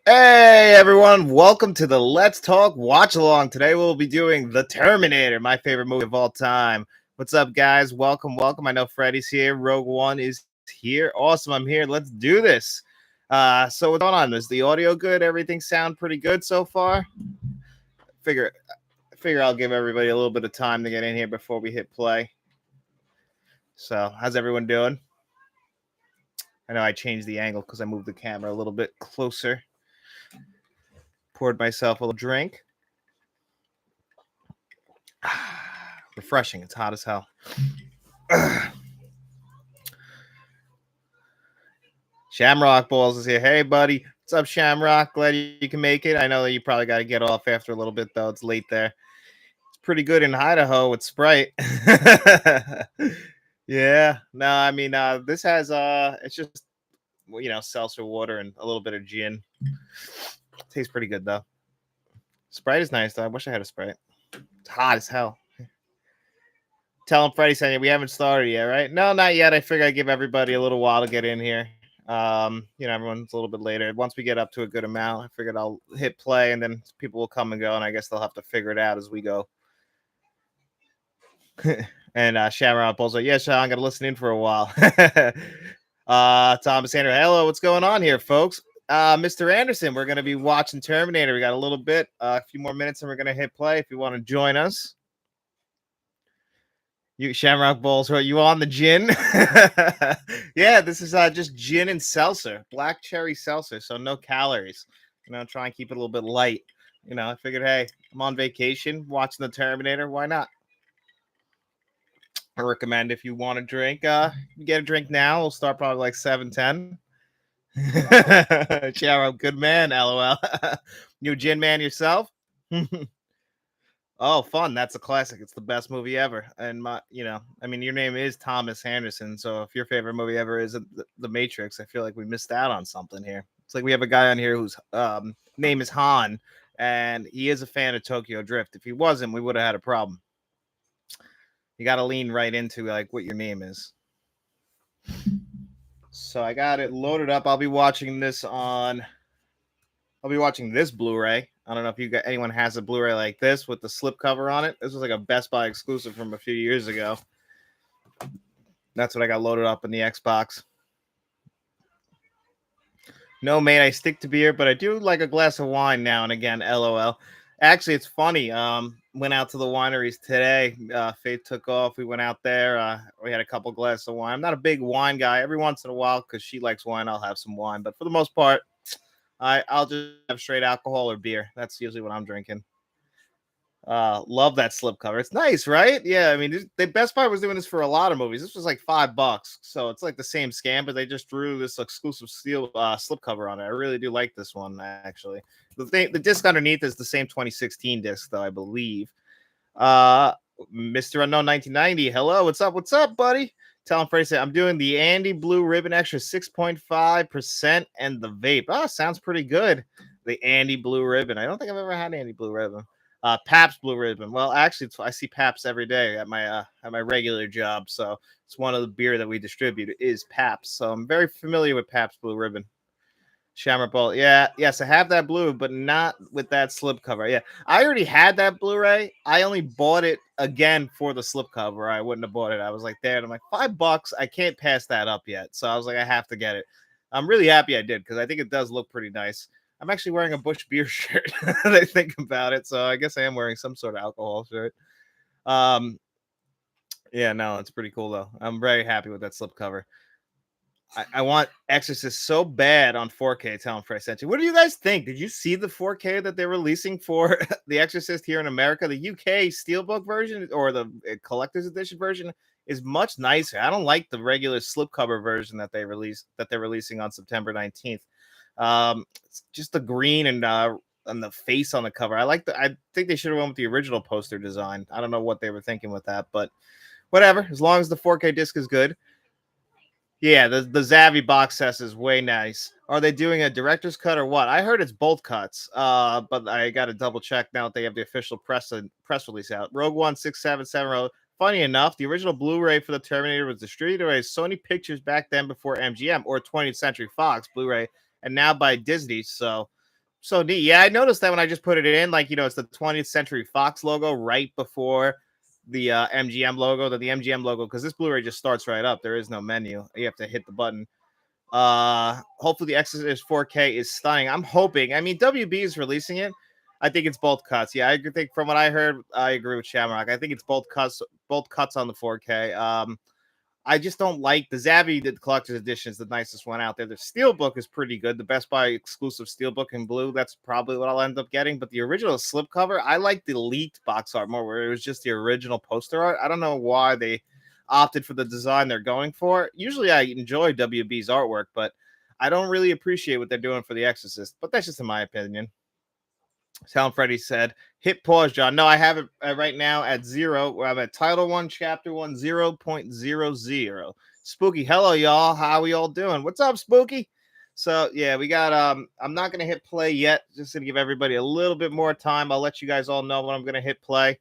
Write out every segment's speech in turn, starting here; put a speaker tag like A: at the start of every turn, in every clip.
A: Hey everyone, welcome to the Let's Talk Watch Along. Today we'll be doing The Terminator, my favorite movie of all time. What's up, guys? Welcome. I know Freddy's here. Rogue One is here. Awesome, I'm here. Let's do this. So what's going on? Is the audio good? Everything sound pretty good so far? Figure I'll give everybody a little bit of time to get in here before we hit play. So how's everyone doing? I know I changed the angle because I moved the camera a little bit closer. Poured myself a little drink. Refreshing. It's hot as hell. Shamrock Balls is here. Hey, buddy. What's up, Shamrock? Glad you can make it. I know that you probably got to get off after a little bit, though. It's late there. It's pretty good in Idaho with Sprite. Yeah. No, I mean, this has, it's just, seltzer water and a little bit of gin. Tastes pretty good, though. Sprite is nice, though. I wish I had a Sprite. It's hot as hell. Tell him Freddie said we haven't started yet, right? No, not yet. I figure I'd give everybody a little while to get in here. Everyone's a little bit later. Once we get up to a good amount, I figured I'll hit play and then people will come and go, and I guess they'll have to figure it out as we go. And Shamrock Bull's like, yeah, Sean, I'm gonna listen in for a while. Thomas Andrew, hello, what's going on here, folks? Mr. Anderson, we're gonna be watching Terminator. We got a little bit, a few more minutes, and we're gonna hit play if you want to join us. You Shamrock Bowls, are you on the gin? Yeah, this is just gin and seltzer, black cherry seltzer, so no calories. Try and keep it a little bit light. I figured, hey, I'm on vacation watching the Terminator. Why not? I recommend if you want to drink, you get a drink now. We'll start probably like 7:10. Shamrock, good man, LOL. You a gin man yourself? Oh, fun. That's a classic. It's the best movie ever. And your name is Thomas Anderson. So if your favorite movie ever is The Matrix, I feel like we missed out on something here. It's like we have a guy on here whose name is Han, and he is a fan of Tokyo Drift. If he wasn't, we would have had a problem. You got to lean right into like what your name is. So I got it loaded up. I'll be watching this Blu-ray. I don't know if anyone has a Blu-ray like this with the slipcover on it. This was like a Best Buy exclusive from a few years ago. That's what I got loaded up in the Xbox. No, mate, I stick to beer, but I do like a glass of wine now and again. LOL. Actually, it's funny. Went out to the wineries today. Faith took off. We went out there. We had a couple glasses of wine. I'm not a big wine guy. Every once in a while, because she likes wine, I'll have some wine. But for the most part, I'll just have straight alcohol or beer. That's usually what I'm drinking. Love that slipcover. It's nice, right? Yeah, I mean, the Best Buy was doing this for a lot of movies. This was like $5, so it's like the same scam, but they just drew this exclusive steel slipcover on it. I really do like this one, actually. The disc underneath is the same 2016 disc, though, I believe. Mr. Unknown 1990, hello, what's up, buddy? Tell him Freddie, I'm doing the Andy Blue Ribbon Extra 6.5% and the vape. Oh, sounds pretty good. The Andy Blue Ribbon. I don't think I've ever had Andy Blue Ribbon. Pabst Blue Ribbon. Well, actually, I see Pabst every day at my regular job, so it's one of the beer that we distribute is Pabst. So I'm very familiar with Pabst Blue Ribbon. Shamrock Ball. Yeah, yes, I have that blue, but not with that slipcover. Yeah, I already had that Blu-ray. I only bought it again for the slipcover. I wouldn't have bought it. I was like, there, and I'm like, $5. I can't pass that up yet. So I was like, I have to get it. I'm really happy I did because I think it does look pretty nice. I'm actually wearing a Bush Beer shirt. I think about it, so I guess I am wearing some sort of alcohol shirt. Yeah, no, it's pretty cool though. I'm very happy with that slipcover. I want Exorcist so bad on 4K. Telling for I sent you. What do you guys think? Did you see the 4K that they're releasing for The Exorcist here in America? The UK Steelbook version or the collector's edition version is much nicer. I don't like the regular slipcover version that they're releasing on September 19th. It's just the green and the face on the cover. I think they should have went with the original poster design. I don't know what they were thinking with that, but whatever. As long as the 4K disc is good. Yeah, the Zavvi box set is way nice. Are they doing a director's cut or what? I heard it's both cuts, but I got to double check now that they have the official press release out. Rogue One 677. Funny enough, the original Blu-ray for the Terminator was distributed by Sony Pictures back then before MGM or 20th Century Fox Blu-ray, and now by Disney. So So neat. Yeah, I noticed that when I just put it in, like, it's the 20th Century Fox logo right before the MGM logo, the MGM logo, because this Blu-ray just starts right up. There is no menu. You have to hit the button. Hopefully the Exorcist 4K is stunning. I'm hoping. I mean, WB is releasing it. I think it's both cuts. Yeah, I think from what I heard, I agree with Shamrock. I think it's both cuts on the 4K. I just don't like the Zabby, the collector's edition is the nicest one out there. The Steelbook is pretty good. The Best Buy exclusive Steelbook in blue. That's probably what I'll end up getting. But the original slipcover, I like the leaked box art more, where it was just the original poster art. I don't know why they opted for the design they're going for. Usually I enjoy WB's artwork, but I don't really appreciate what they're doing for The Exorcist. But that's just in my opinion. Sound Freddy said, hit pause, John. No, I have it right now at 0. I'm at Title 1, Chapter 1, 0.00. Spooky, hello, y'all. How we all doing? What's up, Spooky? So, yeah, we got, I'm not going to hit play yet. Just going to give everybody a little bit more time. I'll let you guys all know when I'm going to hit play.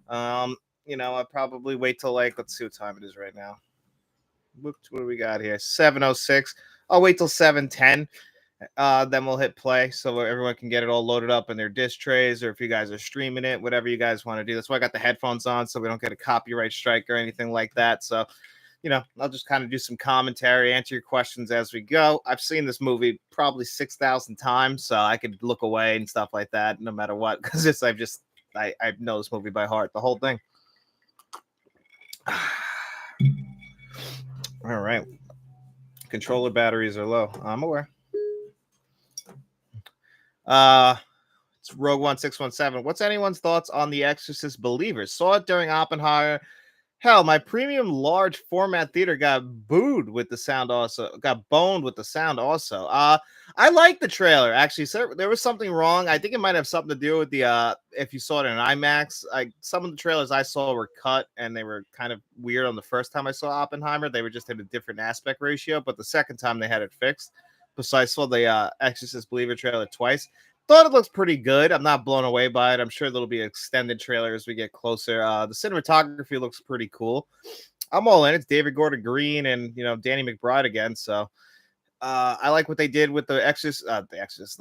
A: I'll probably wait till, let's see what time it is right now. What do we got here? 7:06. I'll wait till 7:10. Then we'll hit play so everyone can get it all loaded up in their disc trays, or if you guys are streaming it, whatever you guys want to do. That's why I got the headphones on, so we don't get a copyright strike or anything like that. So, I'll just kind of do some commentary, answer your questions as we go. I've seen this movie probably 6,000 times, so I could look away and stuff like that, no matter what, because I know this movie by heart, the whole thing. All right. Controller batteries are low. I'm aware. It's Rogue 1617. What's anyone's thoughts on The Exorcist Believers? Saw it during Oppenheimer. Hell, my premium large format theater got booed with the sound also. Got boned with the sound also. I like the trailer actually. So there was something wrong. I think it might have something to do with the if you saw it in IMAX. Some of the trailers I saw were cut and they were kind of weird on the first time I saw Oppenheimer. They were just at a different aspect ratio, but the second time they had it fixed. So I saw the Exorcist Believer trailer twice. Thought it looks pretty good. I'm not blown away by it. I'm sure there'll be an extended trailer as we get closer. The cinematography looks pretty cool. I'm all in. It's David Gordon Green and Danny McBride again. So I like what they did with the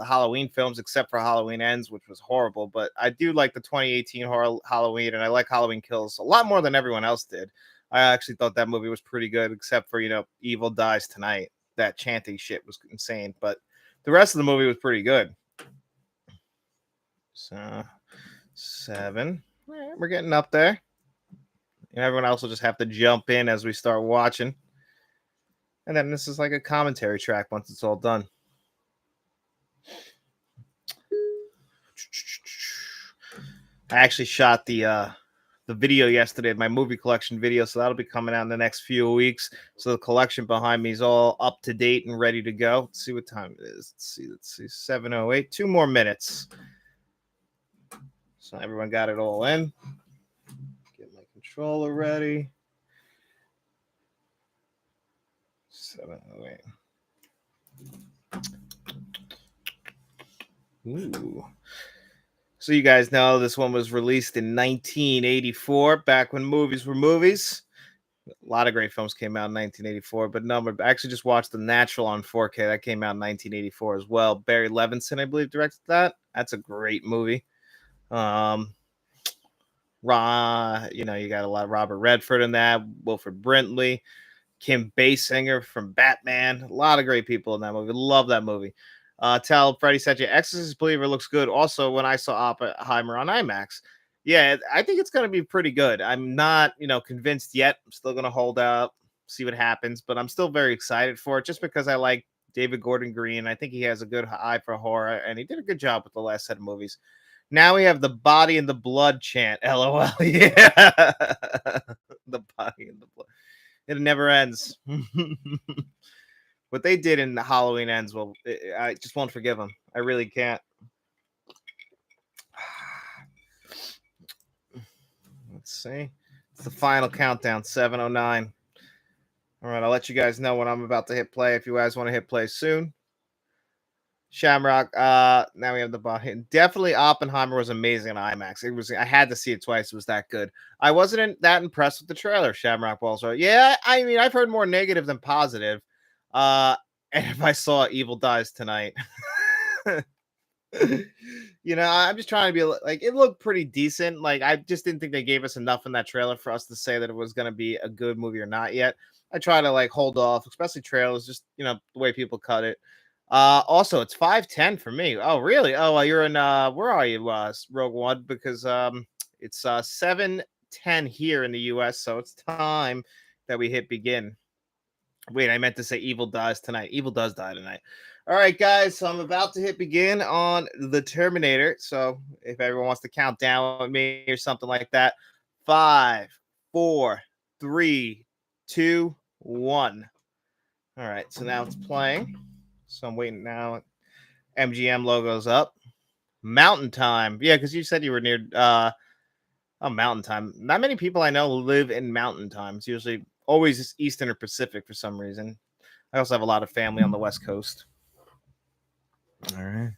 A: Halloween films, except for Halloween Ends, which was horrible. But I do like the 2018 horror Halloween, and I like Halloween Kills a lot more than everyone else did. I actually thought that movie was pretty good, except for Evil Dies Tonight. That chanting shit was insane, but the rest of the movie was pretty good. So 7. Right, we're getting up there. And everyone else will just have to jump in as we start watching. And then this is like a commentary track once it's all done. I actually shot the video yesterday, my movie collection video, so that'll be coming out in the next few weeks. So the collection behind me is all up to date and ready to go. Let's see what time it is. Let's see. 7:08. 2 more minutes. So everyone got it all in. Get my controller ready. 7:08. Ooh. So you guys know this one was released in 1984, back when movies were movies. A lot of great films came out in 1984, but I actually just watched The Natural on 4K. That came out in 1984 as well. Barry Levinson, I believe, directed that. That's a great movie. You got a lot of Robert Redford in that, Wilford Brimley, Kim Basinger from Batman. A lot of great people in that movie. Love that movie. Tell Freddie said you Exorcist Believer looks good. Also, when I saw Oppenheimer on IMAX, yeah, I think it's going to be pretty good. I'm not, convinced yet. I'm still going to hold out, see what happens, but I'm still very excited for it just because I like David Gordon Green. I think he has a good eye for horror, and he did a good job with the last set of movies. Now we have the body and the blood chant. LOL. Yeah. The body and the blood. It never ends. What they did in the Halloween Ends, well, I just won't forgive them. I really can't. Let's see. It's the final countdown, 7:09. All right, I'll let you guys know when I'm about to hit play if you guys want to hit play soon. Shamrock, now we have the body. Definitely Oppenheimer was amazing in IMAX. I had to see it twice. It was that good. I wasn't that impressed with the trailer, Shamrock Balls. Yeah, I mean, I've heard more negative than positive. And if I saw Evil Dies Tonight. I'm just trying to be like, it looked pretty decent. Like, I just didn't think they gave us enough in that trailer for us to say that it was going to be a good movie or not yet. I try to like hold off, especially trailers, just the way people cut it. Also, it's 5:10 for me. Oh, really? Oh, well, you're in where are you, Rogue One? Because it's 7:10 here in the US, so it's time that we hit begin. Wait, I meant to say Evil dies tonight. Evil does die tonight. All right, guys. So I'm about to hit begin on the Terminator. So if everyone wants to count down with me or something like that, 5, 4, 3, 2, 1. All right. So now it's playing. So I'm waiting now. MGM logo's up. Mountain Time. Yeah, because you said you were near Mountain Time. Not many people I know live in Mountain Time. It's usually always Eastern or Pacific for some reason. I also have a lot of family on the West Coast. All right.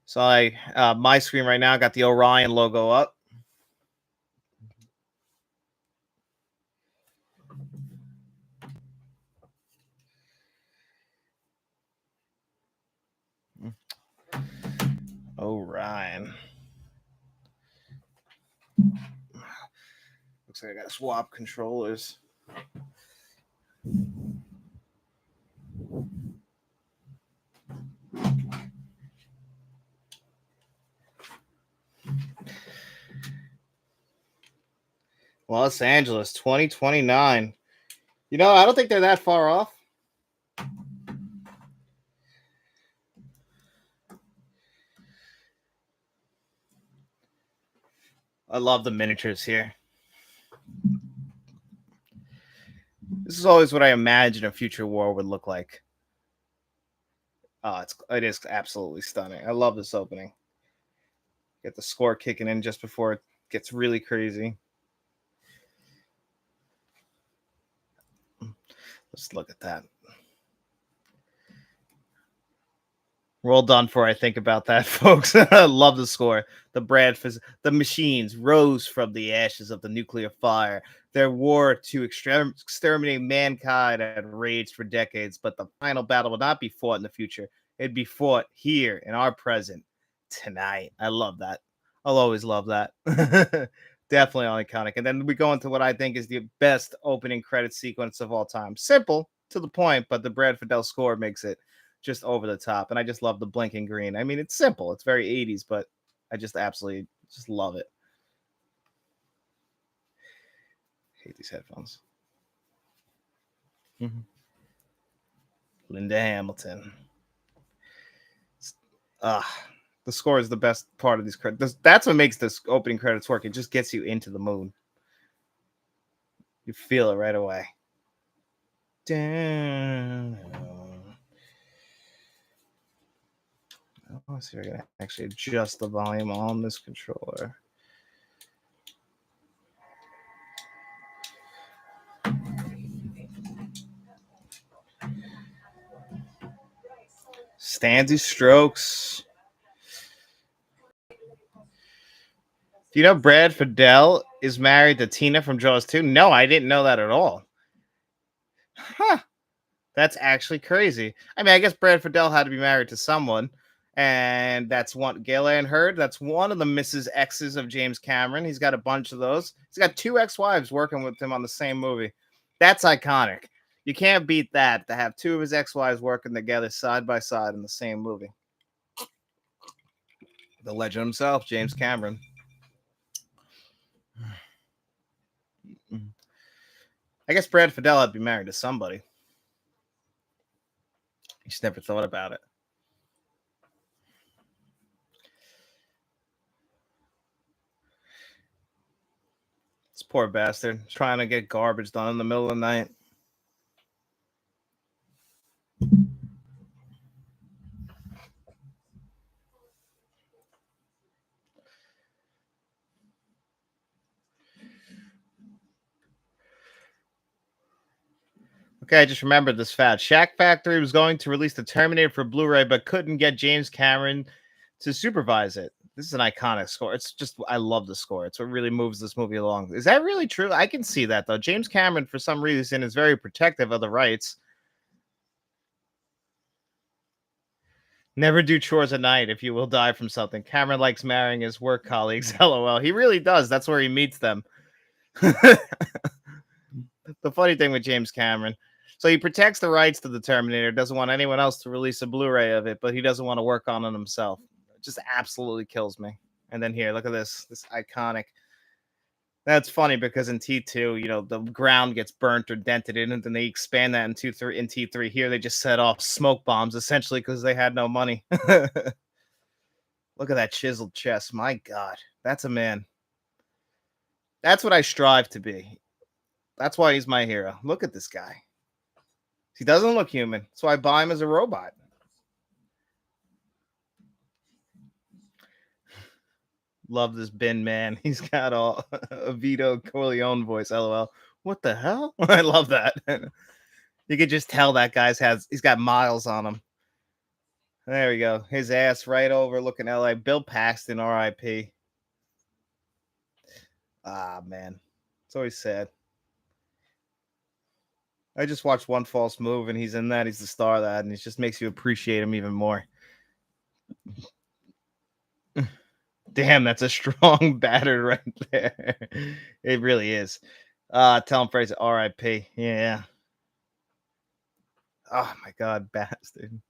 A: So my screen right now got the Orion logo up. Orion. Looks like I got to swap controllers. Los Angeles, 2029. I don't think they're that far off. I love the miniatures here. This is always what I imagine a future war would look like. Oh, it is absolutely stunning. I love this opening. Get the score kicking in just before it gets really crazy. Let's look at that. We're all done for. I think about that, folks. I love the score. The machines rose from the ashes of the nuclear fire. Their war to exterminate mankind had raged for decades, but the final battle will not be fought in the future. It'd be fought here in our present tonight. I love that. I'll always love that. Definitely iconic. And then we go into what I think is the best opening credit sequence of all time. Simple to the point, but the Brad Fiedel score makes it just over the top. And I just love the blinking green. I mean, it's simple. It's very 80s, but I just absolutely just love it. Hate these headphones. Mm-hmm. Linda Hamilton. The score is the best part of these credits. That's what makes this opening credits work. It just gets you into the mood. You feel it right away. Down. Let's see if I can actually adjust the volume on this controller. Stanley Strokes. Do you know Brad Fiedel is married to Tina from Jaws 2? No, I didn't know that at all. Huh. That's actually crazy. I mean, I guess Brad Fiedel had to be married to someone. And that's one Gillian Heard. That's one of the Mrs. X's of James Cameron. He's got a bunch of those. He's got 2 ex-wives working with him on the same movie. That's iconic. You can't beat that, to have 2 of his ex-wives working together side by side in the same movie. The legend himself, James Cameron. I guess Brad Fiedel had to be married to somebody. He just never thought about it. This poor bastard trying to get garbage done in the middle of the night. Okay, I just remembered this fact. Shack Factory was going to release the Terminator for Blu-ray, but couldn't get James Cameron to supervise it. This is an iconic score. It's just, I love the score. It's what really moves this movie along. Is that really true? I can see that, though. James Cameron, for some reason, is very protective of the rights. Never do chores at night if you will die from something. Cameron likes marrying his work colleagues. LOL. He really does. That's where he meets them. The funny thing with James Cameron. So he protects the rights to the Terminator, doesn't want anyone else to release a Blu-ray of it, but he doesn't want to work on it himself. It just absolutely kills me. And then here, look at this iconic. That's funny because in T2, you know, the ground gets burnt or dented in, and then they expand that in T3. Here, they just set off smoke bombs essentially because they had no money. Look at that chiseled chest. My God, that's a man. That's what I strive to be. That's why he's my hero. Look at this guy. He doesn't look human. That's why I buy him as a robot. Love this bin man. He's got a Vito Corleone voice. LOL. What the hell? I love that. You could just tell that he's got miles on him. There we go. His ass right over looking LA. Bill Paxton, RIP. Ah, man. It's always sad. I just watched One False Move, and he's in that. He's the star of that, and it just makes you appreciate him even more. Damn, that's a strong batter right there. It really is. Tell him Fraser, RIP. Yeah. Oh my God, bastard.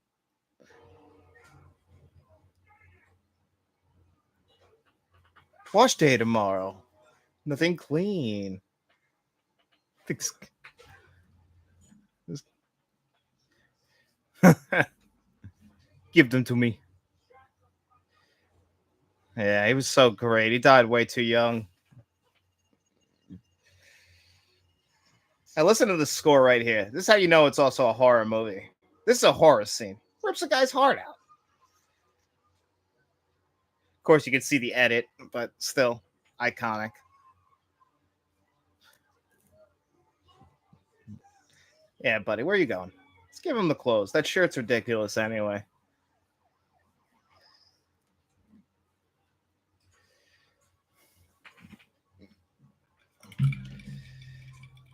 A: Wash day tomorrow. Nothing clean. Give them to me. Yeah, he was so great. He died way too young. Now listen to the score right here. This is how you know it's also a horror movie. This is a horror scene. Rips a guy's heart out. Of course, you can see the edit, but still iconic. Yeah, buddy, where are you going? Let's give him the clothes. That shirt's ridiculous anyway.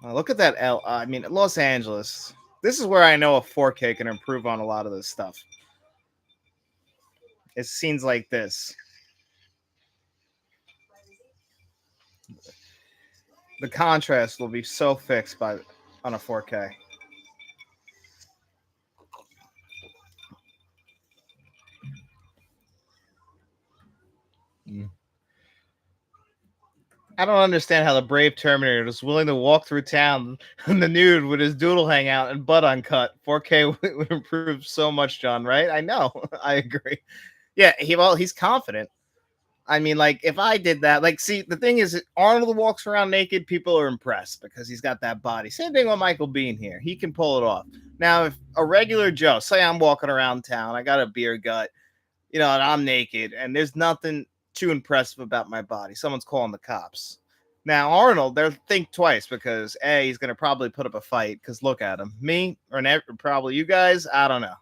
A: Look at that I mean, Los Angeles. This is where I know a 4K can improve on a lot of this stuff. It's scenes like this. The contrast will be so fixed on a 4K. I don't understand how the brave Terminator was willing to walk through town in the nude with his doodle hang out and butt uncut. 4K would improve so much, John, right? I know. I agree. Yeah, he's confident. I mean, like, if I did that, like, see, the thing is, Arnold walks around naked, people are impressed because he's got that body. Same thing with Michael Biehn here. He can pull it off. Now, if a regular Joe, say I'm walking around town, I got a beer gut, you know, and I'm naked, and there's nothing too impressive about my body. Someone's calling the cops. Now, Arnold, they'll think twice because, A, he's going to probably put up a fight because look at him. Me, or probably you guys, I don't know.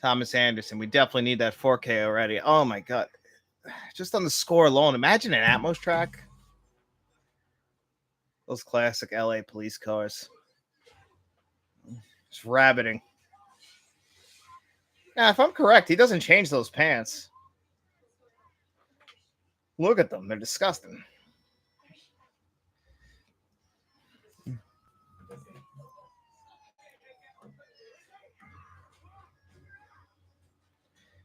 A: Thomas Anderson. We definitely need that 4K already. Oh, my God. Just on the score alone, imagine an Atmos track. Those classic LA police cars. Just rabbiting. Now, if I'm correct, he doesn't change those pants. Look at them. They're disgusting.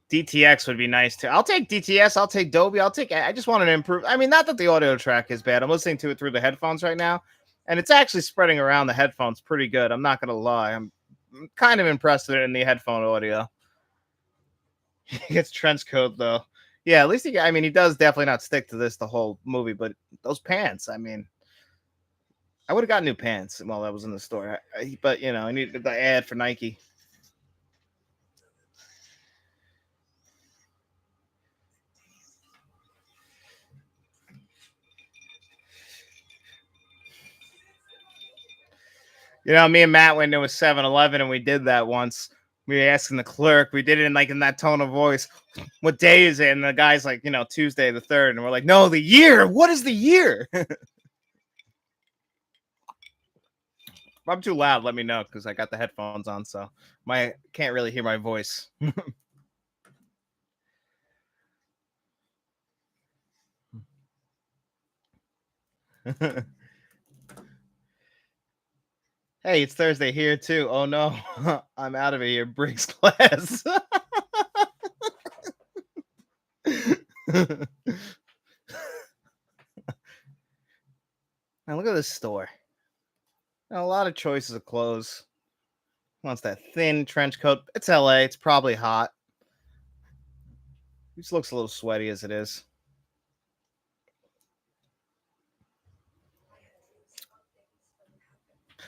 A: DTX would be nice too. I'll take DTS. I'll take Dolby. I just want to improve. I mean, not that the audio track is bad. I'm listening to it through the headphones right now, and it's actually spreading around the headphones pretty good. I'm not going to lie. I'm kind of impressed with it in the headphone audio. He gets trench coat though. Yeah, at least he does definitely not stick to this the whole movie, but those pants, I mean, I would have got new pants while I was in the store. But, you know, I needed the ad for Nike. You know, me and Matt went to a 7-Eleven and we did that once. We were asking the clerk. We did it in that tone of voice. What day is it? And the guy's like, you know, Tuesday the 3rd. And we're like, no, the year. What is the year? I'm too loud, let me know because I got the headphones on, so my can't really hear my voice. Hey, it's Thursday here too. Oh no, I'm out of here. Briggs class. Now look at this store. A lot of choices of clothes. Wants that thin trench coat. It's LA. It's probably hot. This looks a little sweaty as it is.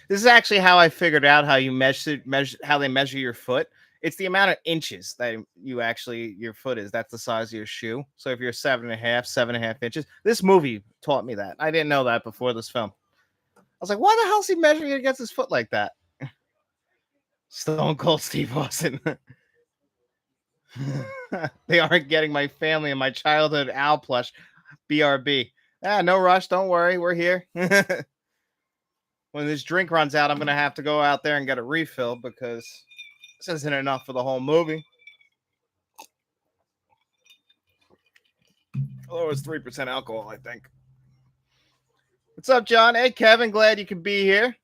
A: This is actually how I figured out how you measure how they measure your foot. It's the amount of inches that you actually your foot is. That's the size of your shoe. So if you're 7.5 inches, this movie taught me that. I didn't know that before this film. I was like, why the hell is he measuring it against his foot like that? Stone Cold Steve Austin. They aren't getting my family and my childhood owl plush. BRB. Ah, no rush. Don't worry. We're here. When this drink runs out, I'm going to have to go out there and get a refill because this isn't enough for the whole movie. Oh, it's 3% alcohol, I think. What's up, John? Hey, Kevin. Glad you could be here.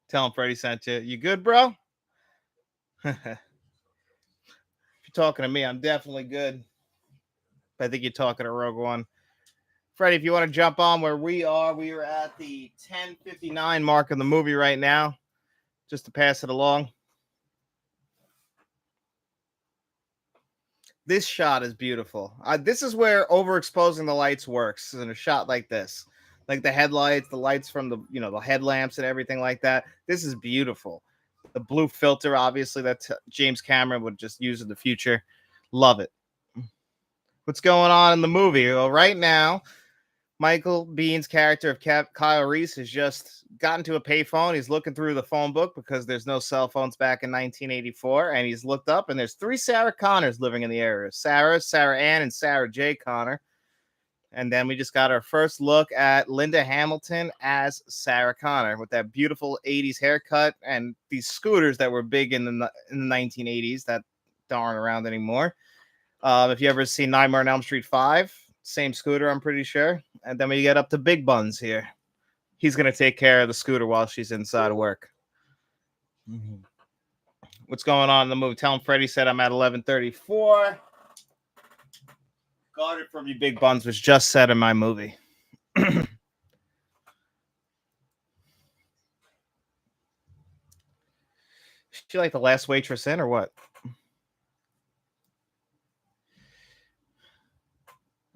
A: Tell him Freddie sent you. You good, bro? If you're talking to me, I'm definitely good. I think you're talking to Rogue One. Freddie, if you want to jump on where we are at the 10:59 mark of the movie right now, just to pass it along. This shot is beautiful. This is where overexposing the lights works in a shot like this. Like the headlights, the lights from the headlamps and everything like that. This is beautiful. The blue filter, obviously, that James Cameron would just use in the future. Love it. What's going on in the movie? Well, right now, Michael Bihn's character of Kyle Reese has just gotten to a payphone. He's looking through the phone book because there's no cell phones back in 1984. And he's looked up, and there's 3 Sarah Connors living in the area. Sarah Ann, and Sarah J. Connor. And then we just got our first look at Linda Hamilton as Sarah Connor with that beautiful 80s haircut and these scooters that were big in the 1980s that aren't around anymore. If you ever seen Nightmare on Elm Street 5, same scooter, I'm pretty sure. And then we get up to Big Buns here. He's going to take care of the scooter while she's inside of work. Mm-hmm. What's going on in the movie? Tell him Freddie said I'm at 11:34. Got it from you, Big Buns, was just said in my movie. She like the last waitress in or what?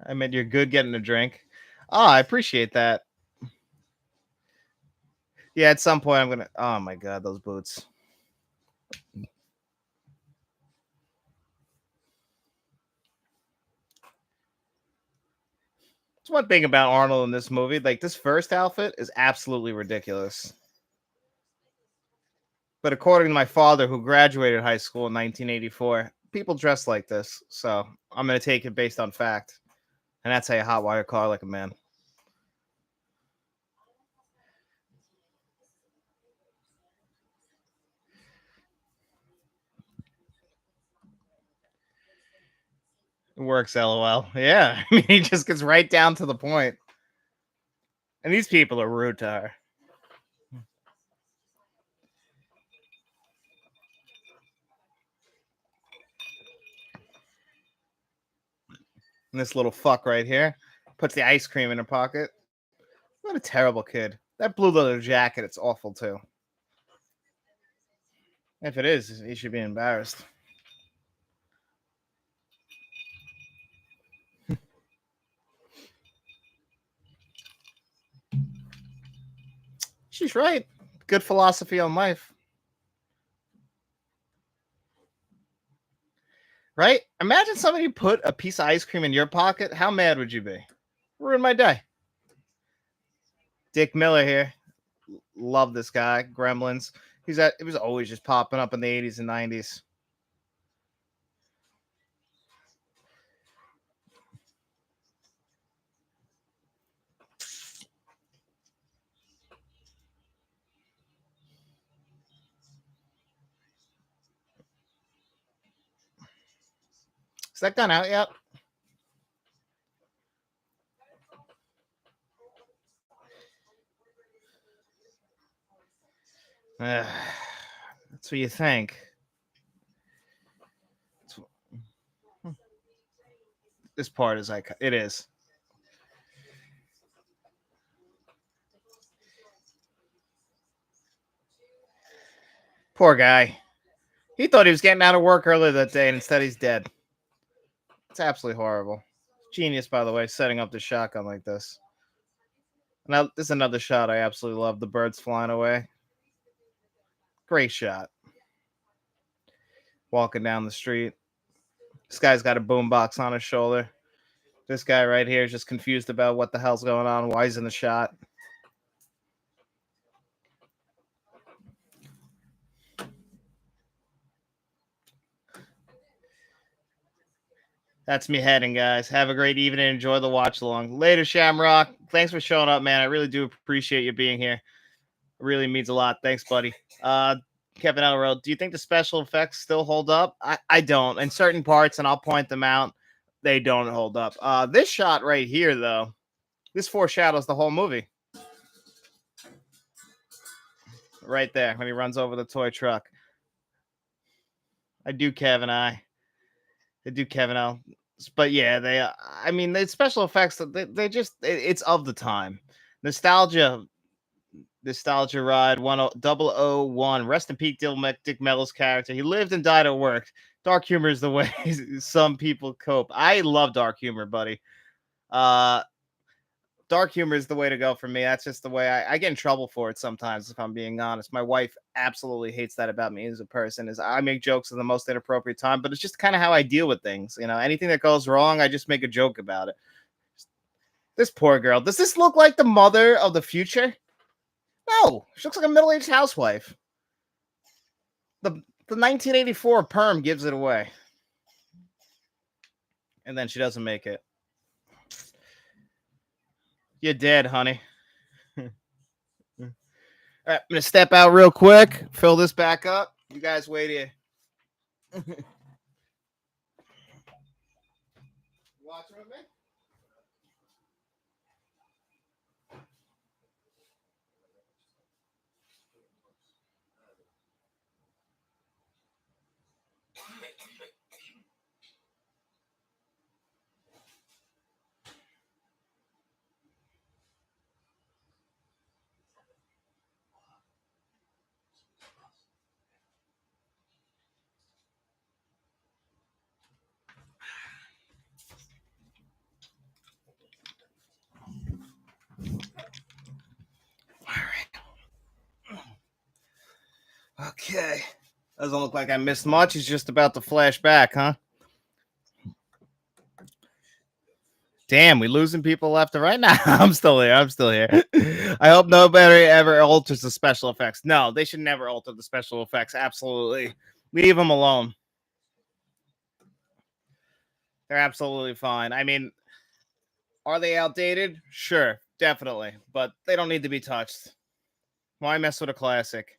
A: I mean, you're good getting a drink. Oh, I appreciate that. Yeah, at some point I'm going to... Oh, my God, those boots. It's one thing about Arnold in this movie. Like, this first outfit is absolutely ridiculous. But according to my father, who graduated high school in 1984, people dress like this. So I'm going to take it based on fact. And that's how you hotwire a car like a man. It works, LOL. Yeah. I mean, he just gets right down to the point. And these people are rude to her. And this little fuck right here puts the ice cream in her pocket. What a terrible kid. That blue leather jacket, it's awful too. If it is, he should be embarrassed. She's right. Good philosophy on life. Right? Imagine somebody put a piece of ice cream in your pocket. How mad would you be? Ruined my day. Dick Miller here. Love this guy. Gremlins. It was always just popping up in the 80s and 90s. Is that gun out yet? That's what you think. This part is like it is. Poor guy. He thought he was getting out of work earlier that day, and instead he's dead. It's absolutely horrible. Genius, by the way, setting up the shotgun like this. Now, this is another shot I absolutely love. The birds flying away. Great shot. Walking down the street. This guy's got a boombox on his shoulder. This guy right here is just confused about what the hell's going on. Why he's in the shot. That's me heading, guys. Have a great evening. Enjoy the watch along. Later, Shamrock. Thanks for showing up, man. I really do appreciate you being here. It really means a lot. Thanks, buddy. Kevin Elrow, do you think the special effects still hold up? I don't. In certain parts, and I'll point them out, they don't hold up. This shot right here, though, this foreshadows the whole movie. Right there, when he runs over the toy truck. I do, Kevin. I do, Kevin L. But yeah, I mean, the special effects, they just, it's of the time. Nostalgia ride 001. Rest in peace, Dick Mellow's character. He lived and died at work. Dark humor is the way some people cope. I love dark humor, buddy. Dark humor is the way to go for me. That's just the way I get in trouble for it sometimes, if I'm being honest. My wife absolutely hates that about me as a person, is I make jokes at the most inappropriate time, but it's just kind of how I deal with things. You know, anything that goes wrong, I just make a joke about it. This poor girl. Does this look like the mother of the future? No, she looks like a middle-aged housewife. The 1984 perm gives it away. And then she doesn't make it. You're dead, honey. All right, I'm going to step out real quick, fill this back up. You guys wait here. Watching with me? Okay. Doesn't look like I missed much. He's just about to flash back, huh? Damn, we losing people left and right now. I'm still here. I hope nobody ever alters the special effects. No, they should never alter the special effects. Absolutely. Leave them alone. They're absolutely fine. I mean, are they outdated? Sure, definitely. But they don't need to be touched. Why mess with a classic?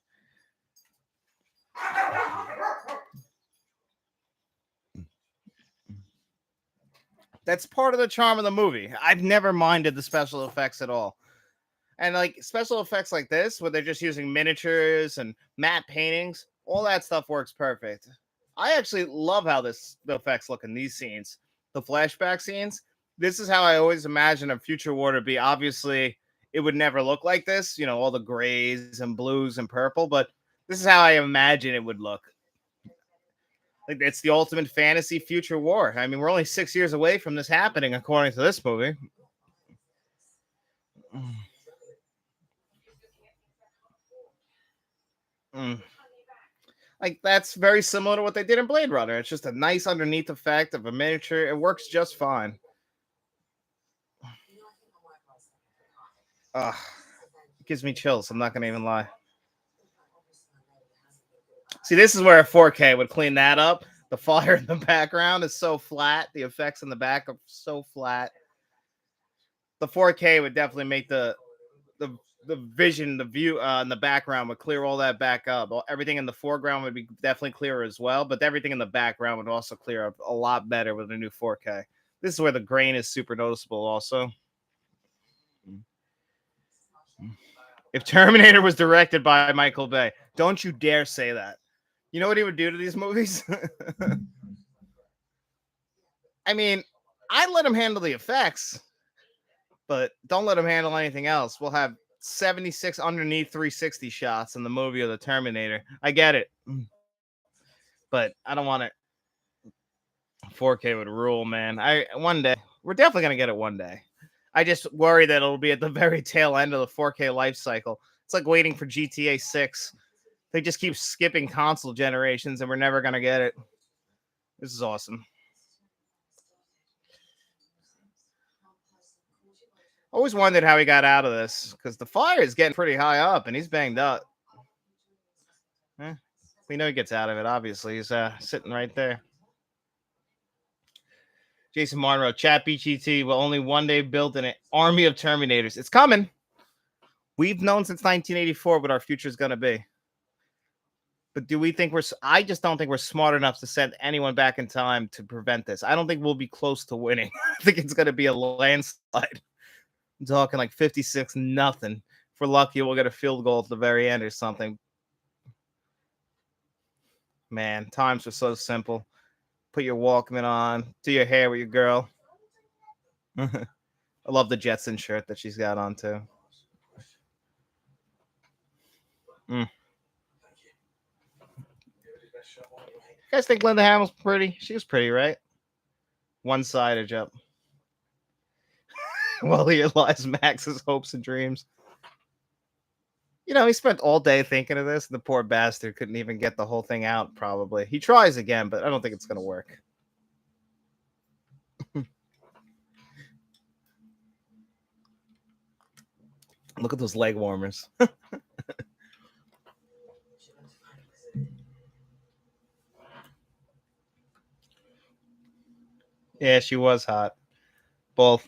A: That's part of the charm of the movie. I've never minded the special effects at all. And like special effects like this, where they're just using miniatures and matte paintings, all that stuff works perfect. I actually love how the effects look in these scenes, the flashback scenes. This is how I always imagine a future war to be. Obviously, it would never look like this, you know, all the grays and blues and purple, but this is how I imagine it would look. Like it's the ultimate fantasy future war. I mean, we're only 6 years away from this happening, according to this movie. Like that's very similar to what they did in Blade Runner. It's just a nice underneath effect of a miniature. It works just fine. Ugh, it gives me chills. I'm not gonna even lie. See, this is where a 4K would clean that up. The fire in the background is so flat. The effects in the back are so flat. The 4K would definitely make the the vision, the view in the background would clear all that back up. Everything in the foreground would be definitely clearer as well, but everything in the background would also clear up a lot better with the new 4K. This is where the grain is super noticeable also. If Terminator was directed by Michael Bay, don't you dare say that. You know what he would do to these movies? I mean, I'd let him handle the effects, but don't let him handle anything else. We'll have 76 underneath 360 shots in the movie of the Terminator. I get it, but I don't want it. 4K would rule, man. One day we're definitely gonna get it one day. I just worry that it'll be at the very tail end of the 4K life cycle. It's like waiting for GTA 6. They just keep skipping console generations, and we're never gonna get it. This is awesome. Always wondered how he got out of this because the fire is getting pretty high up, and he's banged up. We know he gets out of it. Obviously, he's sitting right there. Jason Monroe, Chat BGT will only one day build an army of Terminators. It's coming. We've known since 1984 what our future is going to be. But do we think I just don't think we're smart enough to send anyone back in time to prevent this. I don't think we'll be close to winning. I think it's going to be a landslide. I'm talking like 56-0. If we're lucky, we'll get a field goal at the very end or something. Man, times were so simple. Put your Walkman on, do your hair with your girl. I love the Jetson shirt that she's got on too. You guys think Linda Hamilton's pretty? She was pretty, right? One-sided, yep. Well, he lies Max's hopes and dreams. You know, he spent all day thinking of this, and the poor bastard couldn't even get the whole thing out, probably. He tries again, but I don't think it's going to work. Look at those leg warmers. Yeah, she was hot. Both.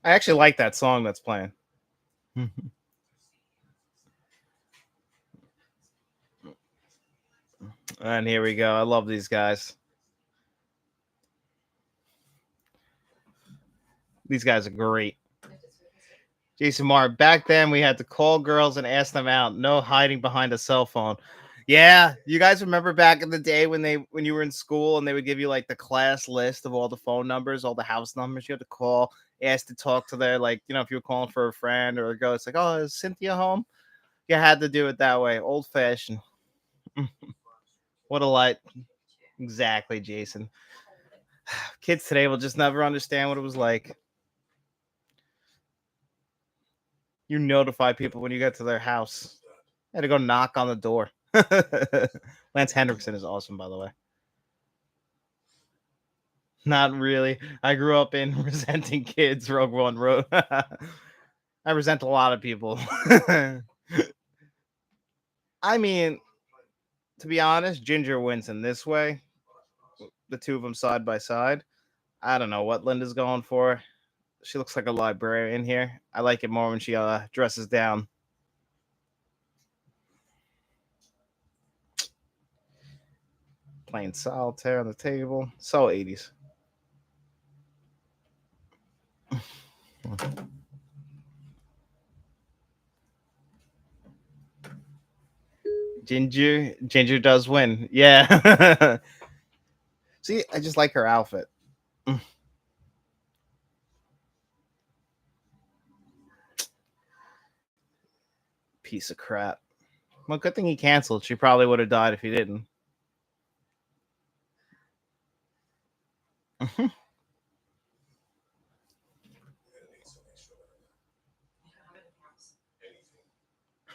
A: I actually like that song that's playing. And here we go. I love these guys. These guys are great. Jason Marr, back then we had to call girls and ask them out. No hiding behind a cell phone. Yeah, you guys remember back in the day when you were in school and they would give you like the class list of all the phone numbers, all the house numbers you had to call, ask to talk to their, like, you know, if you were calling for a friend or a girl, it's like, oh, is Cynthia home? You had to do it that way, old fashioned. What a light. Exactly, Jason. Kids today will just never understand what it was like. You notify people when you get to their house. You had to go knock on the door. Lance Henriksen is awesome, by the way. Not really. I grew up in resenting kids. Rogue One Road. I resent a lot of people. I mean, to be honest, Ginger wins in this way. The two of them side by side. I don't know what Linda's going for. She looks like a librarian here. I like it more when she dresses down. Playing solitaire on the table. So 80s. Ginger does win. Yeah. See, I just like her outfit. Piece of crap. Well, good thing he canceled. She probably would have died if he didn't.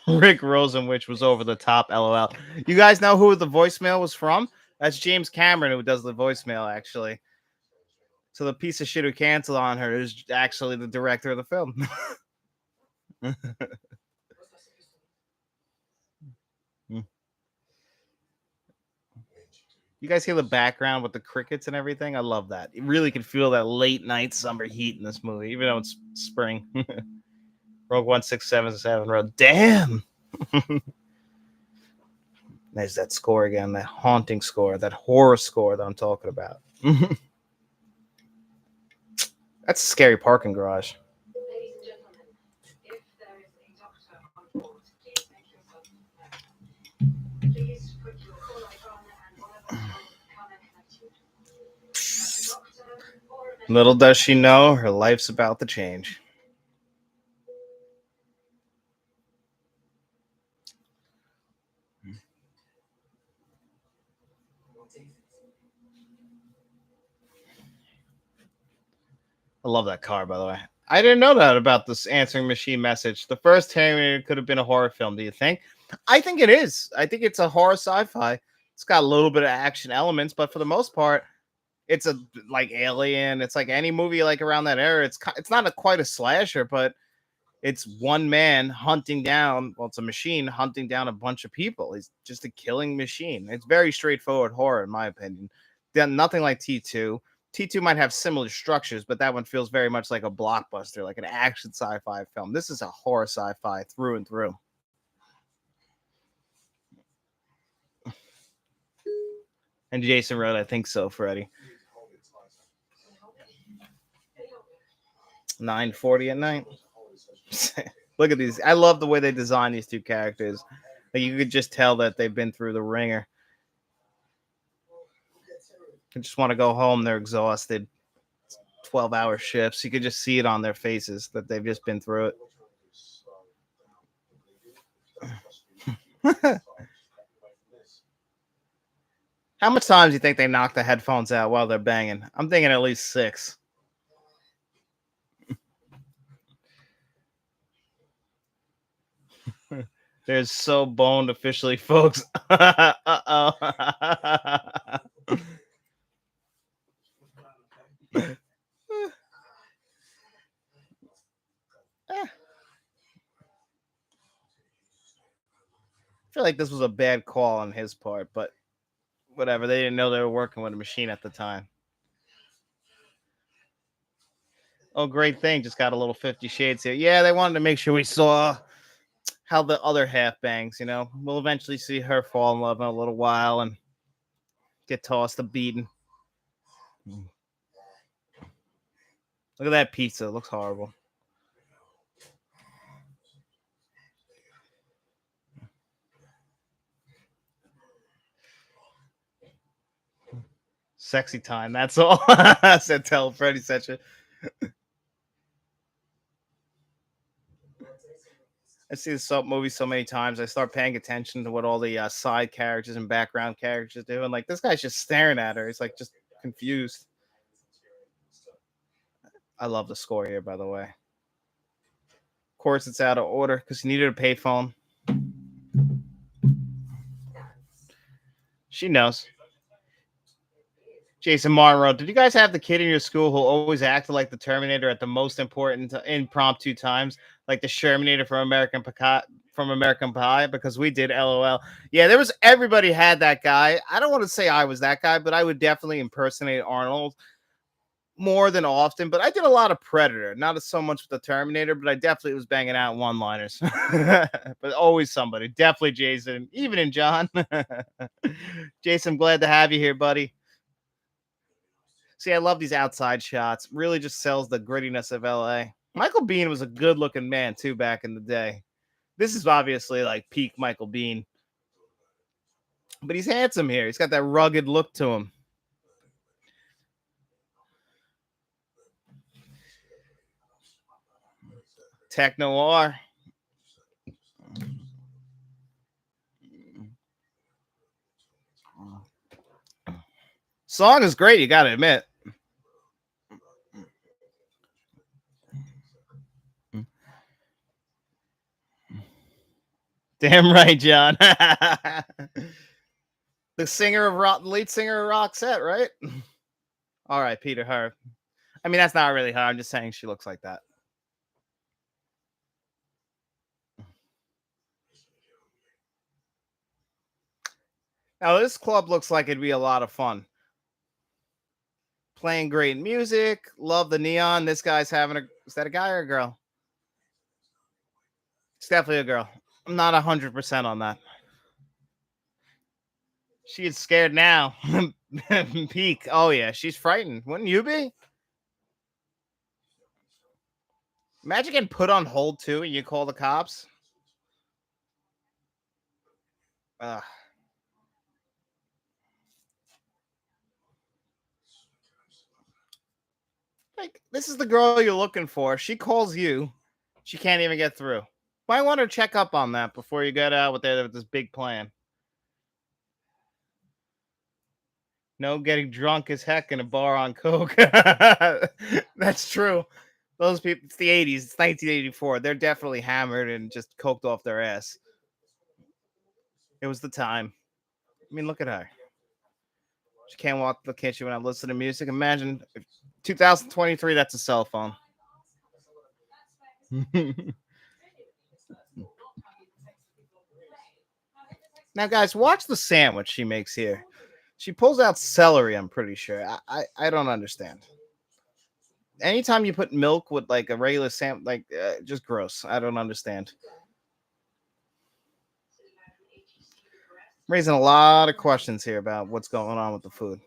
A: Rick Rosenwich was over the top, LOL. You guys know who the voicemail was from? That's James Cameron, who does the voicemail, actually. So the piece of shit who canceled on her is actually the director of the film. You guys hear the background with the crickets and everything? I love that. You really can feel that late night summer heat in this movie, even though it's spring. Rogue 1677 Road. Damn. There's that score again, that haunting score, that horror score that I'm talking about. That's a scary parking garage.
B: Ladies and gentlemen, if there is a doctor on board, please make yourself known. Please put your call icon and whatever camera connect you to. That's a doctor or a
A: Little does she know, her life's about to change. I love that car, by the way. I didn't know that about this answering machine message. The first Terminator could have been a horror film, do you think? I think it is. I think it's a horror sci-fi. It's got a little bit of action elements, but for the most part, it's a like Alien. It's like any movie like around that era. It's not quite a slasher, but it's one man hunting down. Well, it's a machine hunting down a bunch of people. He's just a killing machine. It's very straightforward horror, in my opinion. Nothing like T2. T2 might have similar structures, but that one feels very much like a blockbuster, like an action sci-fi film. This is a horror sci-fi through and through. And Jason wrote, I think so, Freddie. 9:40 at night. Look at these. I love the way they design these two characters. Like you could just tell that they've been through the ringer. They just want to go home. They're exhausted. 12-hour shifts. You could just see it on their faces that they've just been through it. How much time do you think they knock the headphones out while they're banging? I'm thinking at least 6. They're so boned officially, folks. Uh-oh. I feel like this was a bad call on his part, but whatever. They didn't know they were working with a machine at the time. Oh, great thing. Just got a little 50 Shades here. Yeah, they wanted to make sure we saw how the other half bangs, you know. We'll eventually see her fall in love in a little while and get tossed to beaten. Look at that pizza. It looks horrible. Sexy time. That's all. Said tell Freddie Setcher. I see this movie so many times. I start paying attention to what all the side characters and background characters do. And like this guy's just staring at her. He's like just confused. I love the score here, by the way. Of course, it's out of order because he needed a payphone. She knows. Jason Monroe, did you guys have the kid in your school who always acted like the Terminator at the most important impromptu times, like the Sherminator from American Pie? Because we did, LOL. Yeah, everybody had that guy. I don't want to say I was that guy, but I would definitely impersonate Arnold more than often. But I did a lot of Predator, not so much with the Terminator, but I definitely was banging out one-liners. But always somebody, definitely Jason, even in John. Jason, I'm glad to have you here, buddy. See, I love these outside shots. Really just sells the grittiness of LA. Michael Biehn was a good-looking man, too, back in the day. This is obviously like peak Michael Biehn. But he's handsome here. He's got that rugged look to him. Tech Noir. Song is great, you got to admit. Damn right, John. The lead singer of Roxette, right? All right, Peter, her. I mean, that's not really her. I'm just saying she looks like that. Now this club looks like it'd be a lot of fun. Playing great music. Love the neon. This guy's having a. Is that a guy or a girl? It's definitely a girl. I'm not 100% on that. She is scared now. Peak. Oh yeah, she's frightened. Wouldn't you be? Imagine getting put on hold too, and you call the cops. Ugh. Like, this is the girl you're looking for. She calls you. She can't even get through. Might want to check up on that before you get out with this big plan. No getting drunk as heck in a bar on coke. That's true. Those people, it's the 80s. It's 1984. They're definitely hammered and just coked off their ass. It was the time. I mean, look at her. She can't walk the kitchen when I listen to music. Imagine 2023, that's a cell phone. Now, guys, watch the sandwich she makes here. She pulls out celery, I'm pretty sure. I don't understand. Anytime you put milk with like a regular sandwich, like just gross. I don't understand. I'm raising a lot of questions here about what's going on with the food.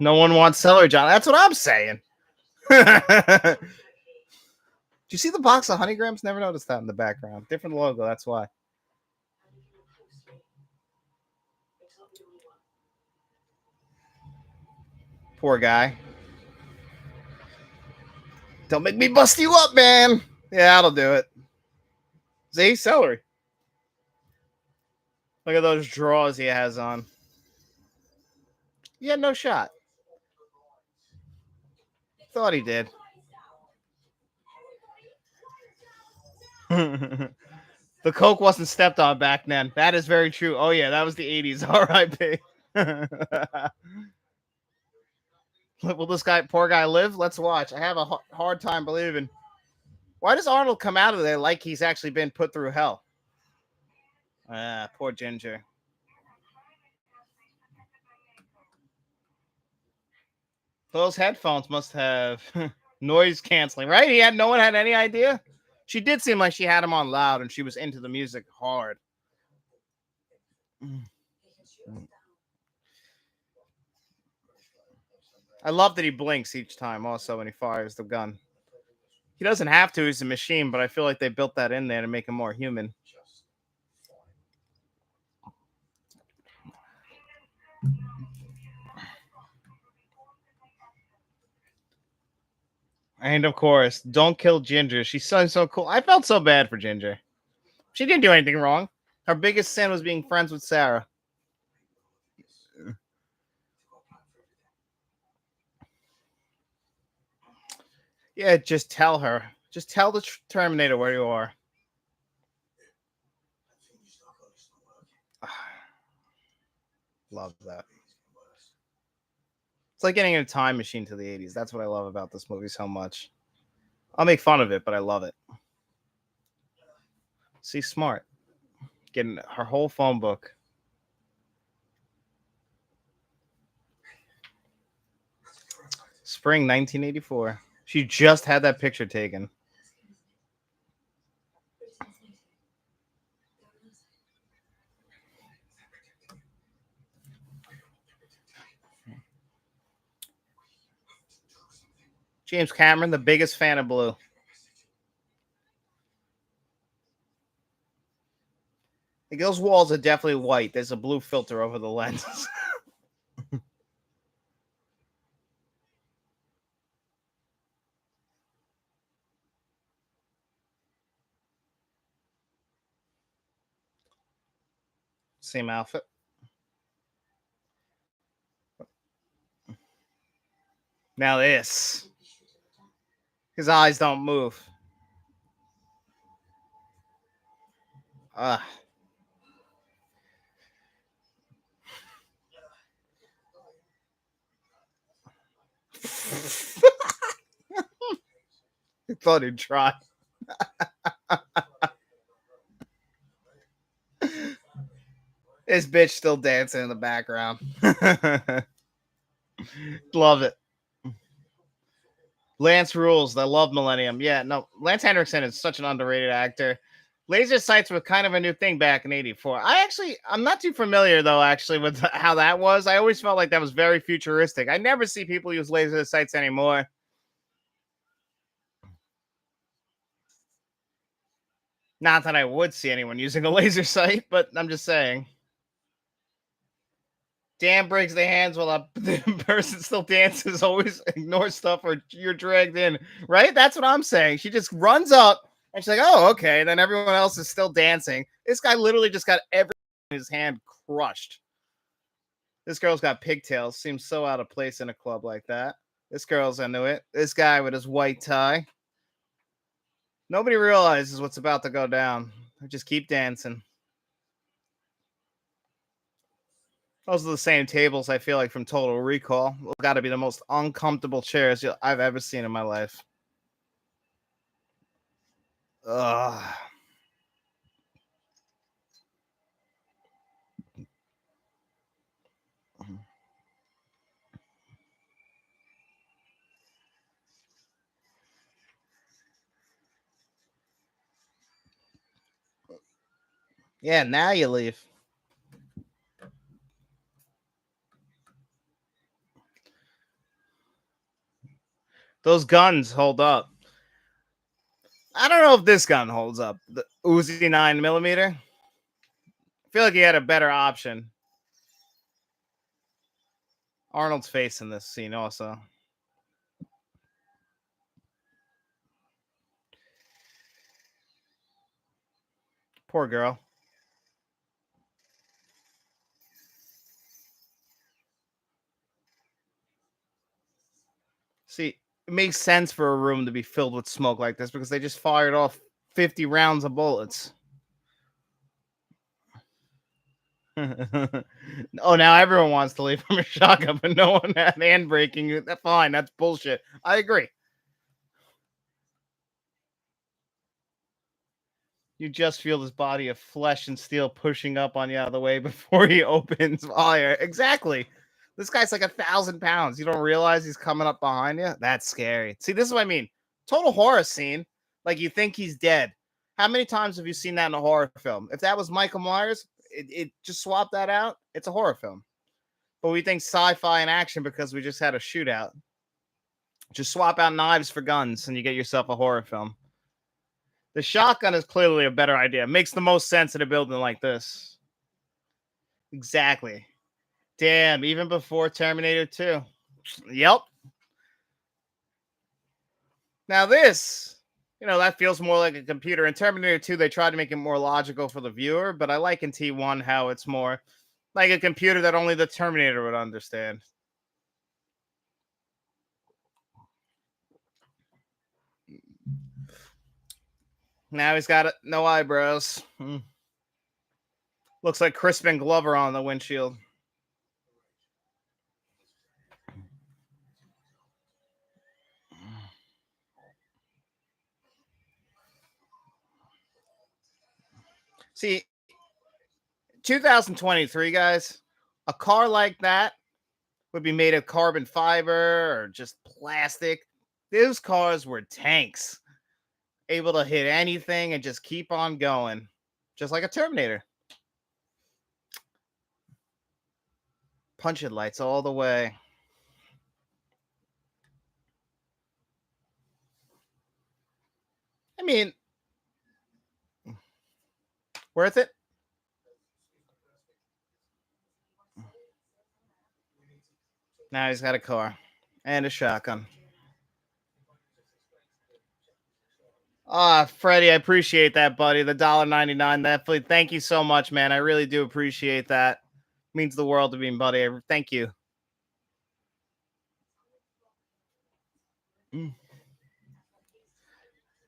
A: No one wants celery, John. That's what I'm saying. Do you see the box of honey grams? Never noticed that in the background. Different logo. That's why. Poor guy. Don't make me bust you up, man. Yeah, that'll do it. See, celery. Look at those drawers he has on. He had no shot. Thought he did. The coke wasn't stepped on back then. That is very true. Oh yeah, that was the 80s. R.I.P. Will this poor guy, live? Let's watch. I have a hard time believing. Why does Arnold come out of there like he's actually been put through hell? Poor Ginger. Those headphones must have noise canceling, right? No one had any idea. She did seem like she had them on loud and she was into the music hard. I love that he blinks each time also when he fires the gun. He doesn't have to, he's a machine, but I feel like they built that in there to make him more human. And of course, don't kill Ginger. She's so cool. I felt so bad for Ginger. She didn't do anything wrong. Her biggest sin was being friends with Sarah. Yeah, just tell her. Just tell the Terminator where you are. Love that. It's like getting in a time machine to the 80s. That's what I love about this movie so much. I'll make fun of it, but I love it. See, smart. Getting her whole phone book. Spring 1984. She just had that picture taken. James Cameron, the biggest fan of blue. Like, those walls are definitely white. There's a blue filter over the lenses. Same outfit. Now this. His eyes don't move. Thought he'd try. This bitch still dancing in the background. Love it. Lance rules. I love Millennium. Yeah, no, Lance Henriksen is such an underrated actor. Laser sights were kind of a new thing back in '84. I'm not too familiar though, actually, with how that was. I always felt like that was very futuristic. I never see people use laser sights anymore. Not that I would see anyone using a laser sight, but I'm just saying. Dan breaks their hands while the person still dances. Always ignore stuff or you're dragged in. Right? That's what I'm saying. She just runs up and she's like, oh, okay. And then everyone else is still dancing. This guy literally just got everything in his hand crushed. This girl's got pigtails. Seems so out of place in a club like that. This girl's into it. This guy with his white tie. Nobody realizes what's about to go down. They just keep dancing. Those are the same tables I feel like from Total Recall. Got to be the most uncomfortable chairs I've ever seen in my life. Ugh. Yeah, now you leave. Those guns hold up. I don't know if this gun holds up. The Uzi 9mm. I feel like he had a better option. Arnold's face in this scene also. Poor girl. See, it makes sense for a room to be filled with smoke like this because they just fired off 50 rounds of bullets. Oh, now everyone wants to leave from a shotgun, but no one had hand braking. That's fine. That's bullshit. I agree. You just feel this body of flesh and steel pushing up on you out of the way before he opens fire. Exactly. This guy's like 1,000 pounds. You don't realize he's coming up behind you? That's scary. See, this is what I mean. Total horror scene. Like you think he's dead. How many times have you seen that in a horror film? If that was Michael Myers, it just swap that out. It's a horror film. But we think sci-fi and action because we just had a shootout. Just swap out knives for guns and you get yourself a horror film. The shotgun is clearly a better idea. It makes the most sense in a building like this. Exactly. Damn, even before Terminator 2. Yep. Now this, that feels more like a computer. In Terminator 2, they tried to make it more logical for the viewer, but I like in T1 how it's more like a computer that only the Terminator would understand. Now he's got no eyebrows. Looks like Crispin Glover on the windshield. See, 2023, guys, a car like that would be made of carbon fiber or just plastic. Those cars were tanks, able to hit anything and just keep on going, just like a Terminator. Punching lights all the way. I mean, worth it? Now he's got a car and a shotgun. Freddie, I appreciate that, buddy. The $1.99. Definitely. Thank you so much, man. I really do appreciate that. Means the world to me, buddy. Thank you. I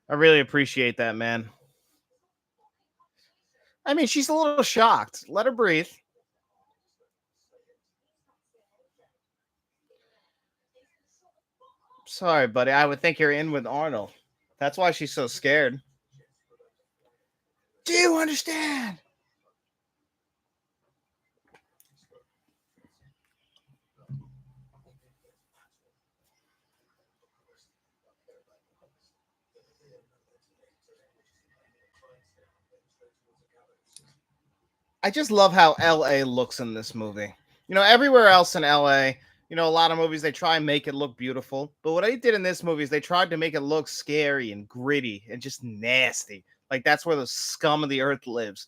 A: really appreciate that, man. I mean, she's a little shocked. Let her breathe. Sorry, buddy. I would think you're in with Arnold. That's why she's so scared. Do you understand? I just love how LA looks in this movie. You know, everywhere else in LA, you know, a lot of movies they try and make it look beautiful, but what they did in this movie is they tried to make it look scary and gritty and just nasty. Like that's where the scum of the earth lives.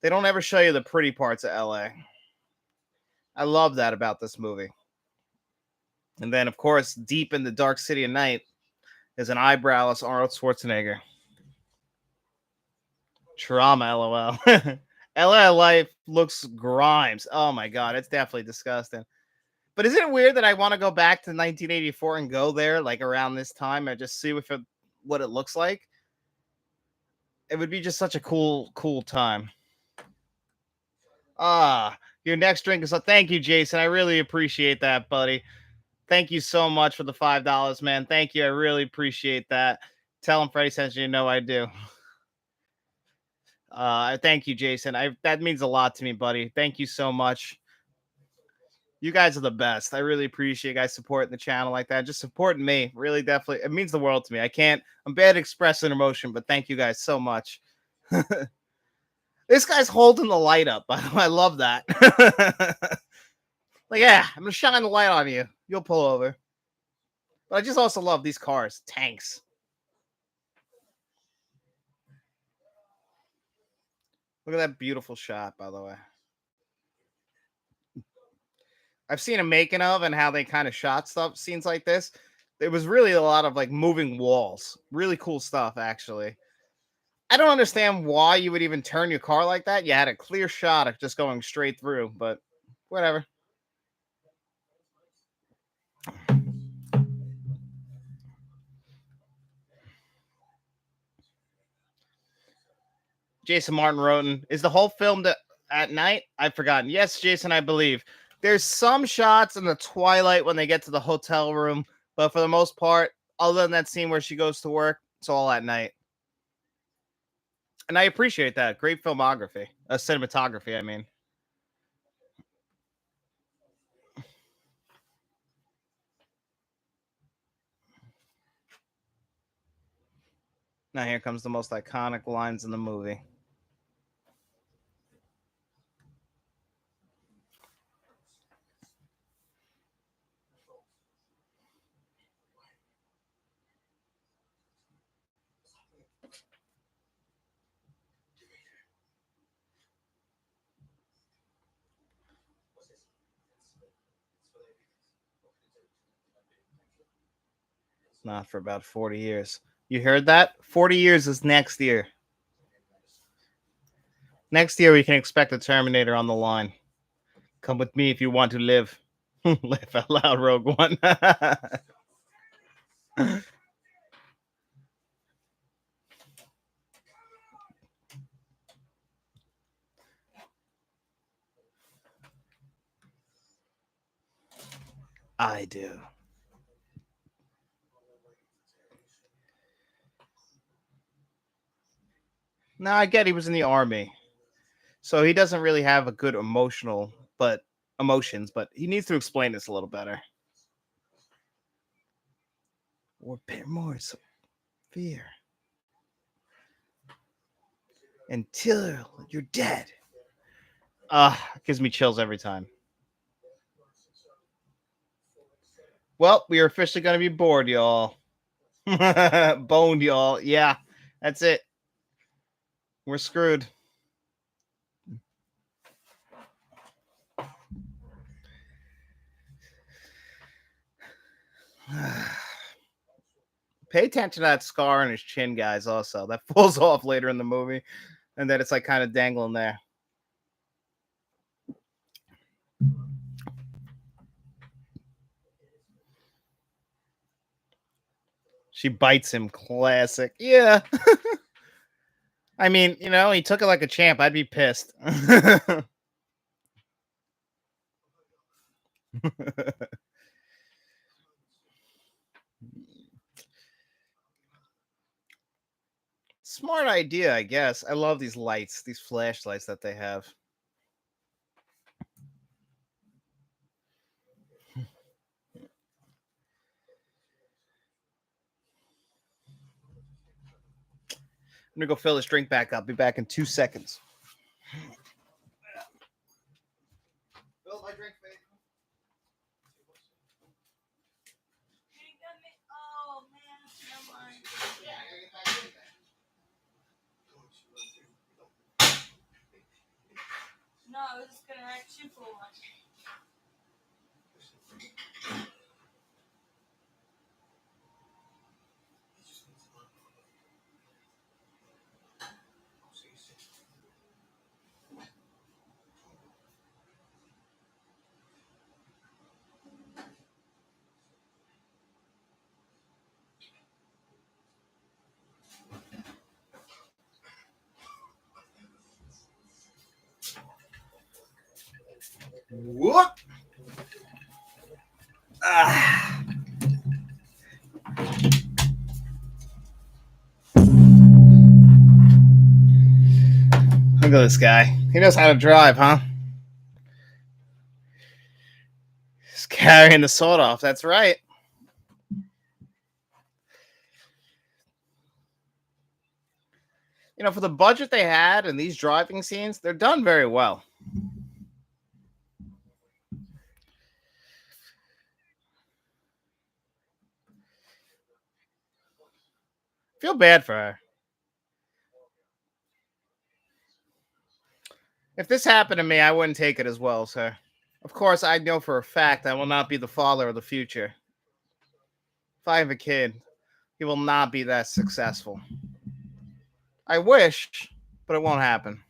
A: They don't ever show you the pretty parts of LA. I love that about this movie. And then, of course, deep in the dark city of night is an eyebrowless Arnold Schwarzenegger. Trauma, lol. LA life looks grimes. Oh my god, it's definitely disgusting. But isn't it weird that I want to go back to 1984 and go there like around this time and just see what it looks like? It would be just such a cool time. Your next drink is thank you, Jason. I really appreciate that, buddy. Thank you so much for the $5, man. Thank you. I really appreciate that. Tell him Freddie sent you. Know I do. Thank you, Jason. That means a lot to me, buddy. Thank you so much. You guys are the best. I really appreciate you guys supporting the channel like that. Just supporting me. Really, definitely. It means the world to me. I'm bad at expressing emotion, but thank you guys so much. This guy's holding the light up. I love that. Like, yeah, I'm going to shine the light on you. You'll pull over. But I just also love these cars. Tanks. Look at that beautiful shot, by the way. I've seen a making of and how they kind of shot scenes like this. There was really a lot of like moving walls. Really cool stuff, actually. I don't understand why you would even turn your car like that. You had a clear shot of just going straight through, but whatever. Jason Martin Roten. Is the whole film at night? I've forgotten. Yes, Jason, I believe. There's some shots in the twilight when they get to the hotel room, but for the most part, other than that scene where she goes to work, it's all at night. And I appreciate that. Great filmography. Cinematography, I mean. Now here comes the most iconic lines in the movie. Not for about 40 years. You heard that? 40 years is next year. Next year, we can expect a Terminator on the line. Come with me if you want to live. Laugh out loud, Rogue One. I do. Now, I get he was in the army. So he doesn't really have a good emotions, but he needs to explain this a little better. Or bear more fear. Until you're dead. Gives me chills every time. Well, we are officially going to be bored, y'all. Boned, y'all. Yeah, that's it. We're screwed. Pay attention to that scar on his chin, guys, also. That falls off later in the movie. And then it's like kind of dangling there. She bites him. Classic. Yeah. I mean, you know, he took it like a champ. I'd be pissed. Smart idea, I guess. I love these lights, these flashlights that they have. I'm gonna go fill this drink back up. Be back in 2 seconds. Fill my drink, babe.
B: Oh man, never mind.
A: Yeah, I gotta get back in there.
B: No, I was just gonna ask you for one.
A: Whoop! Ah. Look at this guy. He knows how to drive, huh? He's carrying the sword off. That's right. You know, for the budget they had and these driving scenes, they're done very well. Feel bad for her. If this happened to me, I wouldn't take it as well, sir. Of course, I know for a fact I will not be the father of the future. If I have a kid, he will not be that successful. I wish, but it won't happen.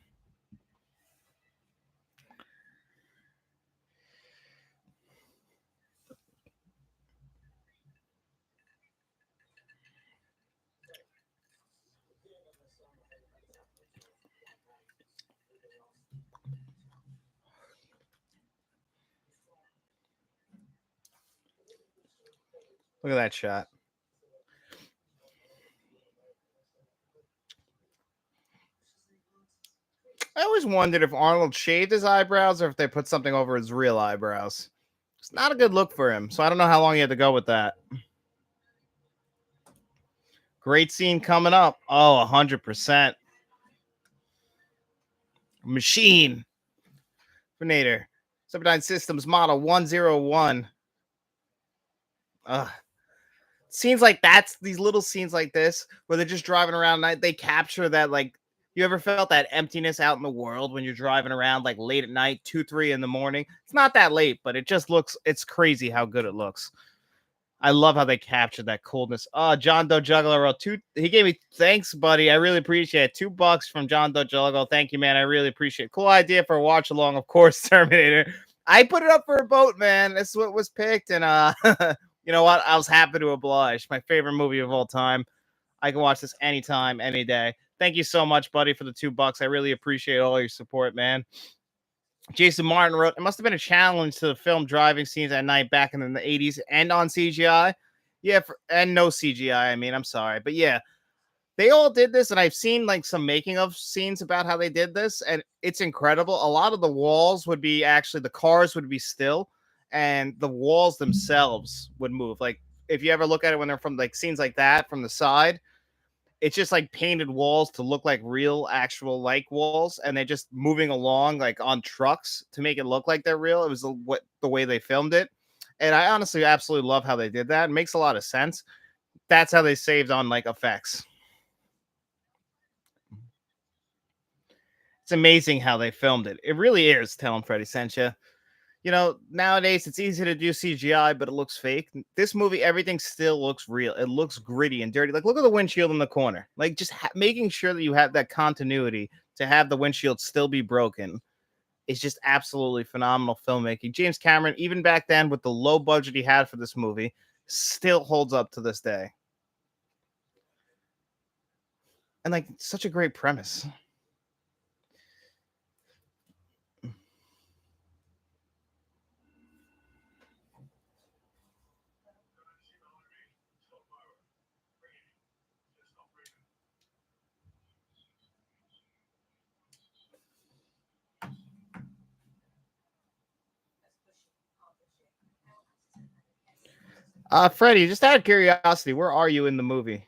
A: Look at that shot. I always wondered if Arnold shaved his eyebrows or if they put something over his real eyebrows. It's not a good look for him, so I don't know how long he had to go with that. Great scene coming up. Oh, 100%. Machine. Terminator. 79 Systems Model 101. Scenes like that's these little scenes like this where they're just driving around night. They capture that, like, you ever felt that emptiness out in the world when you're driving around like late at night, 2, 3 in the morning? It's not that late, but it just looks, it's crazy how good it looks. I love how they captured that coldness. Oh, John Doe Juggler wrote he gave me, thanks, buddy. I really appreciate it. $2 from John Doe Juggler. Thank you, man. I really appreciate it. Cool idea for a watch along, of course, Terminator. I put it up for a vote, man. This is what was picked, and you know what? I was happy to oblige. My favorite movie of all time. I can watch this anytime, any day. Thank you so much, buddy, for the $2. I really appreciate all your support, man. Jason Martin wrote, it must have been a challenge to film driving scenes at night back in the 80s and on CGI. Yeah, and no CGI. I mean, I'm sorry. But yeah, they all did this. And I've seen like some making of scenes about how they did this. And it's incredible. A lot of the walls would be actually, the cars would be still and the walls themselves would move. Like if you ever look at it when they're from like scenes like that from the side, it's just like painted walls to look like real actual like walls, and they're just moving along like on trucks to make it look like they're real. It was the way they filmed it, and I honestly absolutely love how they did that. It makes a lot of sense. That's how they saved on like effects. It's amazing how they filmed it. It really is. Telling Freddie sent you. You know, nowadays it's easy to do CGI, but it looks fake. This movie, everything still looks real. It looks gritty and dirty. Like, look at the windshield in the corner. Like, just making sure that you have that continuity to have the windshield still be broken is just absolutely phenomenal filmmaking. James Cameron, even back then with the low budget he had for this movie, still holds up to this day. And like, such a great premise. Freddie, just out of curiosity, where are you in the movie?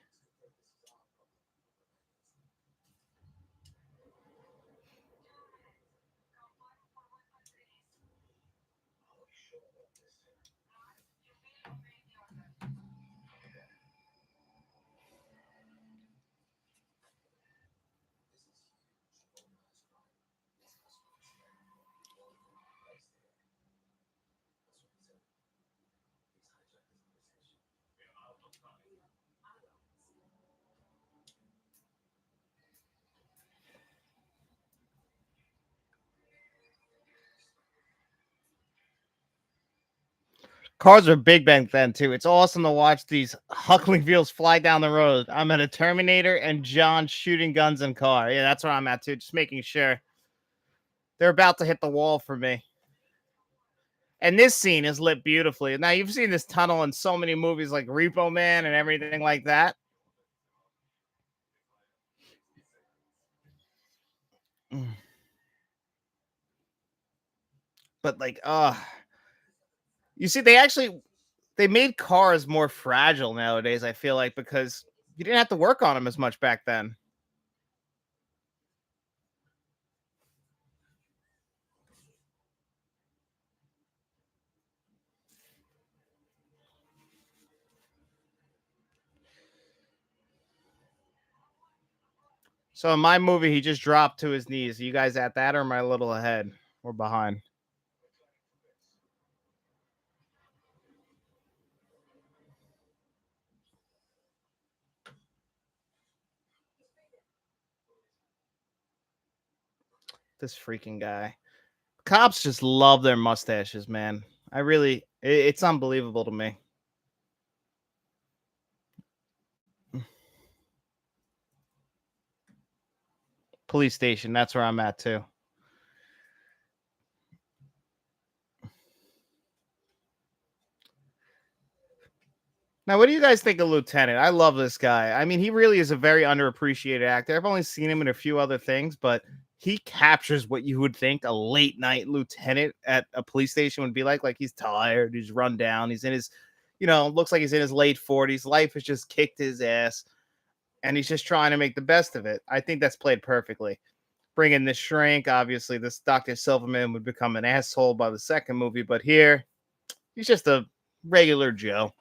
A: Cars are big back then too. It's awesome to watch these huckling wheels fly down the road. I'm at a Terminator and John shooting guns in car. Yeah, that's where I'm at too. Just making sure they're about to hit the wall for me. And this scene is lit beautifully. Now you've seen this tunnel in so many movies like Repo Man and everything like that. But like, you see, they made cars more fragile nowadays. I feel like because you didn't have to work on them as much back then. So in my movie, he just dropped to his knees. Are you guys at that, or am I a little ahead or behind? This freaking guy. Cops just love their mustaches, man. It's unbelievable to me. Police station, that's where I'm at too. Now, what do you guys think of Lieutenant? I love this guy. I mean, he really is a very underappreciated actor. I've only seen him in a few other things, but he captures what you would think a late night lieutenant at a police station would be like. Like he's tired, he's run down, he's in his, looks like he's in his late 40s. Life has just kicked his ass, and he's just trying to make the best of it. I think that's played perfectly. Bring in this shrink. Obviously, this Dr. Silverman would become an asshole by the second movie, but here, he's just a regular Joe.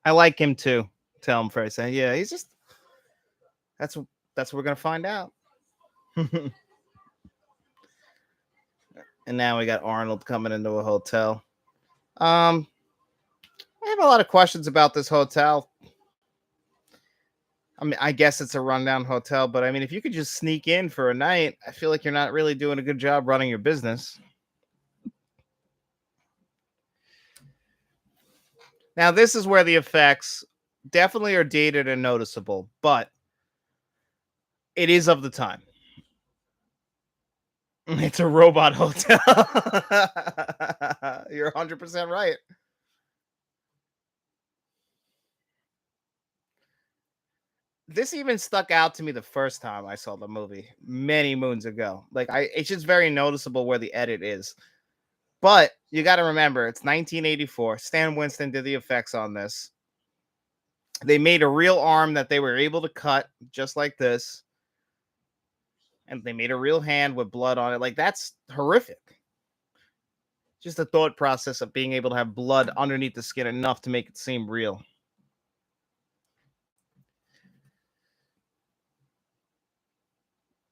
A: I like him too. Tell him first. Yeah, he's just that's what we're gonna find out. And now we got Arnold coming into a hotel. I have a lot of questions about this hotel. I mean, I guess it's a rundown hotel, but I mean, if you could just sneak in for a night, I feel like you're not really doing a good job running your business. Now, this is where the effects definitely are dated and noticeable, but it is of the time. It's a robot hotel. You're 100% right. This even stuck out to me the first time I saw the movie many moons ago. It's just very noticeable where the edit is. But you got to remember, it's 1984. Stan Winston did the effects on this. They made a real arm that they were able to cut just like this. And they made a real hand with blood on it. Like, that's horrific. Just the thought process of being able to have blood underneath the skin enough to make it seem real.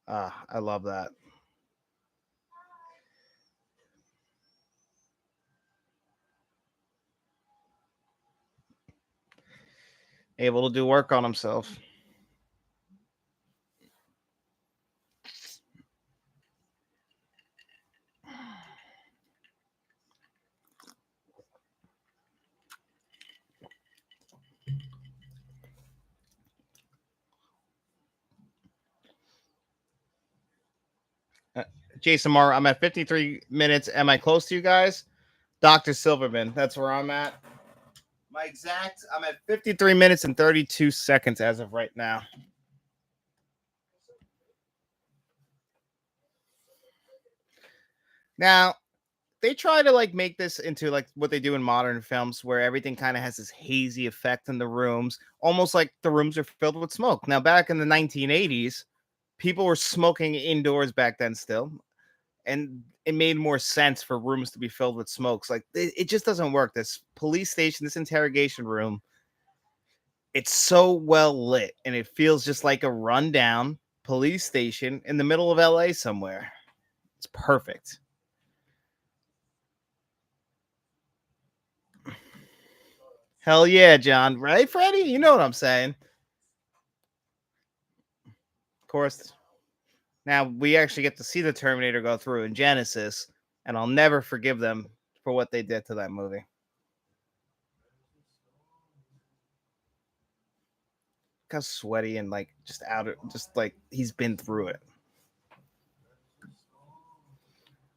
A: I love that. Able to do work on himself. Jason Moore, I'm at 53 minutes. Am I close to you guys? Dr. Silverman, that's where I'm at. I'm at 53 minutes and 32 seconds as of right now. Now, they try to like make this into like what they do in modern films where everything kind of has this hazy effect in the rooms, almost like the rooms are filled with smoke. Now, back in the 1980s, people were smoking indoors back then still, and it made more sense for rooms to be filled with smokes. Like it just doesn't work. This police station, this interrogation room, it's so well lit and it feels just like a rundown police station in the middle of LA somewhere. It's perfect. Hell yeah, John. Right, Freddie? You know what I'm saying. Of course. Now we actually get to see the Terminator go through in Genesis, and I'll never forgive them for what they did to that movie. Look how sweaty and like just out of just like he's been through it.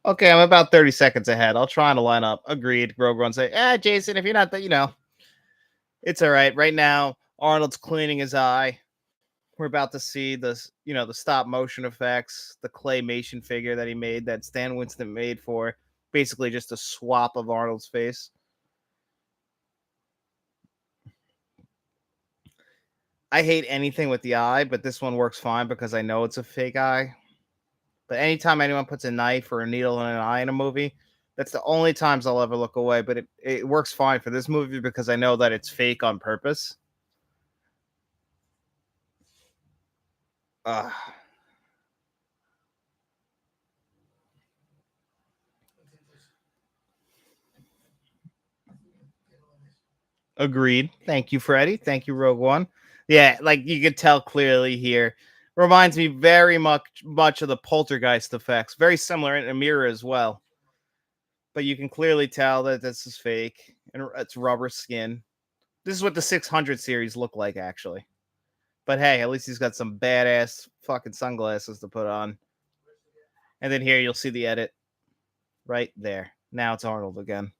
A: Okay, I'm about 30 seconds ahead. I'll try to line up. Agreed. Rogue One say, Jason, if you're not that, it's all right. Right now, Arnold's cleaning his eye. We're about to see this, the stop motion effects, the claymation figure that he made that Stan Winston made for basically just a swap of Arnold's face. I hate anything with the eye, but this one works fine because I know it's a fake eye. But anytime anyone puts a knife or a needle in an eye in a movie, that's the only times I'll ever look away. But it works fine for this movie because I know that it's fake on purpose. Agreed. Thank you, Freddie. Thank you, Rogue One. Yeah, like you could tell clearly here. Reminds me very much of the Poltergeist effects. Very similar in a mirror as well. But you can clearly tell that this is fake and it's rubber skin. This is what the 600 series look like, actually. But hey, at least he's got some badass fucking sunglasses to put on. And then here you'll see the edit right there. Now it's Arnold again.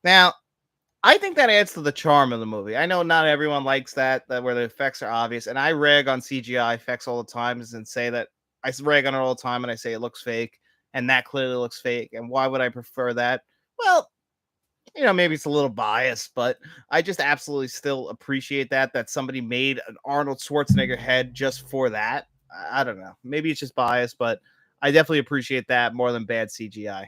A: Now, I think that adds to the charm of the movie. I know not everyone likes that where the effects are obvious, and I rag on CGI effects all the time and say that I rag on it all the time and I say it looks fake, and that clearly looks fake. And why would I prefer that? Well, maybe it's a little biased, but I just absolutely still appreciate that somebody made an Arnold Schwarzenegger head just for that. I don't know. Maybe it's just biased, but I definitely appreciate that more than bad CGI.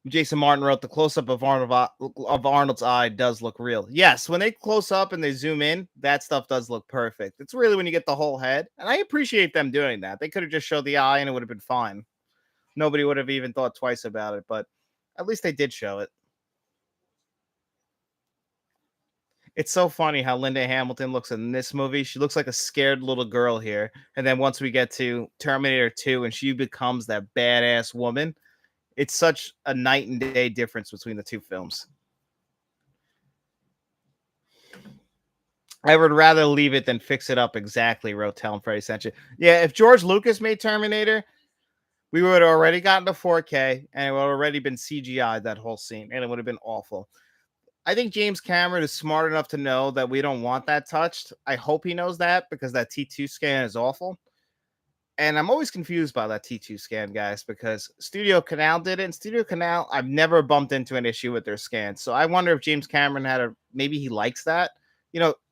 A: Jason Martin wrote the close-up of Arnold's eye does look real. Yes, when they close up and they zoom in, that stuff does look perfect. It's really when you get the whole head, and I appreciate them doing that. They could have just showed the eye and it would have been fine. Nobody would have even thought twice about it, but at least they did show it. It's so funny how Linda Hamilton looks in this movie. She looks like a scared little girl here. And then once we get to Terminator 2 and she becomes that badass woman, it's such a night and day difference between the two films. I would rather leave it than fix it up exactly, wrote Tell Freddy sent you. Yeah, if George Lucas made Terminator, we would have already gotten to 4K and it would have already been CGI that whole scene, and it would have been awful. I think James Cameron is smart enough to know that we don't want that touched. I hope he knows that because that T2 scan is awful. And I'm always confused by that T2 scan, guys, because Studio Canal did it. And Studio Canal, I've never bumped into an issue with their scans. So I wonder if James Cameron maybe he likes that.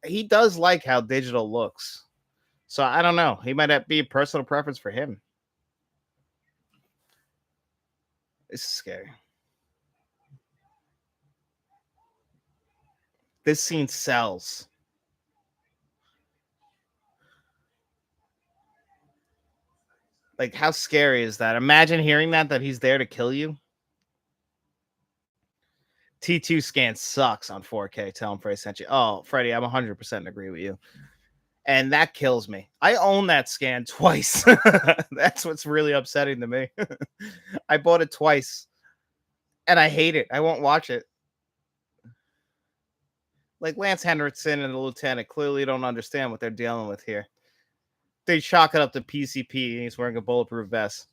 A: He does like how digital looks. So I don't know. He might be a personal preference for him. This is scary. This scene sells. Like, how scary is that? Imagine hearing that he's there to kill you. T2 scan sucks on 4K. Tell him Freddie sent you. Oh, Freddie, I'm 100% agree with you. And that kills me. I own that scan twice. That's what's really upsetting to me. I bought it twice. And I hate it. I won't watch it. Like Lance Henriksen and the lieutenant clearly don't understand what they're dealing with here. They chalk it up to PCP and he's wearing a bulletproof vest.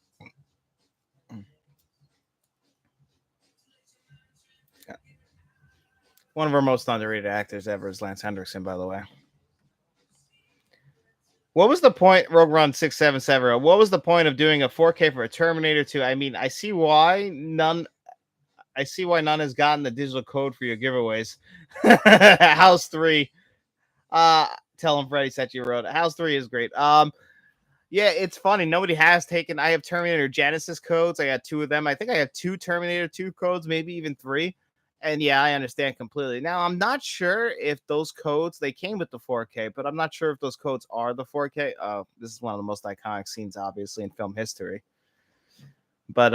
A: One of our most underrated actors ever is Lance Henriksen, by the way. What was the point, Rogue Run 677? What was the point of doing a 4K for a Terminator 2? I mean, I see why none has gotten the digital code for your giveaways. House 3. Tell him Freddy said you wrote it. House 3 is great. Yeah, it's funny. Nobody has taken. I have Terminator Genesis codes. I got 2 of them. I think I have 2 Terminator 2 codes, maybe even 3. And yeah, I understand completely. Now, I'm not sure if those codes they came with the 4K, but I'm not sure if those codes are the 4K. This is one of the most iconic scenes, obviously, in film history. But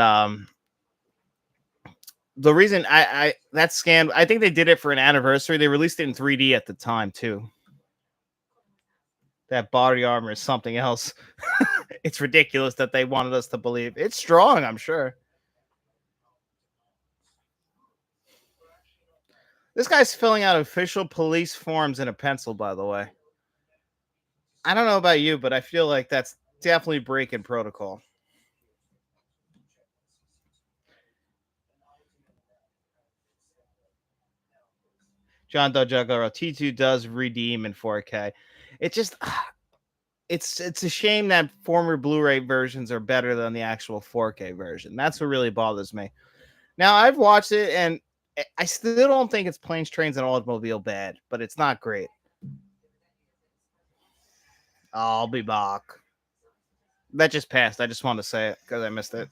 A: the reason I that scan, I think they did it for an anniversary. They released it in 3D at the time too. That body armor is something else. It's ridiculous that they wanted us to believe it's strong. I'm sure. This guy's filling out official police forms in a pencil, by the way. I don't know about you, but I feel like that's definitely breaking protocol. John Dojagaro T2 does redeem in 4K. It just it's a shame that former Blu-ray versions are better than the actual 4K version. That's what really bothers me. Now I've watched it and I still don't think it's Planes, Trains, and Automobile bad, but it's not great. I'll be back. That just passed. I just wanted to say it because I missed it.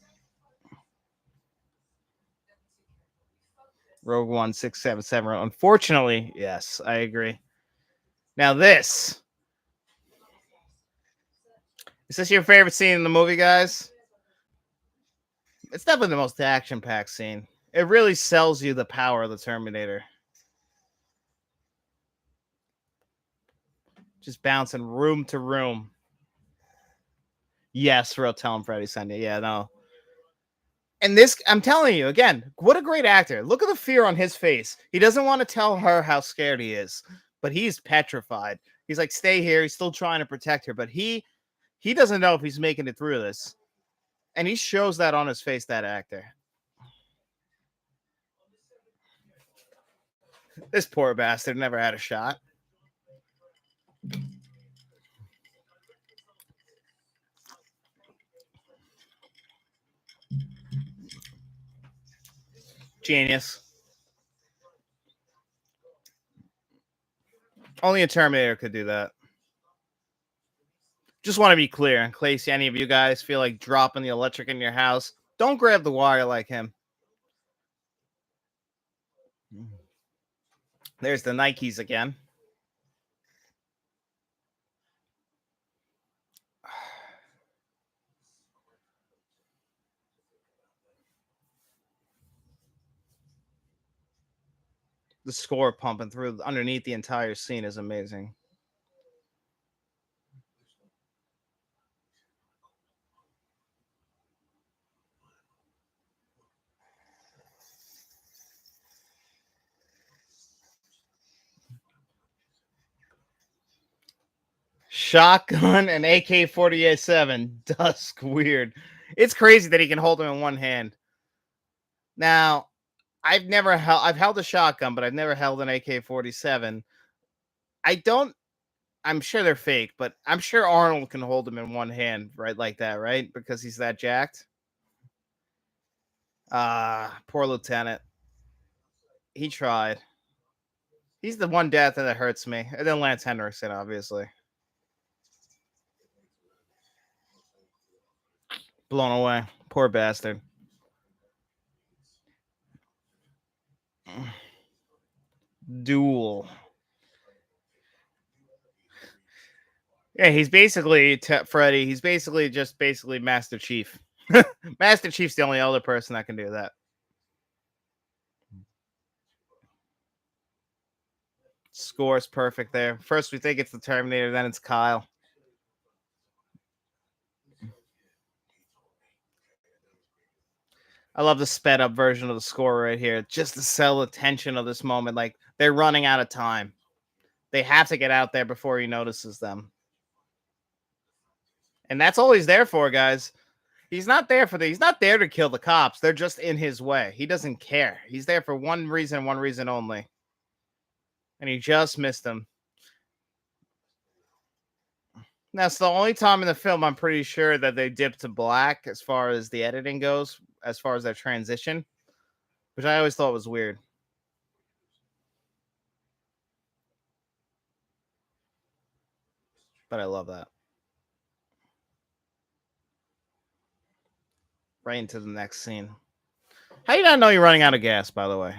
A: Rogue One 677. Unfortunately, yes, I agree. Now this. Is this your favorite scene in the movie, guys? It's definitely the most action-packed scene. It really sells you the power of the Terminator. Just bouncing room to room. Yes, real tell him Freddy sent you. Yeah, no. And this, I'm telling you again, what a great actor. Look at the fear on his face. He doesn't want to tell her how scared he is, but he's petrified. He's like, stay here. He's still trying to protect her, but he doesn't know if he's making it through this. And he shows that on his face, that actor. This poor bastard never had a shot. Genius. Only a Terminator could do that. Just want to be clear, in case any of you guys feel like dropping the electric in your house, don't grab the wire like him. There's the Nikes again. The score pumping through underneath the entire scene is amazing. Shotgun and AK-47 Dusk weird. It's crazy that he can hold them in one hand. Now, I've held a shotgun, but I've never held an AK-47. I'm sure they're fake, but I'm sure Arnold can hold them in one hand, right? Like that, right? Because he's that jacked. Poor Lieutenant. He tried. He's the one death that hurts me. And then Lance Henriksen, obviously. Blown away. Poor bastard. Duel. Yeah, he's basically Freddy. He's basically Master Chief. Master Chief's the only other person that can do that. Score's perfect there. First we think it's the Terminator, then it's Kyle. I love the sped up version of the score right here, just to sell the tension of this moment. Like they're running out of time. They have to get out there before he notices them. And that's all he's there for, guys. He's not there to kill the cops. They're just in his way. He doesn't care. He's there for one reason only. And he just missed them. That's the only time in the film I'm pretty sure that they dip to black as far as the editing goes, as far as their transition, which I always thought was weird. But I love that. Right into the next scene. How you not know you're running out of gas, by the way?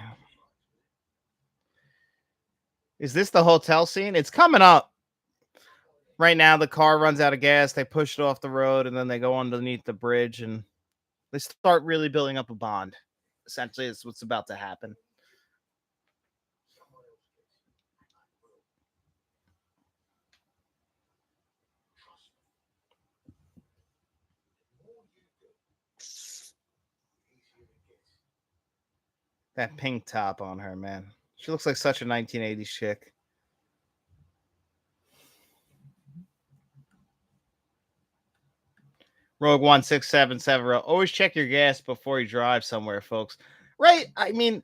A: Is this the hotel scene? It's coming up. Right now, the car runs out of gas. They push it off the road, and then they go underneath the bridge, and they start really building up a bond. Essentially, it's what's about to happen. That pink top on her, man. She looks like such a 1980s chick. Rogue 1677. Always check your gas before you drive somewhere, folks. Right? I mean,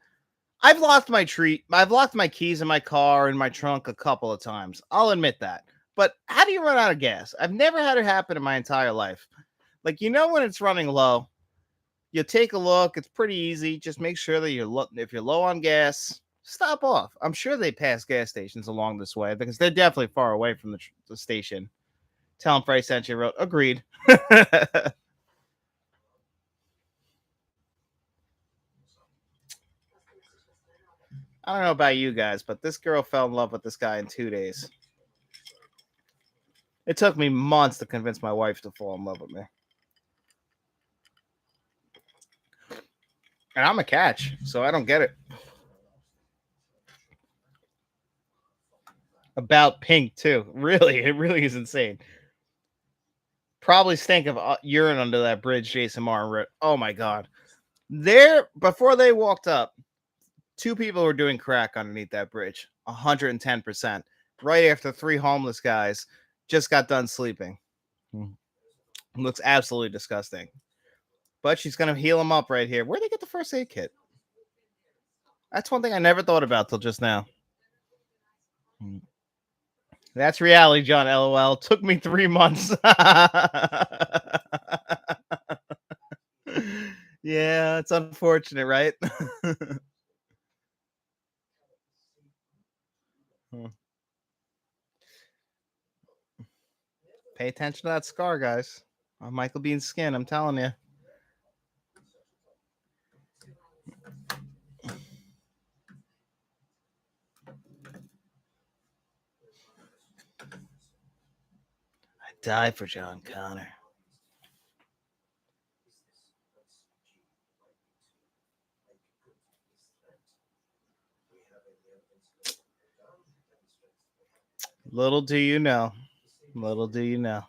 A: I've locked my keys in my car in my trunk a couple of times. I'll admit that. But how do you run out of gas? I've never had it happen in my entire life. Like, when it's running low, you take a look. It's pretty easy. Just make sure that if you're low on gas, stop off. I'm sure they pass gas stations along this way because they're definitely far away from the station. Tell them Frank sent you wrote. Agreed. I don't know about you guys, but this girl fell in love with this guy in 2 days. It took me months to convince my wife to fall in love with me. And I'm a catch, so I don't get it. About pink, too. Really, it really is insane. Probably stink of urine under that bridge, Jason Martin wrote. Oh, my God. Before they walked up, 2 people were doing crack underneath that bridge. 110%. Right after 3 homeless guys just got done sleeping. Looks absolutely disgusting. But she's going to heal him up right here. Where'd they get the first aid kit? That's one thing I never thought about till just now. That's reality, John. LOL. Took me 3 months. Yeah, it's unfortunate, right? Pay attention to that scar, guys. On Michael Bean's skin, I'm telling you. I die for John Connor. Little do you know. Little do you know.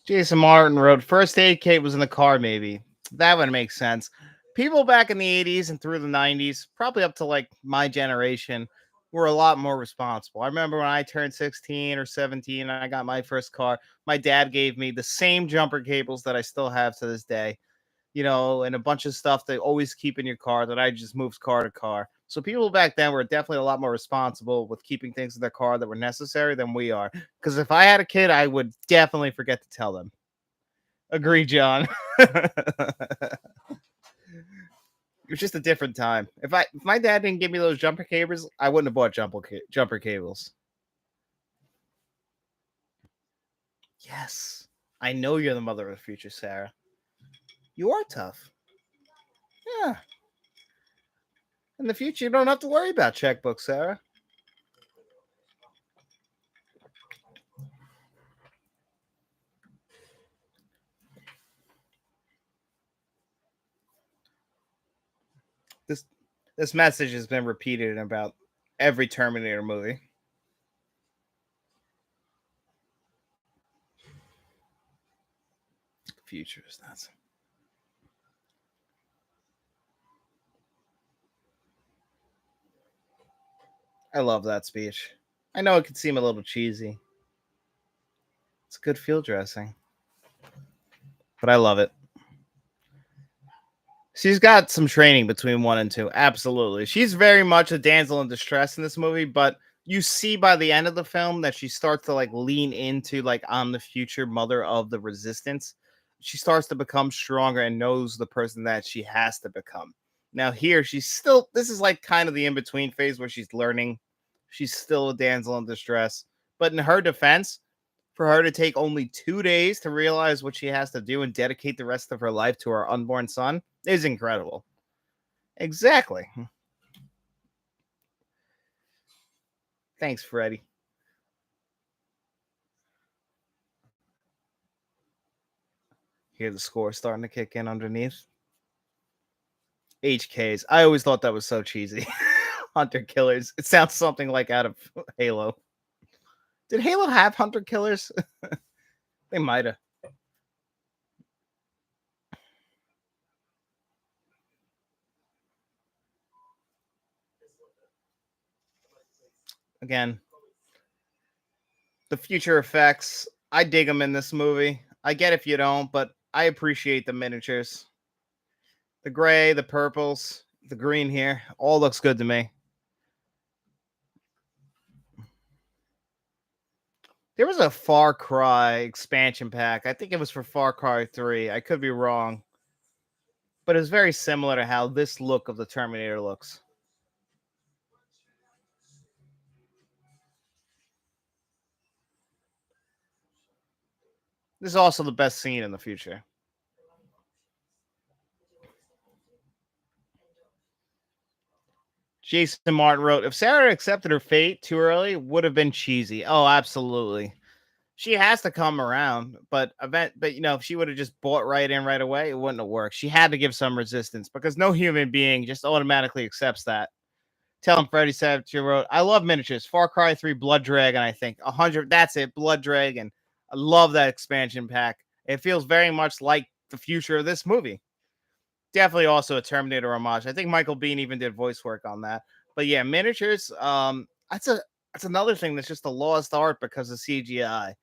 A: Jason Martin wrote, first aid kit was in the car, maybe. That would make sense. People back in the 80s and through the 90s, probably up to like my generation, were a lot more responsible. I remember when I turned 16 or 17 and I got my first car, my dad gave me the same jumper cables that I still have to this day, and a bunch of stuff that always keep in your car that I just moved car to car. So people back then were definitely a lot more responsible with keeping things in their car that were necessary than we are. Because if I had a kid, I would definitely forget to tell them. Agree, John. It was just a different time. If my dad didn't give me those jumper cables, I wouldn't have bought jumper cables. Yes, I know you're the mother of the future, Sarah. You are tough. Yeah. In the future, you don't have to worry about checkbooks, Sarah. This message has been repeated in about every Terminator movie. The future is nuts. I love that speech. I know it could seem a little cheesy. It's good field dressing. But I love it. She's got some training between 1 and 2. Absolutely. She's very much a damsel in distress in this movie, but you see by the end of the film that she starts to like lean into like I'm the future mother of the resistance. She starts to become stronger and knows the person that she has to become. Now here she's still this is like kind of the in-between phase where she's learning. She's still a damsel in distress. But in her defense, for her to take only 2 days to realize what she has to do and dedicate the rest of her life to her unborn son is incredible. Exactly. Thanks, Freddie. Hear the score starting to kick in underneath. HKs. I always thought that was so cheesy. Hunter killers. It sounds something like out of Halo. Did Halo have hunter killers? They might have. Again, the future effects. I dig them in this movie. I get if you don't, but I appreciate the miniatures. The gray, the purples, the green here, all looks good to me. There was a Far Cry expansion pack. I think it was for Far Cry 3. I could be wrong. But it's very similar to how this look of the Terminator looks. This is also the best scene in the future. Jason Martin wrote, if Sarah accepted her fate too early, would have been cheesy. Oh, absolutely. She has to come around, but if she would have just bought right in right away, it wouldn't have worked. She had to give some resistance because no human being just automatically accepts that. Tell him Freddie Savage wrote, I love miniatures. Far Cry 3 Blood Dragon, I think. 100, that's it, Blood Dragon. I love that expansion pack. It feels very much like the future of this movie. Definitely also a Terminator homage. I think Michael Biehn even did voice work on that. But yeah, miniatures, that's another thing that's just a lost art because of CGI.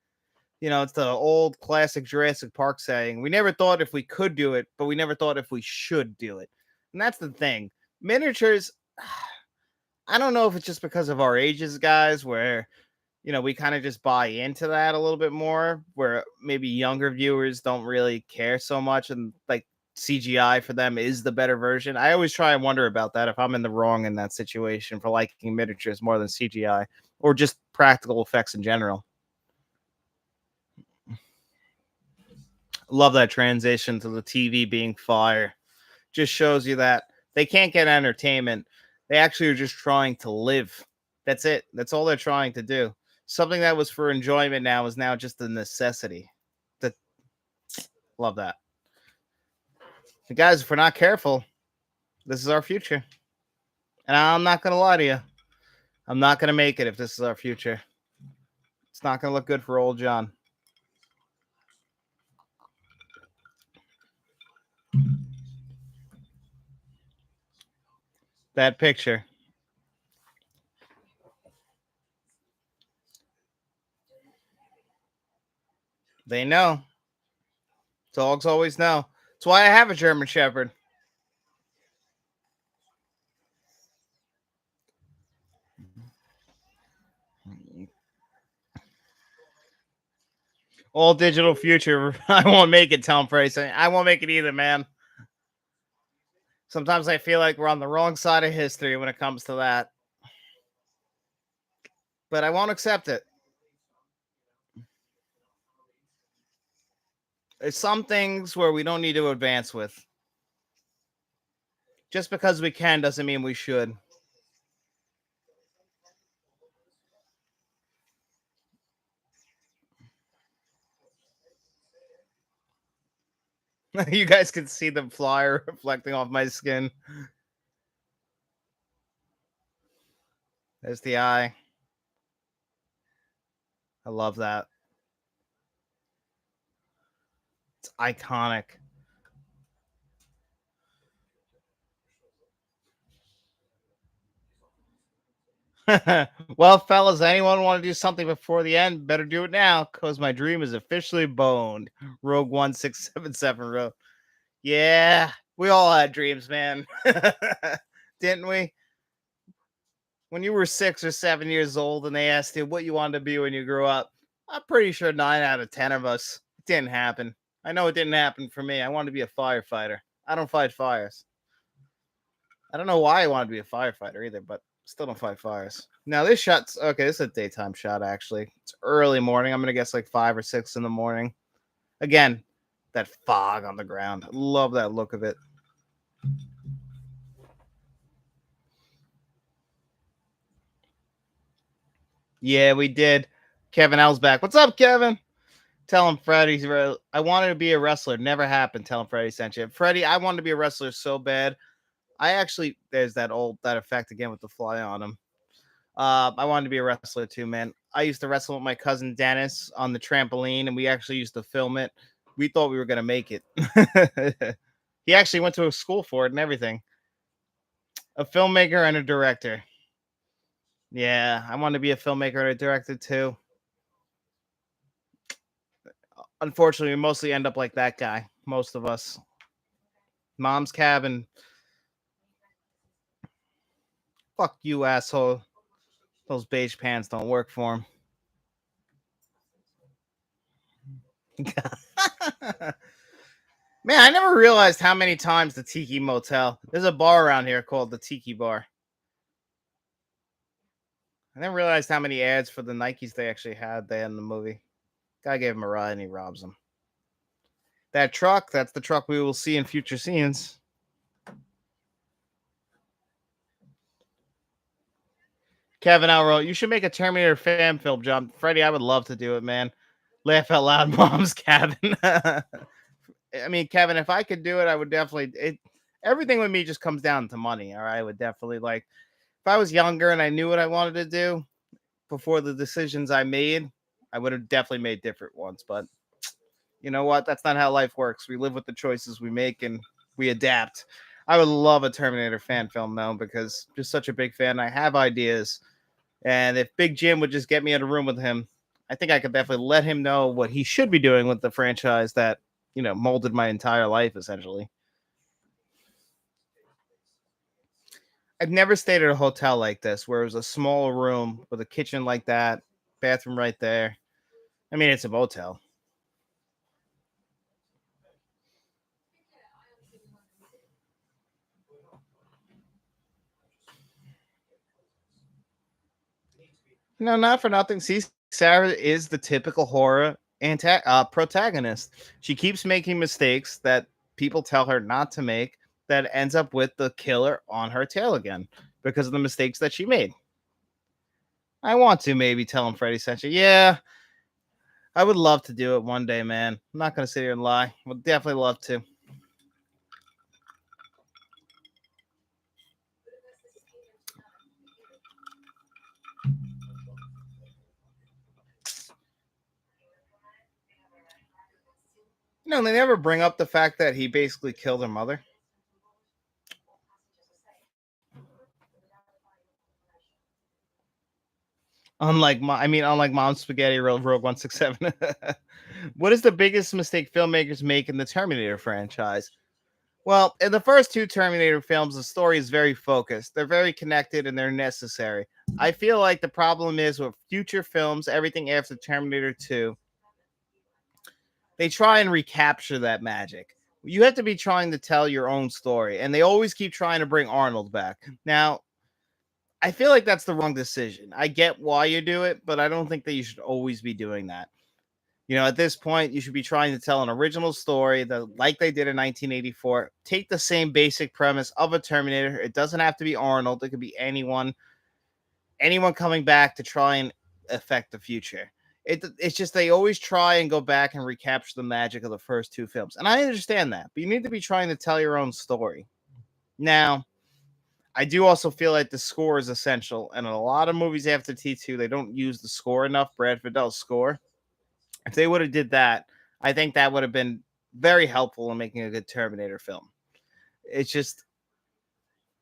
A: It's the old classic Jurassic Park saying, we never thought if we could do it, but we never thought if we should do it. And that's the thing. Miniatures, I don't know if it's just because of our ages, guys, where we kind of just buy into that a little bit more, where maybe younger viewers don't really care so much, and like CGI for them is the better version. I always try and wonder about that if I'm in the wrong in that situation for liking miniatures more than CGI or just practical effects in general. Love that transition to the TV being fire. Just shows you that they can't get entertainment. They actually are just trying to live. That's it. That's all they're trying to do. Something that was for enjoyment now is now just a necessity. That love that. And guys, if we're not careful, this is our future. And I'm not gonna lie to you. I'm not gonna make it if this is our future. It's not gonna look good for old John. That picture. They know. Dogs always know. That's why I have a German Shepherd. All digital future. I won't make it, Tom Price. I won't make it either, man. Sometimes I feel like we're on the wrong side of history when it comes to that. But I won't accept it. There's some things where we don't need to advance with. Just because we can doesn't mean we should. You guys can see the flyer reflecting off my skin. There's the eye. I love that. It's iconic. Well, fellas, anyone want to do something before the end? Better do it now, because my dream is officially boned. Rogue 1677 wrote. Yeah, We all had dreams, man. Didn't we? When you were 6 or 7 years old and they asked you what you wanted to be when you grew up, I'm pretty sure 9 out of 10 of us, it didn't happen. I know it didn't happen for me. I wanted to be a firefighter. I don't fight fires. I don't know why I wanted to be a firefighter either, but still don't fight fires. Now this shot's okay. This is a daytime shot actually. It's early morning. I'm gonna guess like 5 or 6 in the morning. Again, that fog on the ground. I love that look of it. Yeah, we did. Kevin L's back. What's up, Kevin? Tell him Freddie's. I wanted to be a wrestler. Never happened. Tell him Freddie sent you. Freddie, I wanted to be a wrestler so bad. I actually, there's that effect again with the fly on him. I wanted to be a wrestler too, man. I used to wrestle with my cousin Dennis on the trampoline, and we actually used to film it. We thought we were gonna make it. He actually went to a school for it and everything. A filmmaker and a director. Yeah, I want to be a filmmaker and a director too. Unfortunately, we mostly end up like that guy. Most of us. Mom's cabin. Fuck you, asshole. Those beige pants don't work for him. Man, I never realized how many times the Tiki Motel. There's a bar around here called the Tiki Bar. I never realized how many ads for the Nikes they actually had there in the movie. Guy gave him a ride and he robs him. That truck, that's the truck we will see in future scenes. Kevin Alro, you should make a Terminator fan film, John. Freddie, I would love to do it, man. Laugh out loud, mom's cabin. I mean, Kevin, if I could do it, I would definitely. Everything with me just comes down to money. All right, I would definitely like. If I was younger and I knew what I wanted to do before the decisions I made, I would have definitely made different ones. But you know what? That's not how life works. We live with the choices we make and we adapt. I would love a Terminator fan film though, because just such a big fan. I have ideas. And if Big Jim would just get me in a room with him, I think I could definitely let him know what he should be doing with the franchise that, molded my entire life, essentially. I've never stayed at a hotel like this where it was a small room with a kitchen like that, bathroom right there. I mean, it's a motel. No, not for nothing. See, Sarah is the typical horror protagonist. She keeps making mistakes that people tell her not to make, that ends up with the killer on her tail again because of the mistakes that she made. I want to maybe tell him Freddie sent you. Yeah, I would love to do it one day, man. I'm not going to sit here and lie. Would definitely love to. No, they never bring up the fact that he basically killed her mother. Unlike Mom's Spaghetti Rogue 167. What is the biggest mistake filmmakers make in the Terminator franchise? Well, in the first two Terminator films, the story is very focused. They're very connected and they're necessary. I feel like the problem is with future films, everything after Terminator 2, they try and recapture that magic. You have to be trying to tell your own story, and they always keep trying to bring Arnold back. Now, I feel like that's the wrong decision. I get why you do it, but I don't think that you should always be doing that. At this point, you should be trying to tell an original story that, like they did in 1984, take the same basic premise of a Terminator. It doesn't have to be Arnold. It could be anyone coming back to try and affect the future. It's just they always try and go back and recapture the magic of the first two films. And I understand that, but you need to be trying to tell your own story. Now, I do also feel like the score is essential. And in a lot of movies after T2, they don't use the score enough, Brad Fiddel's score. If they would have did that, I think that would have been very helpful in making a good Terminator film. It's just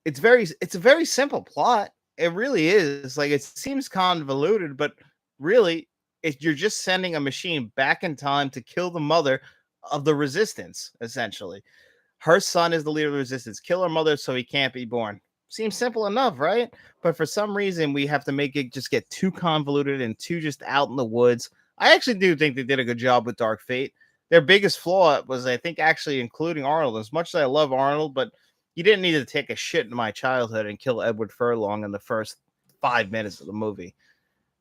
A: it's a very simple plot. It really is. Like, it seems convoluted, but really you're just sending a machine back in time to kill the mother of the resistance, essentially. Her son is the leader of the resistance. Kill her mother so he can't be born. Seems simple enough, right? But for some reason, we have to make it just get too convoluted and too just out in the woods. I actually do think they did a good job with Dark Fate. Their biggest flaw was, I think, actually including Arnold. As much as I love Arnold, but you didn't need to take a shit in my childhood and kill Edward Furlong in the first 5 minutes of the movie.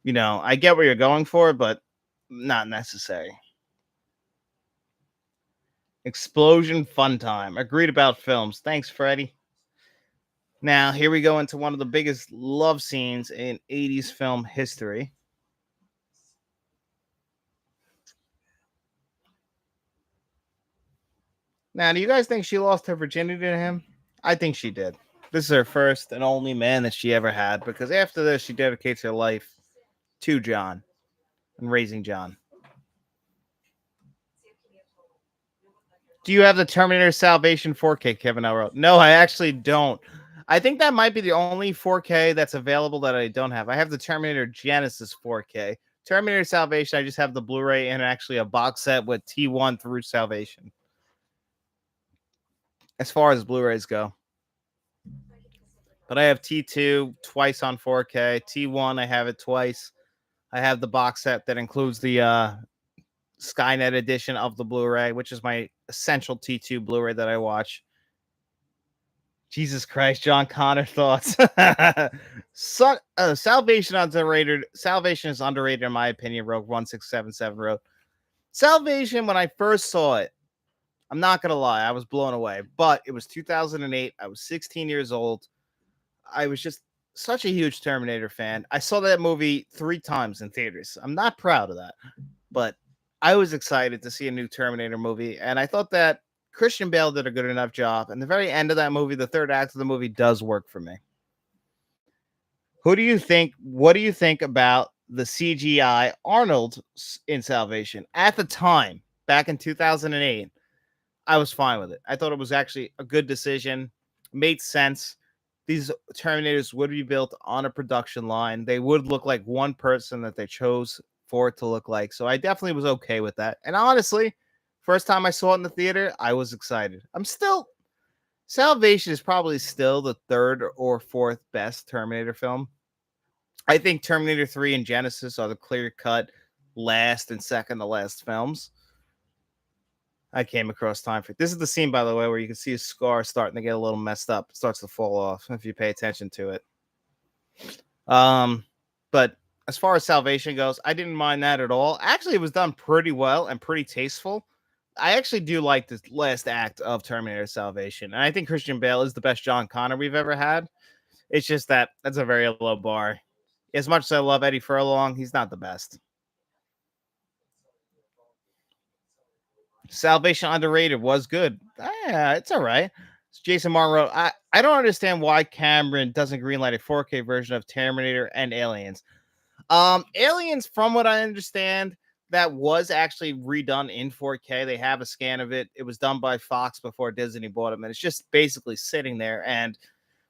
A: You know, I get where you're going for, but not necessary. Explosion fun time. Agreed about films. Thanks, Freddie. Now, here we go into one of the biggest love scenes in 80s film history. Now, do you guys think she lost her virginity to him? I think she did. This is her first and only man that she ever had, because after this, she dedicates her life to John and raising John. Do you have the Terminator Salvation 4K, Kevin L. wrote? No, I actually don't. I think that might be the only 4K that's available that I don't have. I have the Terminator Genesis 4K. Terminator Salvation, I just have the Blu-ray and actually a box set with T1 through Salvation. As far as Blu-rays go. But I have T2 twice on 4K. T1, I have it twice. I have the box set that includes the Skynet edition of the Blu-ray, which is my essential T2 Blu-ray that I watch. Jesus Christ, John Connor thoughts. Salvation underrated. Salvation is underrated in my opinion. Rogue 1677 wrote. Salvation, when I first saw it, I'm not gonna lie, I was blown away. But it was 2008. I was 16 years old. I was just such a huge Terminator fan. I saw that movie 3 times in theaters. I'm not proud of that, but I was excited to see a new Terminator movie, and I thought that Christian Bale did a good enough job. And the very end of that movie, the third act of the movie, does work for me. Who do you think? What do you think about the CGI Arnold in Salvation? At the time, back in 2008, I was fine with it. I thought it was actually a good decision. Made sense. These Terminators would be built on a production line. They would look like one person that they chose for it to look like. So I definitely was okay with that. And honestly, first time I saw it in the theater, I was excited. Salvation is probably still the third or fourth best Terminator film. I think Terminator 3 and Genesis are the clear-cut last and second to last films. I came across time for it. This is the scene, by the way, where you can see his scar starting to get a little messed up. It starts to fall off if you pay attention to it. But as far as Salvation goes, I didn't mind that at all. Actually, it was done pretty well and pretty tasteful. I actually do like the last act of Terminator Salvation. And I think Christian Bale is the best John Connor we've ever had. It's just that that's a very low bar. As much as I love Eddie Furlong, he's not the best. Salvation underrated was good. Yeah, it's all right. Jason Martin wrote, I don't understand why Cameron doesn't greenlight a 4K version of Terminator and Aliens. Aliens, from what I understand, that was actually redone in 4K. They have a scan of it. It was done by Fox before Disney bought them, and it's just basically sitting there. And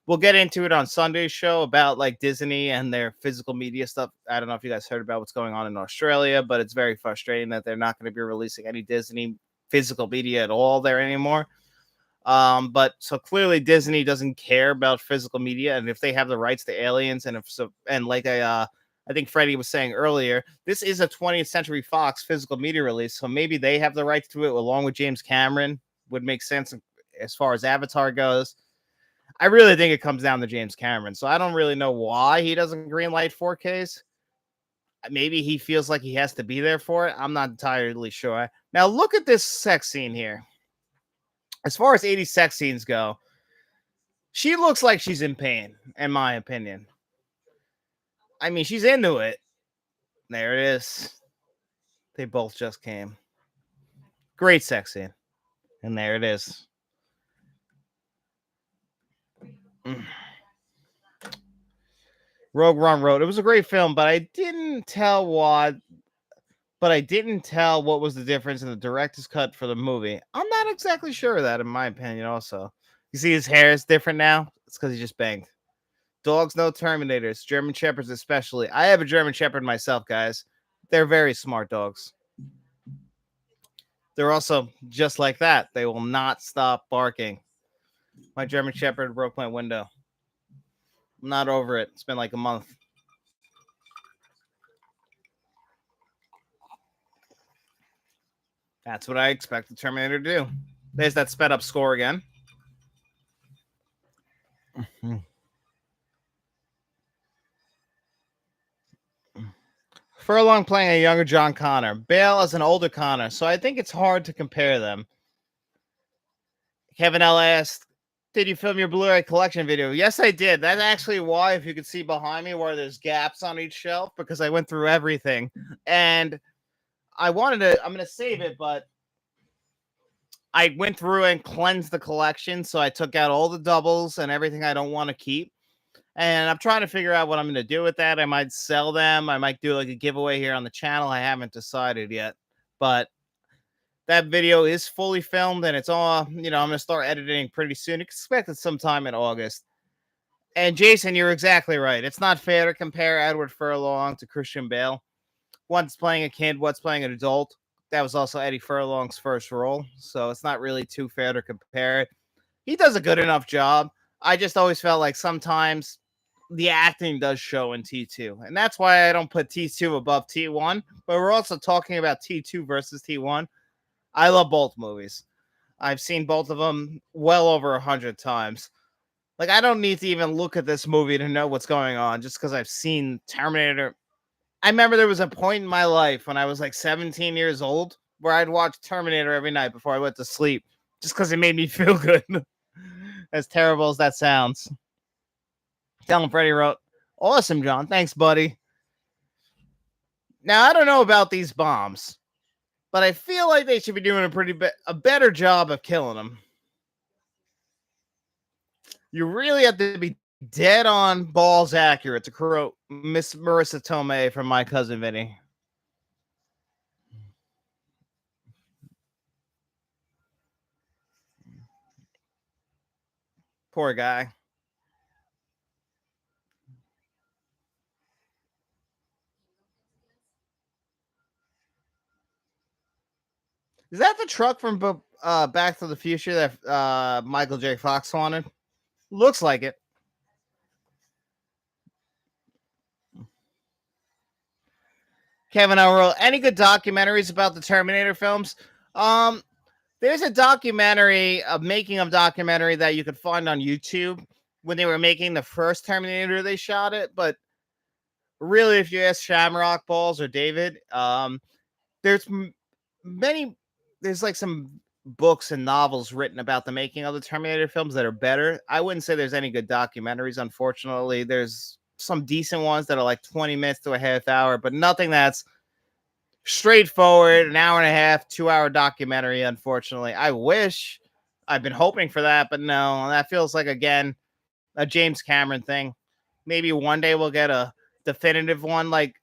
A: we'll get into it on Sunday's show about like Disney and their physical media stuff. I don't know if you guys heard about what's going on in Australia, but it's very frustrating that they're not going to be releasing any Disney physical media at all there anymore. But so clearly Disney doesn't care about physical media, and if they have the rights to Aliens, and if so, and like I think Freddie was saying earlier, this is a 20th Century Fox physical media release, so maybe they have the rights to it along with James Cameron. Would make sense as far as Avatar goes. I really think it comes down to James Cameron, so I don't really know why he doesn't greenlight 4Ks. Maybe he feels like he has to be there for it. I'm not entirely sure. Now look at this sex scene here. As far as 80s sex scenes go, she looks like she's in pain, in my opinion. I mean, she's into it. There it is. They both just came. Great sex scene. And there it is. Rogue One wrote, it was a great film, but I didn't tell what was the difference in the director's cut for the movie. I'm not exactly sure of that, in my opinion, also. You see his hair is different now? It's because he just banged. Dogs, no Terminators. German Shepherds especially. I have a German Shepherd myself, guys. They're very smart dogs. They're also just like that. They will not stop barking. My German Shepherd broke my window. I'm not over it. It's been like a month. That's what I expect the Terminator to do. There's that sped up score again. Furlong playing a younger John Connor. Bale as an older Connor. So I think it's hard to compare them. Kevin L. asked, did you film your Blu-ray collection video? Yes, I did. That's actually why, if you could see behind me where there's gaps on each shelf, because I went through everything. And I'm going to save it, but I went through and cleansed the collection. So I took out all the doubles and everything I don't want to keep. And I'm trying to figure out what I'm going to do with that. I might sell them. I might do like a giveaway here on the channel. I haven't decided yet. But that video is fully filmed and it's all, I'm going to start editing pretty soon. Expect it sometime in August. And Jason, you're exactly right. It's not fair to compare Edward Furlong to Christian Bale. One's playing a kid, one's playing an adult. That was also Eddie Furlong's first role. So it's not really too fair to compare it. He does a good enough job. I just always felt like sometimes the acting does show in T2. And that's why I don't put T2 above T1. But we're also talking about T2 versus T1. I love both movies. I've seen both of them well over 100 times. Like, I don't need to even look at this movie to know what's going on just because I've seen Terminator. I remember there was a point in my life when I was like 17 years old where I'd watch Terminator every night before I went to sleep just because it made me feel good. As terrible as that sounds. Dylan Freddy wrote, awesome, John. Thanks, buddy. Now, I don't know about these bombs, but I feel like they should be doing a better job of killing them. You really have to be dead on balls accurate to quote Miss Marissa Tomei from My Cousin Vinny. Poor guy. Is that the truck from Back to the Future that Michael J. Fox wanted? Looks like it. Kevin L. Any good documentaries about the Terminator films? There's a documentary, a making of documentary that you could find on YouTube when they were making the first Terminator. They shot it, but really, if you ask Shamrock Balls or David, there's there's like some books and novels written about the making of the Terminator films that are better. I wouldn't say there's any good documentaries, unfortunately. There's some decent ones that are like 20 minutes to a half hour, but nothing that's straightforward, an hour and a half, 2-hour documentary, unfortunately. I wish. I've been hoping for that, but no, that feels like, again, a James Cameron thing. Maybe one day we'll get a definitive one. Like,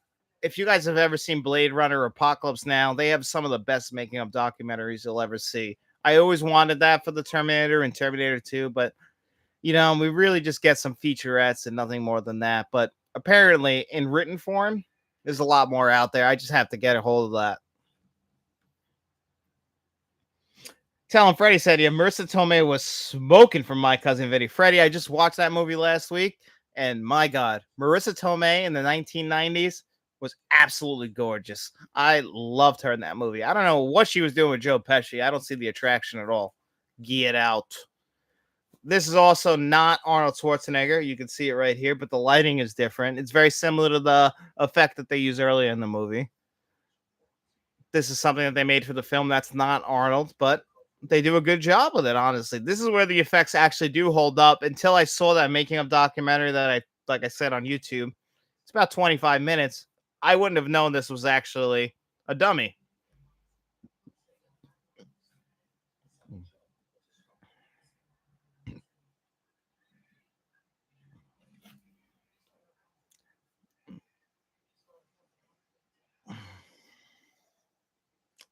A: if you guys have ever seen Blade Runner or Apocalypse Now, they have some of the best making of documentaries you'll ever see. I always wanted that for the Terminator and Terminator 2, but, we really just get some featurettes and nothing more than that. But apparently, in written form, there's a lot more out there. I just have to get a hold of that. Telling Freddie said, yeah, Marissa Tomei was smoking from My Cousin Vinny. Freddie, I just watched that movie last week, and my God, Marissa Tomei in the 1990s was absolutely gorgeous. I loved her in that movie. I don't know what she was doing with Joe Pesci. I don't see the attraction at all. Get out. This is also not Arnold Schwarzenegger. You can see it right here, but the lighting is different. It's very similar to the effect that they use earlier in the movie. This is something that they made for the film. That's not Arnold, but they do a good job with it, honestly. This is where the effects actually do hold up until I saw that making of documentary that like I said, on YouTube. It's about 25 minutes. I wouldn't have known this was actually a dummy.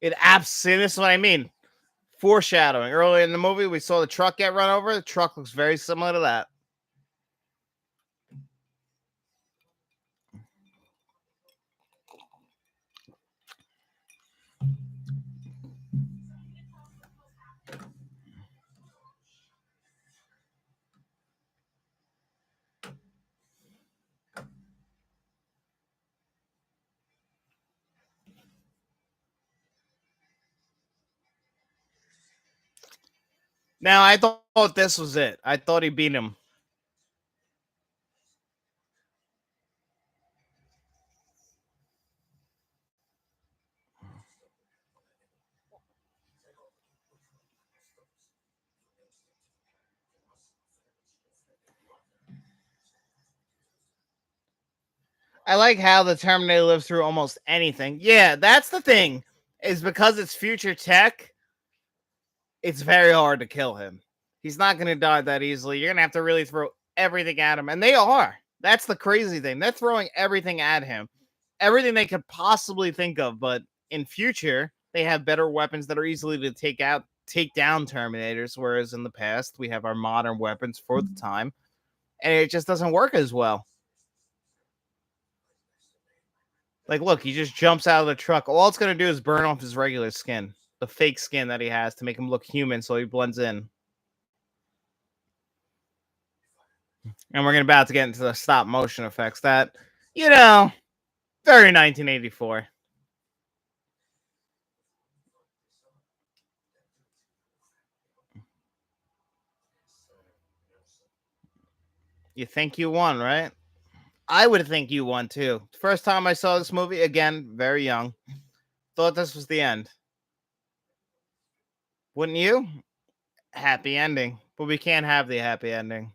A: This is what I mean. Foreshadowing. Earlier in the movie, we saw the truck get run over. The truck looks very similar to that. Now, I thought this was it. I thought he beat him. I like how the Terminator lives through almost anything. Yeah, that's the thing. Is because it's future tech, it's very hard to kill him. He's not going to die that easily. You're going to have to really throw everything at him. And they are. That's the crazy thing. They're throwing everything at him. Everything they could possibly think of. But in future, they have better weapons that are easily to take down Terminators. Whereas in the past, we have our modern weapons for the time. And it just doesn't work as well. Like, look, he just jumps out of the truck. All it's going to do is burn off his regular skin. The fake skin that he has to make him look human so he blends in. And we're about to get into the stop motion effects that, very 1984. You think you won, right? I would think you won too. First time I saw this movie, again, very young, thought this was the end. Wouldn't you? Happy ending. But we can't have the happy ending.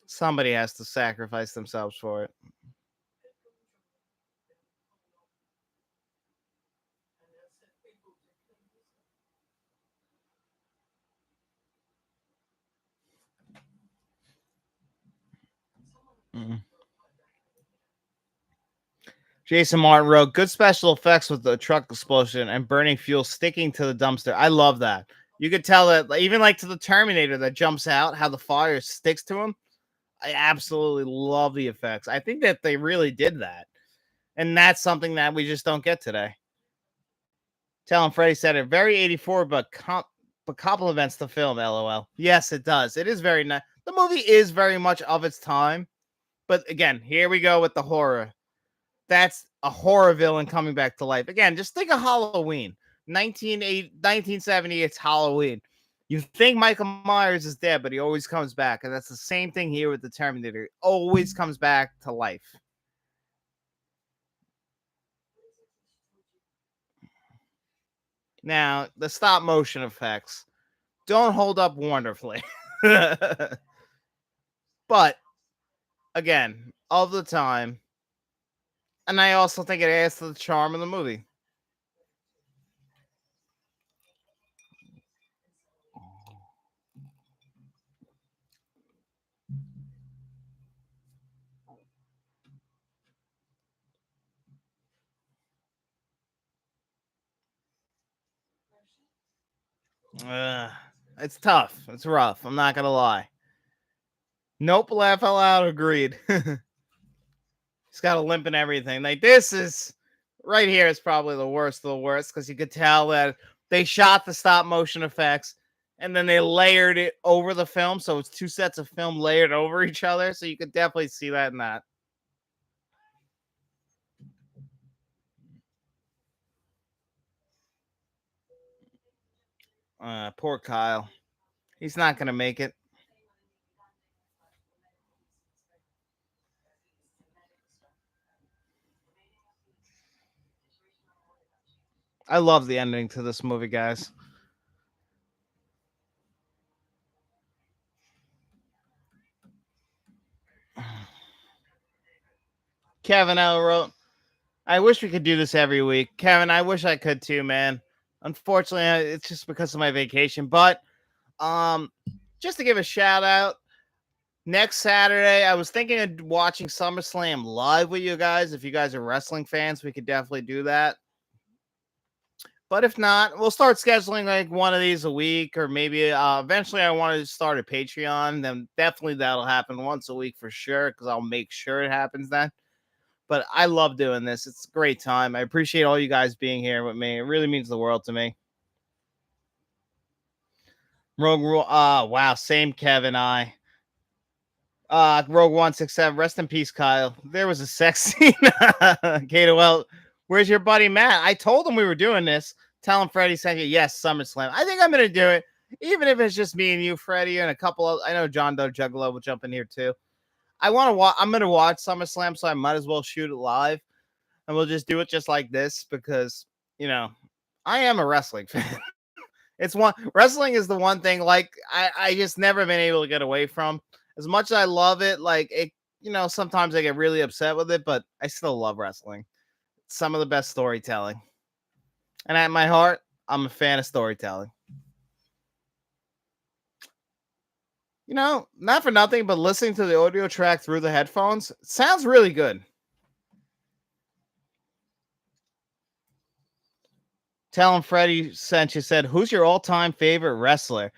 A: Somebody has to sacrifice themselves for it. Jason Martin wrote, good special effects with the truck explosion and burning fuel sticking to the dumpster. I love that. You could tell that even like to the Terminator that jumps out, how the fire sticks to him. I absolutely love the effects. I think that they really did that. And that's something that we just don't get today. Tell him Freddie said it. Very 84, but compliments the film, LOL. Yes, it does. It is very nice. The movie is very much of its time. But again, here we go with the horror. That's a horror villain coming back to life. Again, just think of Halloween. 1970, it's Halloween. You think Michael Myers is dead, but he always comes back. And that's the same thing here with the Terminator. He always comes back to life. Now, the stop motion effects don't hold up wonderfully. But, again, all the time. And I also think it adds to the charm of the movie. It's tough. It's rough. I'm not going to lie. Nope, laugh out loud. Agreed. He's got a limp and everything. Like, this is right here is probably the worst of the worst because you could tell that they shot the stop motion effects and then they layered it over the film. So it's two sets of film layered over each other. So you could definitely see that in that. Poor Kyle. He's not going to make it. I love the ending to this movie, guys. Kevin L wrote, I wish we could do this every week. Kevin, I wish I could too, man. Unfortunately, it's just because of my vacation. But just to give a shout out, next Saturday, I was thinking of watching SummerSlam live with you guys. If you guys are wrestling fans, we could definitely do that. But if not, we'll start scheduling like one of these a week, or maybe eventually I want to start a Patreon. Then definitely that'll happen once a week for sure, because I'll make sure it happens then. But I love doing this. It's a great time. I appreciate all you guys being here with me. It really means the world to me. Rogue Rule. Wow. Same Kevin. Rogue 167. Rest in peace, Kyle. There was a sex scene. Kato, well, where's your buddy Matt? I told him we were doing this. Tell him Freddie sent you. Yes, SummerSlam. I think I'm gonna do it, even if it's just me and you, Freddie, and a couple of. I know John Doe Juggalo will jump in here too. I want to watch. I'm gonna watch SummerSlam, so I might as well shoot it live, and we'll just do it just like this because I am a wrestling fan. It's one wrestling is the one thing like I just never been able to get away from. As much as I love it, like it, sometimes I get really upset with it, but I still love wrestling. It's some of the best storytelling. And at my heart, I'm a fan of storytelling. Not for nothing, but listening to the audio track through the headphones sounds really good. Tell him Freddie sent you said, who's your all-time favorite wrestler?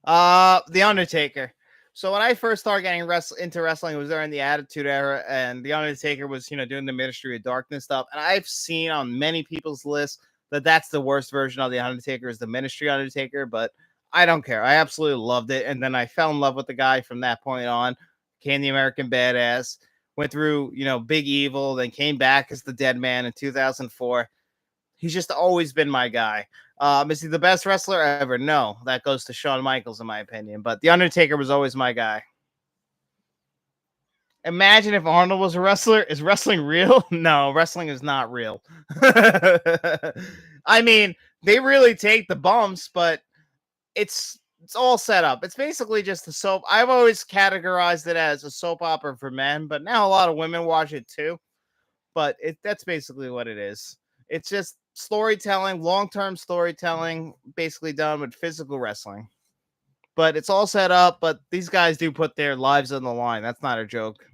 A: The Undertaker. So when I first started getting into wrestling, it was during the Attitude Era, and the Undertaker was, doing the Ministry of Darkness stuff. And I've seen on many people's lists that that's the worst version of the Undertaker is the Ministry Undertaker, but I don't care. I absolutely loved it. And then I fell in love with the guy from that point on, became the American Badass, went through, Big Evil, then came back as the Dead Man in 2004. He's just always been my guy. Is he the best wrestler ever? No, that goes to Shawn Michaels, in my opinion. But The Undertaker was always my guy. Imagine if Arnold was a wrestler. Is wrestling real? No, wrestling is not real. I mean, they really take the bumps, but it's all set up. It's basically just a soap. I've always categorized it as a soap opera for men, but now a lot of women watch it too. But that's basically what it is. It's just storytelling, long-term storytelling, basically done with physical wrestling. But it's all set up, but these guys do put their lives on the line. That's not a joke.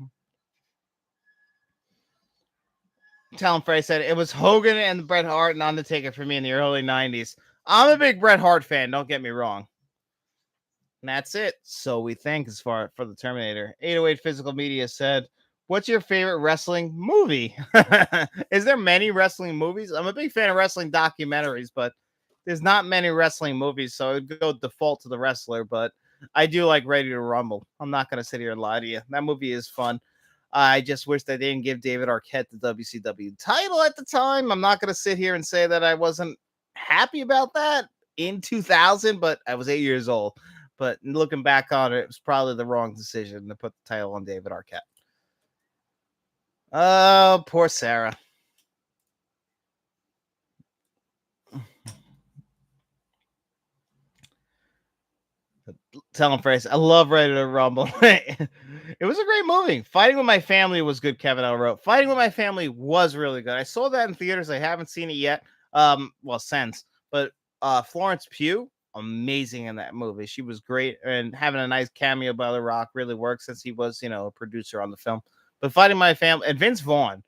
A: Talon Frey said it was Hogan and Bret Hart and Undertaker for me in the early 90s. I'm a big Bret Hart fan, don't get me wrong. And that's it. So we think as far for the Terminator. 808 Physical Media said, what's your favorite wrestling movie? Is there many wrestling movies? I'm a big fan of wrestling documentaries, but there's not many wrestling movies, so I would go default to the wrestler, but I do like Ready to Rumble. I'm not going to sit here and lie to you. That movie is fun. I just wish they didn't give David Arquette the WCW title at the time. I'm not going to sit here and say that I wasn't happy about that in 2000, but I was 8 years old. But looking back on it, it was probably the wrong decision to put the title on David Arquette. Oh, poor Sarah. Tell him phrase. I love Ready to Rumble. It was a great movie. Fighting with My Family was good. Kevin L wrote. Fighting with My Family was really good. I saw that in theaters. I haven't seen it yet. Since. But Florence Pugh, amazing in that movie. She was great, and having a nice cameo by The Rock really worked since he was, a producer on the film. But Fighting My Family and Vince Vaughn.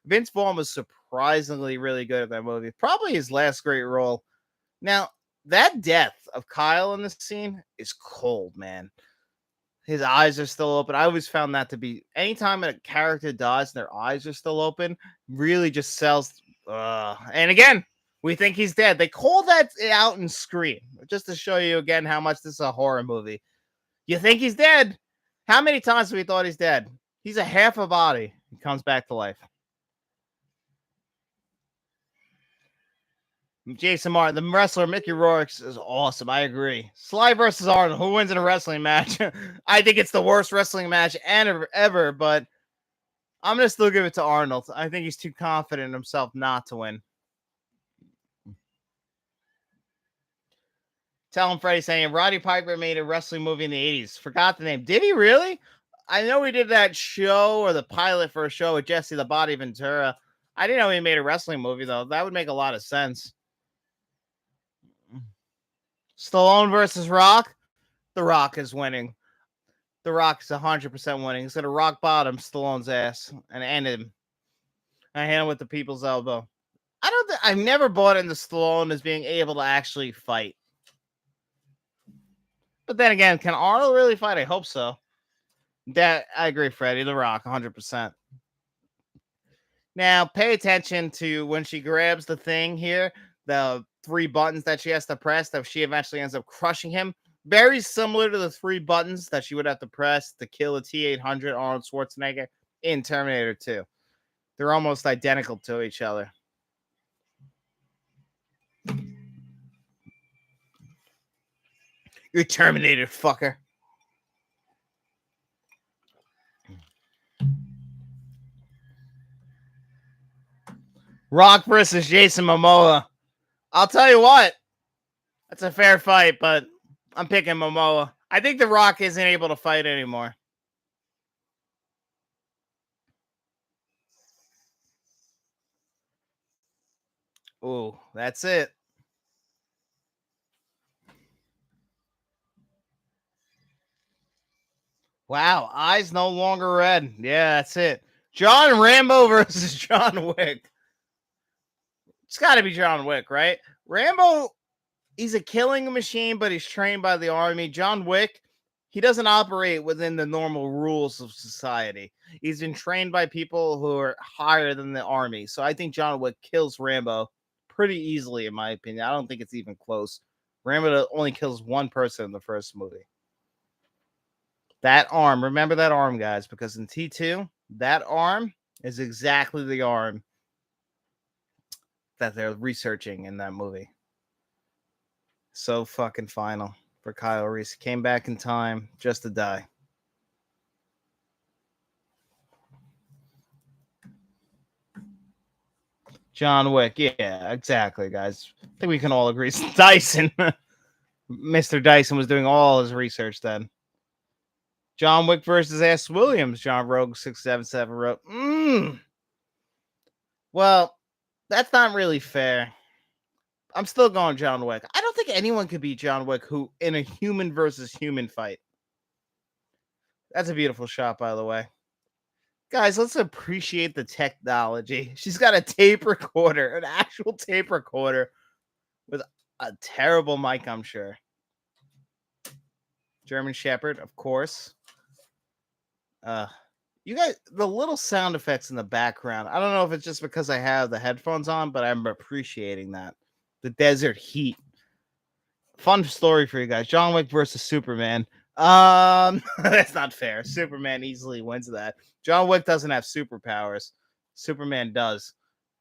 A: Vince Vaughn was surprisingly really good at that movie. Probably his last great role. Now, that death of Kyle in this scene is cold, man. His eyes are still open. I always found that to be anytime a character dies and their eyes are still open, really just sells. And again, we think he's dead. They call that out in Scream just to show you again how much this is a horror movie. You think he's dead? How many times have we thought he's dead? He's a half a body. He comes back to life. Jason Martin, the wrestler Mickey Rourke is awesome. I agree. Sly versus Arnold. Who wins in a wrestling match? I think it's the worst wrestling match ever, but I'm going to still give it to Arnold. I think he's too confident in himself not to win. Tell him Freddie saying Roddy Piper made a wrestling movie in the 80s. Forgot the name. Did he really? I know he did that show or the pilot for a show with Jesse the Body Ventura. I didn't know he made a wrestling movie, though. That would make a lot of sense. Stallone versus Rock. The Rock is winning. The Rock is 100% winning. He's going to rock bottom Stallone's ass and end him. I hit him with the people's elbow. I've never bought into Stallone as being able to actually fight. But then again, can Arnold really fight? I hope so. I agree, Freddie. The Rock, 100%. Now, pay attention to when she grabs the thing here, the 3 buttons that she has to press, that she eventually ends up crushing him. Very similar to the 3 buttons that she would have to press to kill a T-800 Arnold Schwarzenegger in Terminator 2. They're almost identical to each other. You're Terminator, fucker. Rock versus Jason Momoa. I'll tell you what. That's a fair fight, but I'm picking Momoa. I think The Rock isn't able to fight anymore. Ooh, that's it. Wow, eyes no longer red. Yeah, that's it. John Rambo versus John Wick. It's got to be John Wick, right? Rambo, he's a killing machine, but he's trained by the army. John Wick, he doesn't operate within the normal rules of society. He's been trained by people who are higher than the army. So I think John Wick kills Rambo pretty easily, in my opinion. I don't think it's even close. Rambo only kills one person in the first movie. That arm, remember that arm, guys, because in T2, that arm is exactly the arm that they're researching in that movie. So fucking final for Kyle Reese. He came back in time just to die. John Wick, yeah, exactly, guys. I think we can all agree. It's Dyson. Mr. Dyson was doing all his research then. John Wick versus S. Williams. John Rogue 677 wrote. Well, that's not really fair. I'm still going John Wick. I don't think anyone could beat John Wick who in a human versus human fight. That's a beautiful shot, by the way. Guys, let's appreciate the technology. She's got a tape recorder, an actual tape recorder with a terrible mic, I'm sure. German Shepherd, of course. You guys, the little sound effects in the background. I don't know if it's just because I have the headphones on, but I'm appreciating that. The desert heat. Fun story for you guys. John Wick versus Superman. That's not fair. Superman easily wins that. John Wick doesn't have superpowers. Superman does.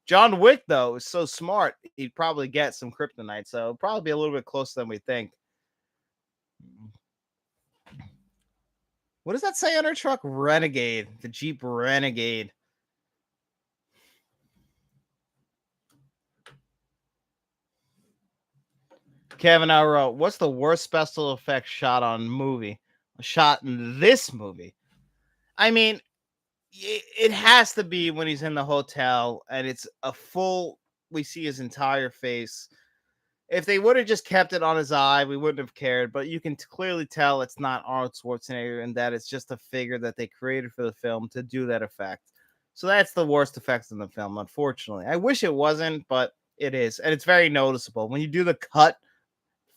A: John Wick, though, is so smart, he'd probably get some kryptonite, so it'll probably be a little bit closer than we think. What does that say on her truck? Renegade. The Jeep Renegade. Kevin, I wrote, what's the worst special effects shot on movie? Shot in this movie? I mean, it has to be when he's in the hotel and it's a full, we see his entire face. If they would have just kept it on his eye, we wouldn't have cared. But you can clearly tell it's not Arnold Schwarzenegger and that it's just a figure that they created for the film to do that effect. So that's the worst effects in the film, unfortunately. I wish it wasn't, but it is. And it's very noticeable. When you do the cut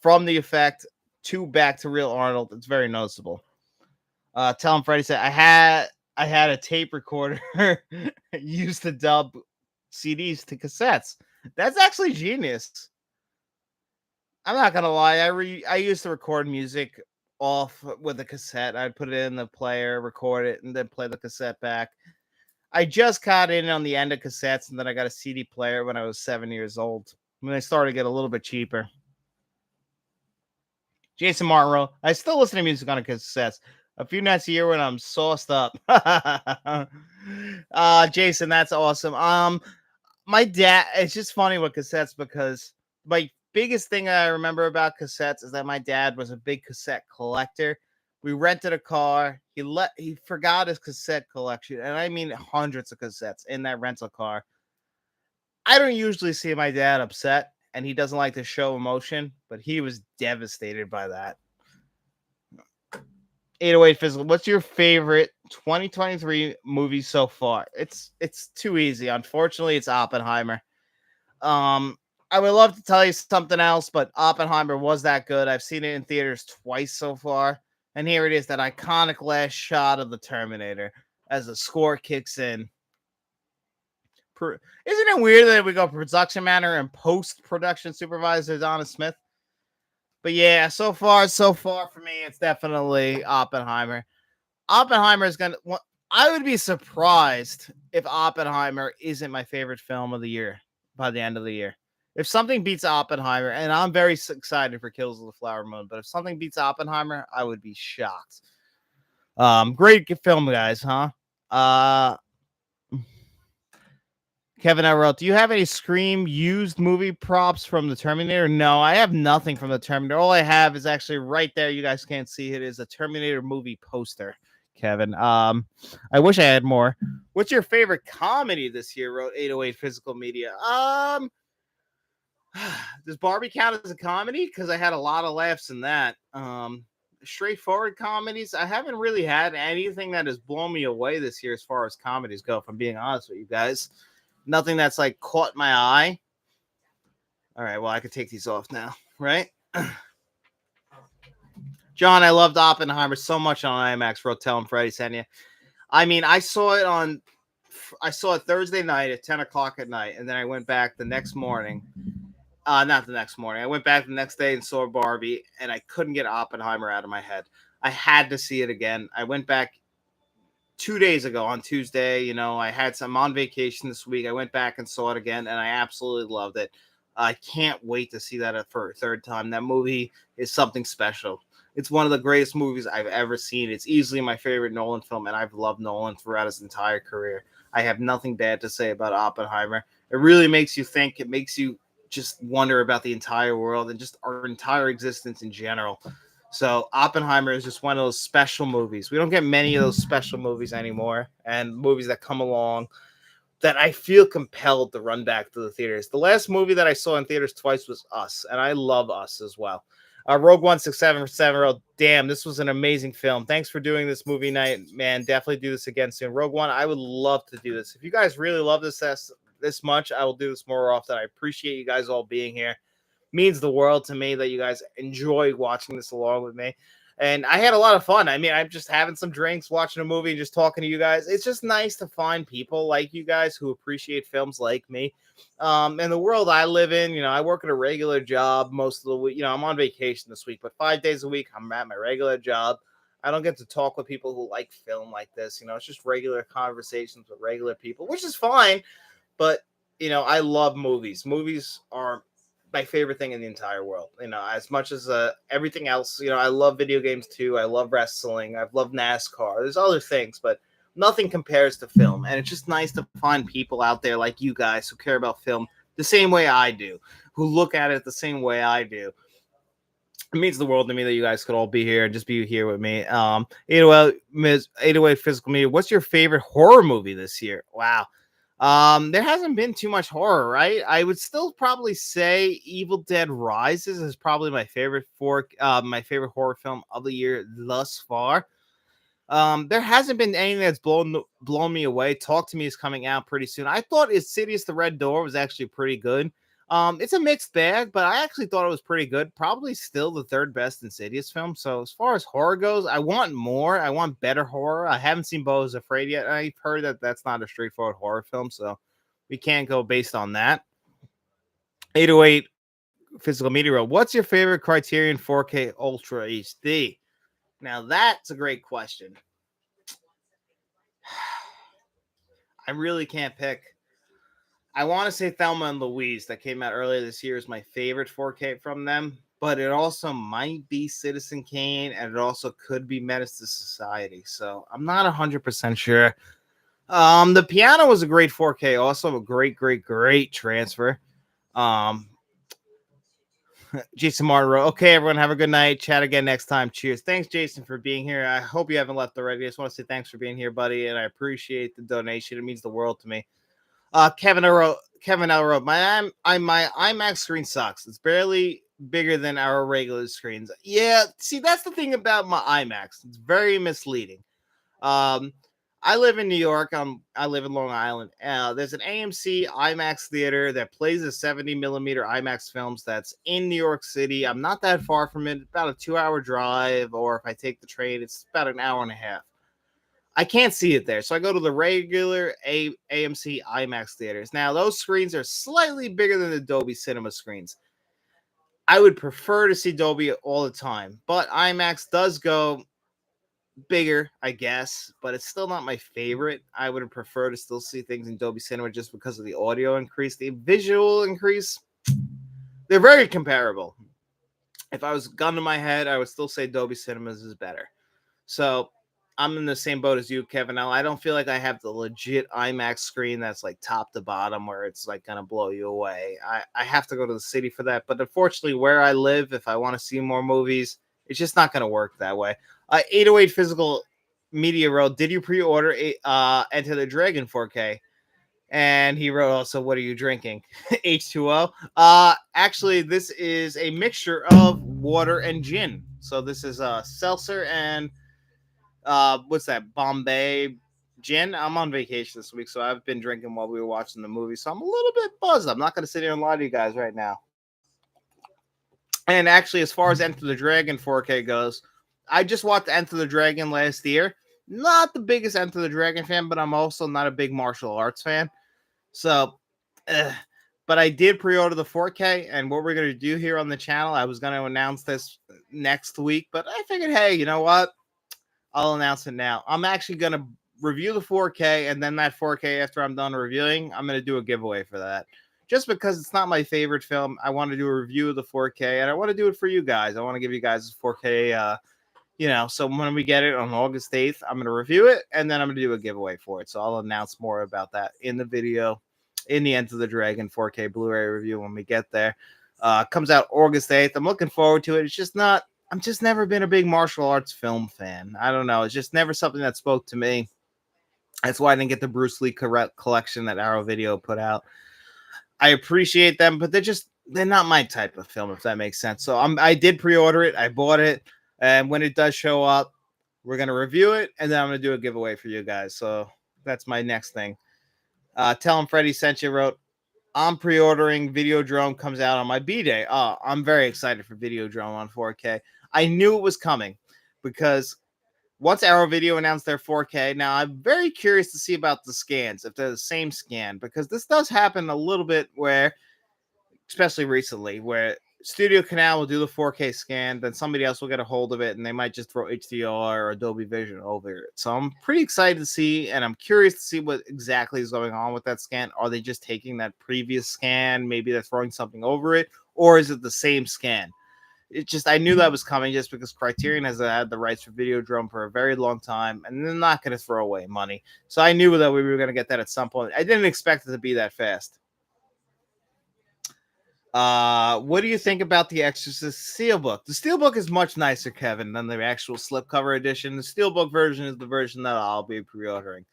A: from the effect to back to real Arnold, it's very noticeable. Tell him Freddie said, I had a tape recorder used to dub CDs to cassettes. That's actually genius. I'm not gonna lie. I used to record music off with a cassette. I'd put it in the player, record it, and then play the cassette back. I just got in on the end of cassettes, and then I got a CD player when I was 7 years old. When they started to get a little bit cheaper. Jason Martin, I still listen to music on a cassette. A few nights a year when I'm sauced up. Jason, that's awesome. My dad, it's just funny with cassettes because my biggest thing I remember about cassettes is that my dad was a big cassette collector. We rented a car. He forgot his cassette collection, and I mean hundreds of cassettes in that rental car. I don't usually see my dad upset, and he doesn't like to show emotion, but he was devastated by that. 808 Physical. What's your favorite 2023 movie so far? It's too easy. Unfortunately, it's Oppenheimer. I would love to tell you something else, but Oppenheimer was that good. I've seen it in theaters twice so far. And here it is, that iconic last shot of the Terminator as the score kicks in. Isn't it weird that we go production manager and post-production supervisor Donna Smith? But yeah, so far for me, it's definitely Oppenheimer. Oppenheimer is going to... I would be surprised if Oppenheimer isn't my favorite film of the year by the end of the year. If something beats Oppenheimer, and I'm very excited for Kills of the Flower Moon, but if something beats Oppenheimer, I would be shocked. Great film, guys, huh? Kevin I wrote, do you have any Scream used movie props from the Terminator? No, I have nothing from the Terminator. All I have is actually right there. You guys can't see it. Is a Terminator movie poster, Kevin. I wish I had more. What's your favorite comedy this year? Wrote 808 Physical Media. Does Barbie count as a comedy? Because I had a lot of laughs in that. Straightforward comedies. I haven't really had anything that has blown me away this year as far as comedies go, if I'm being honest with you guys. Nothing that's like caught my eye. All right, well, I could take these off now, right? John, I loved Oppenheimer so much on IMAX. Rotel and Freddie sent you. I mean, I saw it Thursday night at 10 o'clock at night, and then I went back the next morning. Not the next morning. I went back the next day and saw Barbie, and I couldn't get Oppenheimer out of my head. I had to see it again. I went back 2 days ago on Tuesday. You know, I'm on vacation this week. I went back and saw it again, and I absolutely loved it. I can't wait to see that for a third time. That movie is something special. It's one of the greatest movies I've ever seen. It's easily my favorite Nolan film, and I've loved Nolan throughout his entire career. I have nothing bad to say about Oppenheimer. It really makes you think. It makes you just wonder about the entire world and just our entire existence in general. So Oppenheimer is just one of those special movies. We don't get many of those special movies anymore, and movies that come along that I feel compelled to run back to the theaters. The last movie that I saw in theaters twice was Us, and I love Us as well. Rogue 167 wrote, damn, this was an amazing film. Thanks for doing this movie night, man. Definitely do this again soon. Rogue One, I would love to do this. If you guys really love this much, I will do this more often. I appreciate you guys all being here. Means the world to me that you guys enjoy watching this along with me. And I had a lot of fun. I mean, I'm just having some drinks, watching a movie, and just talking to you guys. It's just nice to find people like you guys who appreciate films like me. And the world I live in, you know, I work at a regular job most of the week. You know, I'm on vacation this week, but 5 days a week, I'm at my regular job. I don't get to talk with people who like film like this. You know, it's just regular conversations with regular people, which is fine. But, you know, I love movies. Movies are my favorite thing in the entire world. You know, as much as everything else, you know, I love video games too. I love wrestling. I've loved NASCAR. There's other things, but nothing compares to film. And it's just nice to find people out there like you guys who care about film the same way I do, who look at it the same way I do. It means the world to me that you guys could all be here and just be here with me. 808 Physical Media, what's your favorite horror movie this year? Wow. There hasn't been too much horror, right? I would still probably say Evil Dead Rises is probably my favorite horror film of the year thus far. There hasn't been anything that's blown me away. Talk to Me is coming out pretty soon. I thought Insidious the Red Door was actually pretty good. It's a mixed bag, but I actually thought it was pretty good. Probably still the third best Insidious film. So as far as horror goes, I want more. I want better horror. I haven't seen Beau is Afraid yet. I've heard that that's not a straightforward horror film, so we can't go based on that. 808 Physical Media. What's your favorite Criterion 4K Ultra HD? Now that's a great question. I really can't pick. I want to say Thelma and Louise that came out earlier this year is my favorite 4K from them, but it also might be Citizen Kane and it also could be Menace to Society. So I'm not 100% sure. The Piano was a great 4K, also a great transfer. Jason Martin wrote, okay, everyone, have a good night. Chat again next time. Cheers. Thanks, Jason, for being here. I hope you haven't left already. I just want to say thanks for being here, buddy, and I appreciate the donation. It means the world to me. Kevin L wrote, my IMAX screen sucks. It's barely bigger than our regular screens. Yeah, see, that's the thing about my IMAX. It's very misleading. I live in New York. I live in Long Island. There's an AMC IMAX theater that plays the 70 millimeter IMAX films that's in New York City. I'm not that far from it. About a 2-hour drive, or if I take the train, it's about an hour and a half. I can't see it there, so I go to the regular AMC IMAX theaters. Now, those screens are slightly bigger than the Dolby Cinema screens. I would prefer to see Dolby all the time, but IMAX does go bigger, I guess, but it's still not my favorite. I would prefer to still see things in Dolby Cinema just because of the audio increase. The visual increase, They're very comparable. If I was gun to my head, I would still say Dolby Cinemas is better. So I'm in the same boat as you, Kevin. Now I don't feel like I have the legit IMAX screen that's like top to bottom where it's like gonna blow you away. I have to go to the city for that. But unfortunately, where I live, if I want to see more movies, it's just not gonna work that way. 808 Physical Media wrote, did you pre-order Enter the Dragon 4K? And he wrote also, what are you drinking? H2O. Actually, this is a mixture of water and gin. So this is seltzer and what's that? Bombay gin. I'm on vacation this week, so I've been drinking while we were watching the movie. So I'm a little bit buzzed. I'm not gonna sit here and lie to you guys right now. And actually, as far as Enter the Dragon 4K goes, I just watched Enter the Dragon last year. Not the biggest Enter the Dragon fan, but I'm also not a big martial arts fan. So, but I did pre-order the 4K, and what we're gonna do here on the channel, I was gonna announce this next week, but I figured, hey, you know what? I'll announce it now. I'm actually gonna review the 4K, and then that 4K, after I'm done reviewing, I'm gonna do a giveaway for that. Just because it's not my favorite film, I want to do a review of the 4K, and I want to do it for you guys. I want to give you guys a 4K. So when we get it on August 8th, I'm gonna review it, and then I'm gonna do a giveaway for it. So I'll announce more about that in the video, in the Enter the Dragon 4K Blu-ray review when we get there. Comes out August 8th. I'm looking forward to it. It's just not. I'm just never been a big martial arts film fan. I don't know. It's just never something that spoke to me. That's why I didn't get the Bruce Lee collection that Arrow Video put out. I appreciate them, but they're not my type of film, if that makes sense. So I did pre-order it. I bought it, and when it does show up, we're gonna review it, and then I'm gonna do a giveaway for you guys. So that's my next thing. Tell him Freddie sent you. Wrote, I'm pre-ordering Videodrome, comes out on my B-Day. Oh, I'm very excited for Videodrome on 4K. I knew it was coming because once Arrow Video announced their 4K, now I'm very curious to see about the scans, if they're the same scan, because this does happen a little bit where, especially recently, where Studio Canal will do the 4K scan, then somebody else will get a hold of it, and they might just throw HDR or Adobe Vision over it. So I'm pretty excited to see, and I'm curious to see what exactly is going on with that scan. Are they just taking that previous scan? Maybe they're throwing something over it, or is it the same scan? I knew that was coming just because Criterion has had the rights for Videodrome for a very long time, and they're not going to throw away money. So I knew that we were going to get that at some point. I didn't expect it to be that fast. What do you think about the Exorcist Steelbook? The Steelbook is much nicer, Kevin, than the actual slipcover edition. The Steelbook version is the version that I'll be pre-ordering.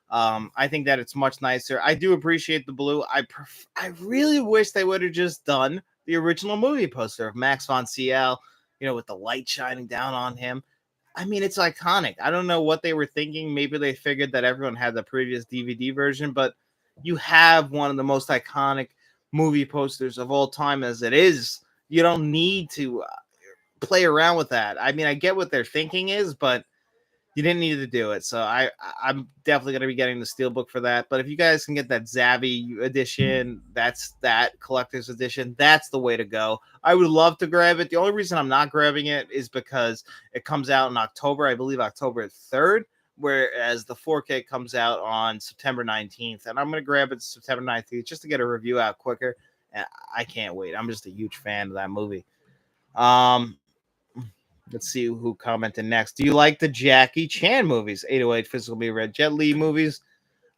A: I think that it's much nicer. I do appreciate the blue. I really wish they would have just done the original movie poster of Max von Sydow, with the light shining down on him. I mean, it's iconic. I don't know what they were thinking. Maybe they figured that everyone had the previous DVD version, but you have one of the most iconic movie posters of all time as it is. You don't need to play around with that. I mean, I get what their thinking is, but you didn't need to do it. So I'm definitely going to be getting the Steelbook for that. But if you guys can get that Zavvi edition, that's that collector's edition, that's the way to go. I would love to grab it. The only reason I'm not grabbing it is because it comes out in October, I believe October 3rd, whereas the 4K comes out on September 19th. And I'm going to grab it September 19th just to get a review out quicker. And I can't wait. I'm just a huge fan of that movie. Let's see who commented next. Do you like the Jackie Chan movies? 808 Physical Be Red, Jet Li movies.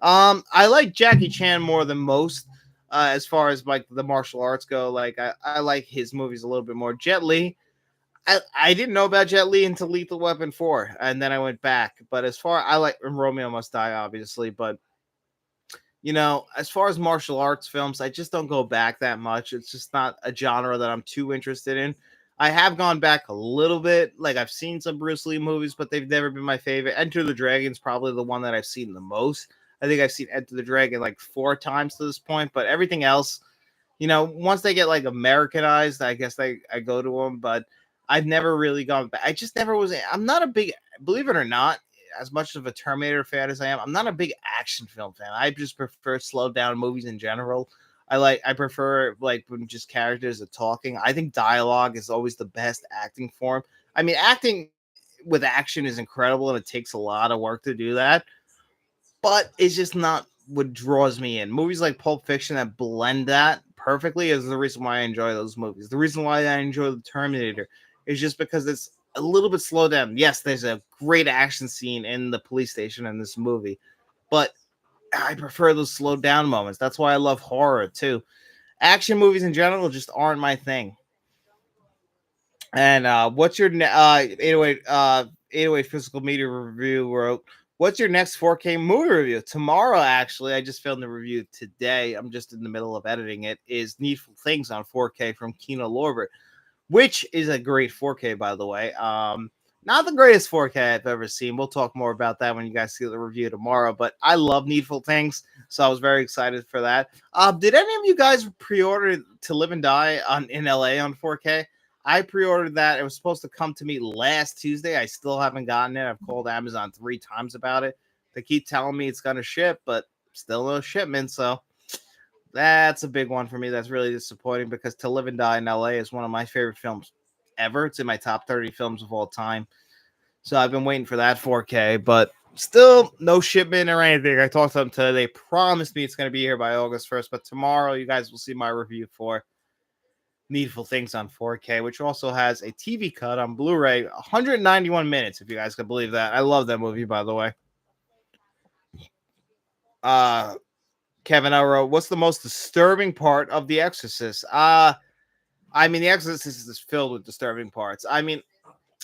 A: I like Jackie Chan more than most, as far as like the martial arts go. Like I like his movies a little bit more. Jet Li, I didn't know about Jet Li until Lethal Weapon 4, and then I went back. But I like Romeo Must Die, obviously. But as far as martial arts films, I just don't go back that much. It's just not a genre that I'm too interested in. I have gone back a little bit. Like, I've seen some Bruce Lee movies, but they've never been my favorite. Enter the Dragon's probably the one that I've seen the most. I think I've seen Enter the Dragon like 4 times to this point, but everything else, once they get like Americanized, I guess I go to them, but I've never really gone back. I just never was. I'm not a big, believe it or not, as much of a Terminator fan as I am, I'm not a big action film fan. I just prefer slowed down movies in general. I prefer like when just characters are talking. I think dialogue is always the best acting form. I mean, acting with action is incredible and it takes a lot of work to do that, but it's just not what draws me in. Movies like Pulp Fiction that blend that perfectly is the reason why I enjoy those movies. The reason why I enjoy the Terminator is just because it's a little bit slowed down. Yes, there's a great action scene in the police station in this movie, but I prefer those slowed down moments. That's why I love horror too. Action movies in general just aren't my thing. And what's your 808 physical media review wrote? What's your next 4K movie review? Tomorrow, actually, I just filmed the review today. I'm just in the middle of editing it. Is Needful Things on 4K from Kino Lorber, which is a great 4K, by the way. Not the greatest 4K I've ever seen. We'll talk more about that when you guys see the review tomorrow. But I love Needful Things, so I was very excited for that. Did any of you guys pre-order To Live and Die in LA on 4K? I pre-ordered that. It was supposed to come to me last Tuesday. I still haven't gotten it. I've called Amazon 3 times about it. They keep telling me it's gonna ship, but still no shipment. So that's a big one for me. That's really disappointing because To Live and Die in LA is one of my favorite films ever. It's in my top 30 films of all time. So I've been waiting for that 4K, but still no shipment or anything. I talked to them today. They promised me it's going to be here by August 1st, but tomorrow you guys will see my review for Needful Things on 4K, which also has a TV cut on Blu-ray, 191 minutes, if you guys can believe that. I love that movie, by the way. Kevin, I wrote, what's the most disturbing part of The Exorcist? The Exorcist is filled with disturbing parts. The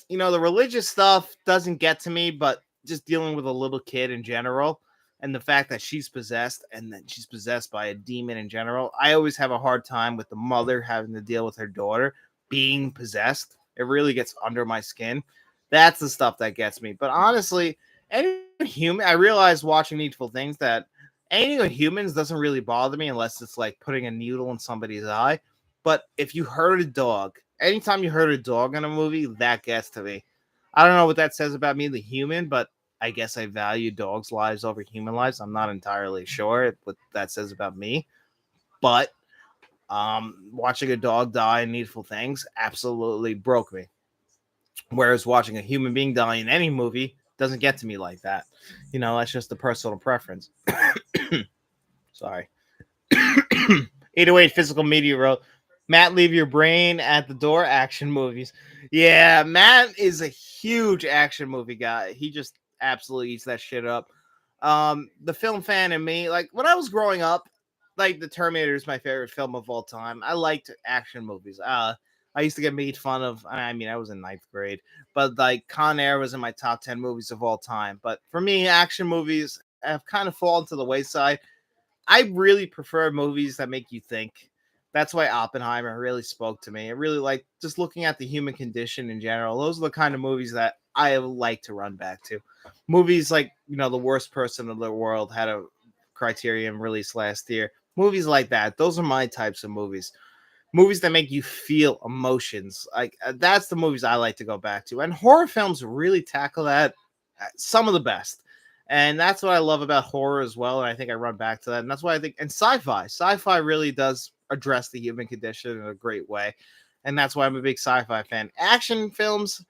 A: religious stuff doesn't get to me, but just dealing with a little kid in general and the fact that she's possessed and that she's possessed by a demon in general, I always have a hard time with the mother having to deal with her daughter being possessed. It really gets under my skin. That's the stuff that gets me. But honestly, any human, I realized watching Needful Things that anything with humans doesn't really bother me unless it's like putting a needle in somebody's eye. But if you hurt a dog, anytime you hurt a dog in a movie, that gets to me. I don't know what that says about me, the human, but I guess I value dogs' lives over human lives. I'm not entirely sure what that says about me. But watching a dog die in Needful Things absolutely broke me. Whereas watching a human being die in any movie doesn't get to me like that. That's just a personal preference. Sorry. 808 Physical Media wrote, Matt, leave your brain at the door. Action movies. Yeah, Matt is a huge action movie guy. He just absolutely eats that shit up. The film fan in me, like when I was growing up, like the Terminator is my favorite film of all time. I liked action movies. I used to get made fun of. I was in 9th grade, but like Con Air was in my top 10 movies of all time. But for me, action movies have kind of fallen to the wayside. I really prefer movies that make you think. That's why Oppenheimer really spoke to me. I really like just looking at the human condition in general. Those are the kind of movies that I like to run back to. Movies like, The Worst Person in the World had a Criterion release last year. Movies like that. Those are my types of movies. Movies that make you feel emotions. Like that's the movies I like to go back to. And horror films really tackle that some of the best. And that's what I love about horror as well. And I think I run back to that. And that's why I think, and sci-fi really does address the human condition in a great way. And that's why I'm a big sci-fi fan. Action films,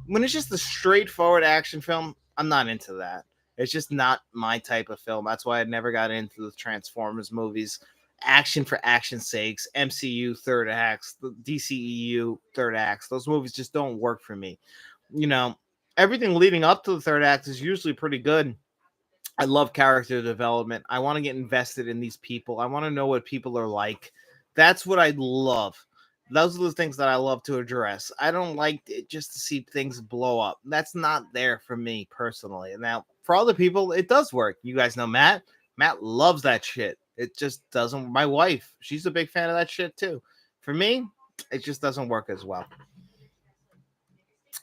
A: when it's just a straightforward action film, I'm not into that. It's just not my type of film. That's why I never got into the Transformers movies. Action for action's sakes, MCU third acts, the DCEU third acts. Those movies just don't work for me. Everything leading up to the third act is usually pretty good. I love character development. I want to get invested in these people. I want to know what people are like. That's what I love. Those are the things that I love to address. I don't like it just to see things blow up. That's not there for me personally. Now, for other people, it does work. You guys know Matt. Matt loves that shit. It just doesn't. My wife, she's a big fan of that shit too. For me, it just doesn't work as well.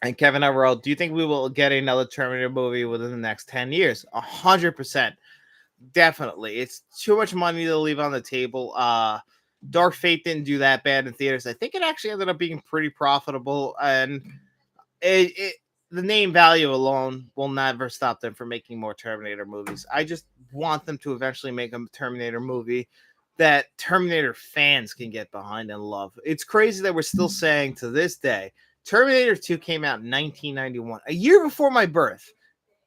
A: And Kevin Everell, do you think we will get another Terminator movie within the next 10 years? 100%. Definitely. It's too much money to leave on the table. Dark Fate didn't do that bad in theaters. I think it actually ended up being pretty profitable. And the name value alone will never stop them from making more Terminator movies. I just want them to eventually make a Terminator movie that Terminator fans can get behind and love. It's crazy that we're still saying to this day, Terminator 2 came out in 1991, a year before my birth,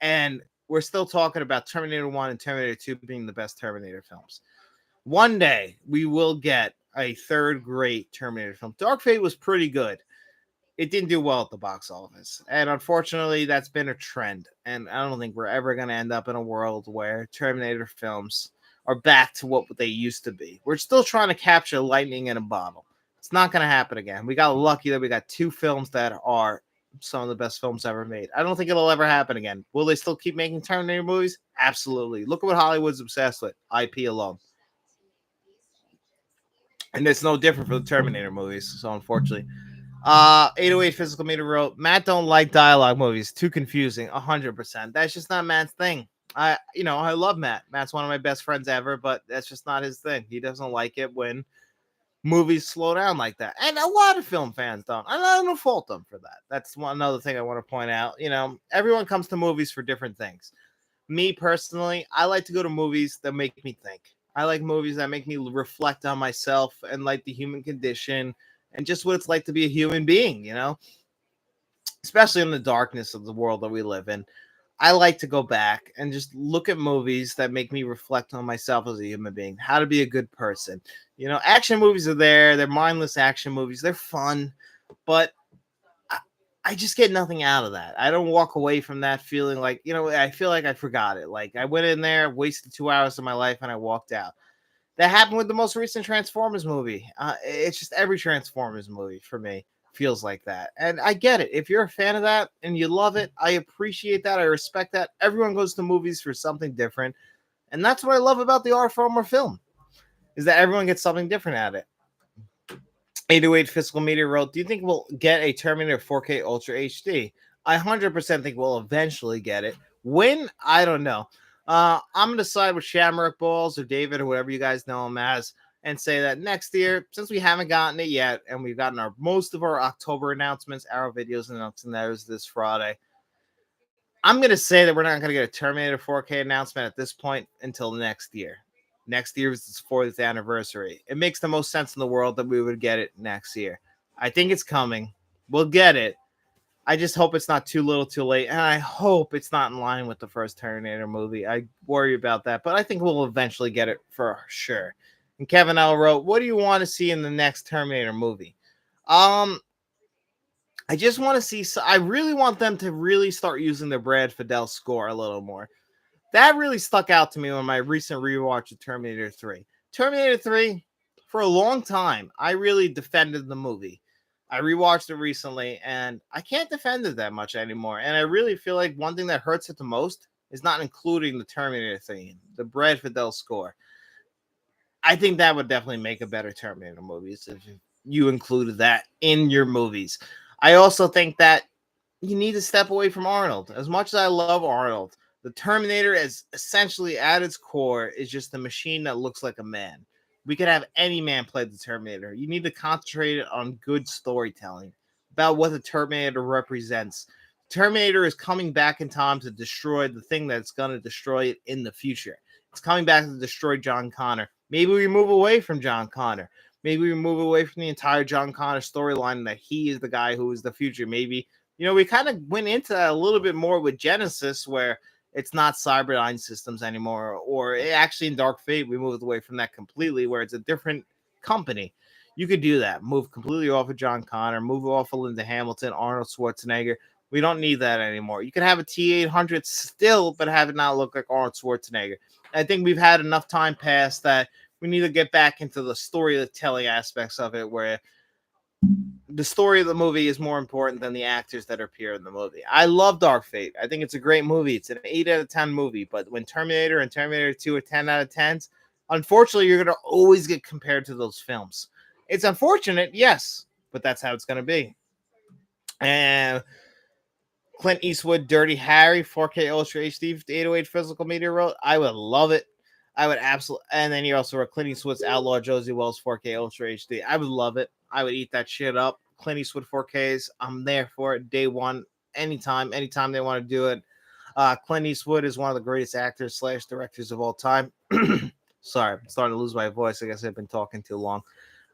A: and we're still talking about Terminator 1 and Terminator 2 being the best Terminator films. One day, we will get a third great Terminator film. Dark Fate was pretty good. It didn't do well at the box office. And unfortunately, that's been a trend. And I don't think we're ever going to end up in a world where Terminator films are back to what they used to be. We're still trying to capture lightning in a bottle. It's not going to happen again. We got lucky that we got two films that are some of the best films ever made. I don't think it'll ever happen again. Will they still keep making Terminator movies? Absolutely. Look at what Hollywood's obsessed with, IP alone. And it's no different for the Terminator movies. So unfortunately, 808 Physical Meter wrote, Matt don't like dialogue movies. Too confusing. 100%. That's just not Matt's thing. I love Matt. Matt's one of my best friends ever, but that's just not his thing. He doesn't like it when movies slow down like that. And a lot of film fans don't. And I don't fault them for that. That's another thing I want to point out. Everyone comes to movies for different things. Me personally, I like to go to movies that make me think. I like movies that make me reflect on myself and like the human condition and just what it's like to be a human being, especially in the darkness of the world that we live in. I like to go back and just look at movies that make me reflect on myself as a human being, how to be a good person. Action movies are there. They're mindless action movies. They're fun, but I just get nothing out of that. I don't walk away from that feeling like, I feel like I forgot it. Like I went in there, wasted 2 hours of my life, and I walked out. That happened with the most recent Transformers movie. It's just every Transformers movie for me feels like that. And I get it. If you're a fan of that and you love it, I appreciate that. I respect that. Everyone goes to movies for something different. And that's what I love about the art form or film, is that everyone gets something different at it. 808 Fiscal Media wrote, do you think we'll get a Terminator 4K Ultra HD? I 100% think we'll eventually get it. When? I don't know. I'm going to side with Shamrock Balls or David or whatever you guys know him as and say that next year, since we haven't gotten it yet and we've gotten most of our October announcements, our videos announcing those this Friday, I'm going to say that we're not going to get a Terminator 4K announcement at this point until next year. Next year is its 40th anniversary. It makes the most sense in the world that we would get it next year. I think it's coming. We'll get it. I just hope it's not too little too late. And I hope it's not in line with the first Terminator movie. I worry about that. But I think we'll eventually get it for sure. And Kevin L. wrote, what do you want to see in the next Terminator movie? I just want to see. I really want them to really start using the Brad Fidel score a little more. That really stuck out to me on my recent rewatch of Terminator 3. Terminator 3, for a long time, I really defended the movie. I rewatched it recently, and I can't defend it that much anymore. And I really feel like one thing that hurts it the most is not including the Terminator theme, the Brad Fidel score. I think that would definitely make a better Terminator movies if you included that in your movies. I also think that you need to step away from Arnold. As much as I love Arnold, the Terminator is essentially at its core is just a machine that looks like a man. We could have any man play the Terminator. You need to concentrate on good storytelling about what the Terminator represents. Terminator is coming back in time to destroy the thing that's going to destroy it in the future. It's coming back to destroy John Connor. Maybe we move away from John Connor. Maybe we move away from the entire John Connor storyline and that he is the guy who is the future. Maybe, we kind of went into that a little bit more with Genesis, where it's not Cyberdyne Systems anymore, or actually in Dark Fate, we moved away from that completely, where it's a different company. You could do that. Move completely off of John Connor, move off of Linda Hamilton, Arnold Schwarzenegger. We don't need that anymore. You can have a T-800 still, but have it not look like Arnold Schwarzenegger. I think we've had enough time pass that we need to get back into the storytelling aspects of it, where the story of the movie is more important than the actors that appear in the movie. I love Dark Fate. I think it's a great movie. It's an 8 out of 10 movie, but when Terminator and Terminator 2 are 10 out of 10s, unfortunately, you're going to always get compared to those films. It's unfortunate, yes, but that's how it's going to be. And Clint Eastwood, Dirty Harry, 4K Ultra HD, 808 Physical Media wrote, I would love it. I would absolutely. And then you also wrote Clint Eastwood's Outlaw Josie Wells 4K Ultra HD. I would love it. I would eat that shit up. Clint Eastwood 4Ks. I'm there for it. Day one. Anytime they want to do it. Clint Eastwood is one of the greatest actors / directors of all time. Sorry, I'm starting to lose my voice. I guess I've been talking too long.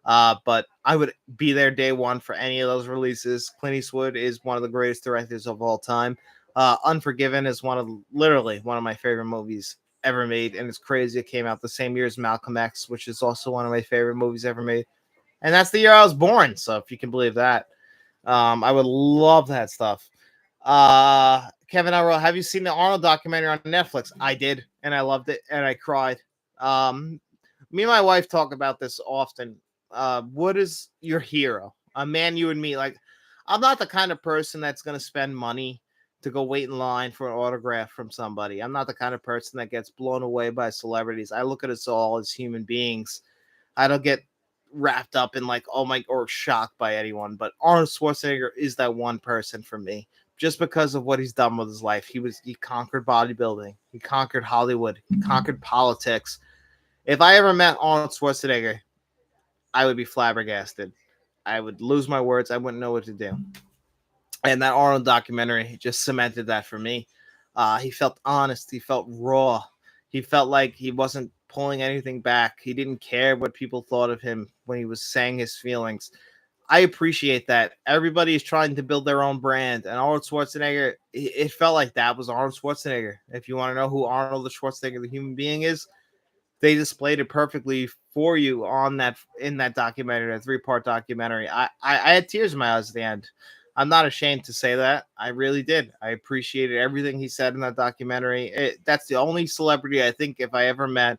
A: But I would be there day one for any of those releases. Clint Eastwood is one of the greatest directors of all time. Unforgiven is literally one of my favorite movies ever made, and it's crazy. It came out the same year as Malcolm X, which is also one of my favorite movies ever made, and that's the year I was born. So if you can believe that, I would love that stuff. Kevin Elroy, have you seen the Arnold documentary on Netflix? I did, and I loved it, and I cried. Um, Me and my wife talk about this often. What is your hero? A man you would meet. Like, I'm not the kind of person that's going to spend money to go wait in line for an autograph from somebody. I'm not the kind of person that gets blown away by celebrities. I look at us all as human beings. I don't get wrapped up in like, oh my, or shocked by anyone. But Arnold Schwarzenegger is that one person for me, just because of what he's done with his life. He conquered bodybuilding, he conquered Hollywood, he conquered politics. If I ever met Arnold Schwarzenegger, I would be flabbergasted. I would lose my words. I wouldn't know what to do. And that Arnold documentary just cemented that for me. He felt honest. He felt raw. He felt like he wasn't pulling anything back. He didn't care what people thought of him when he was saying his feelings. I appreciate that. Everybody is trying to build their own brand, and Arnold Schwarzenegger, it felt like that was Arnold Schwarzenegger. If you want to know who Arnold the Schwarzenegger, the human being, is, they displayed it perfectly for you on that in that documentary, that 3-part documentary. I had tears in my eyes at the end. I'm not ashamed to say that. I really did. I appreciated everything he said in that documentary. That's the only celebrity I think if I ever met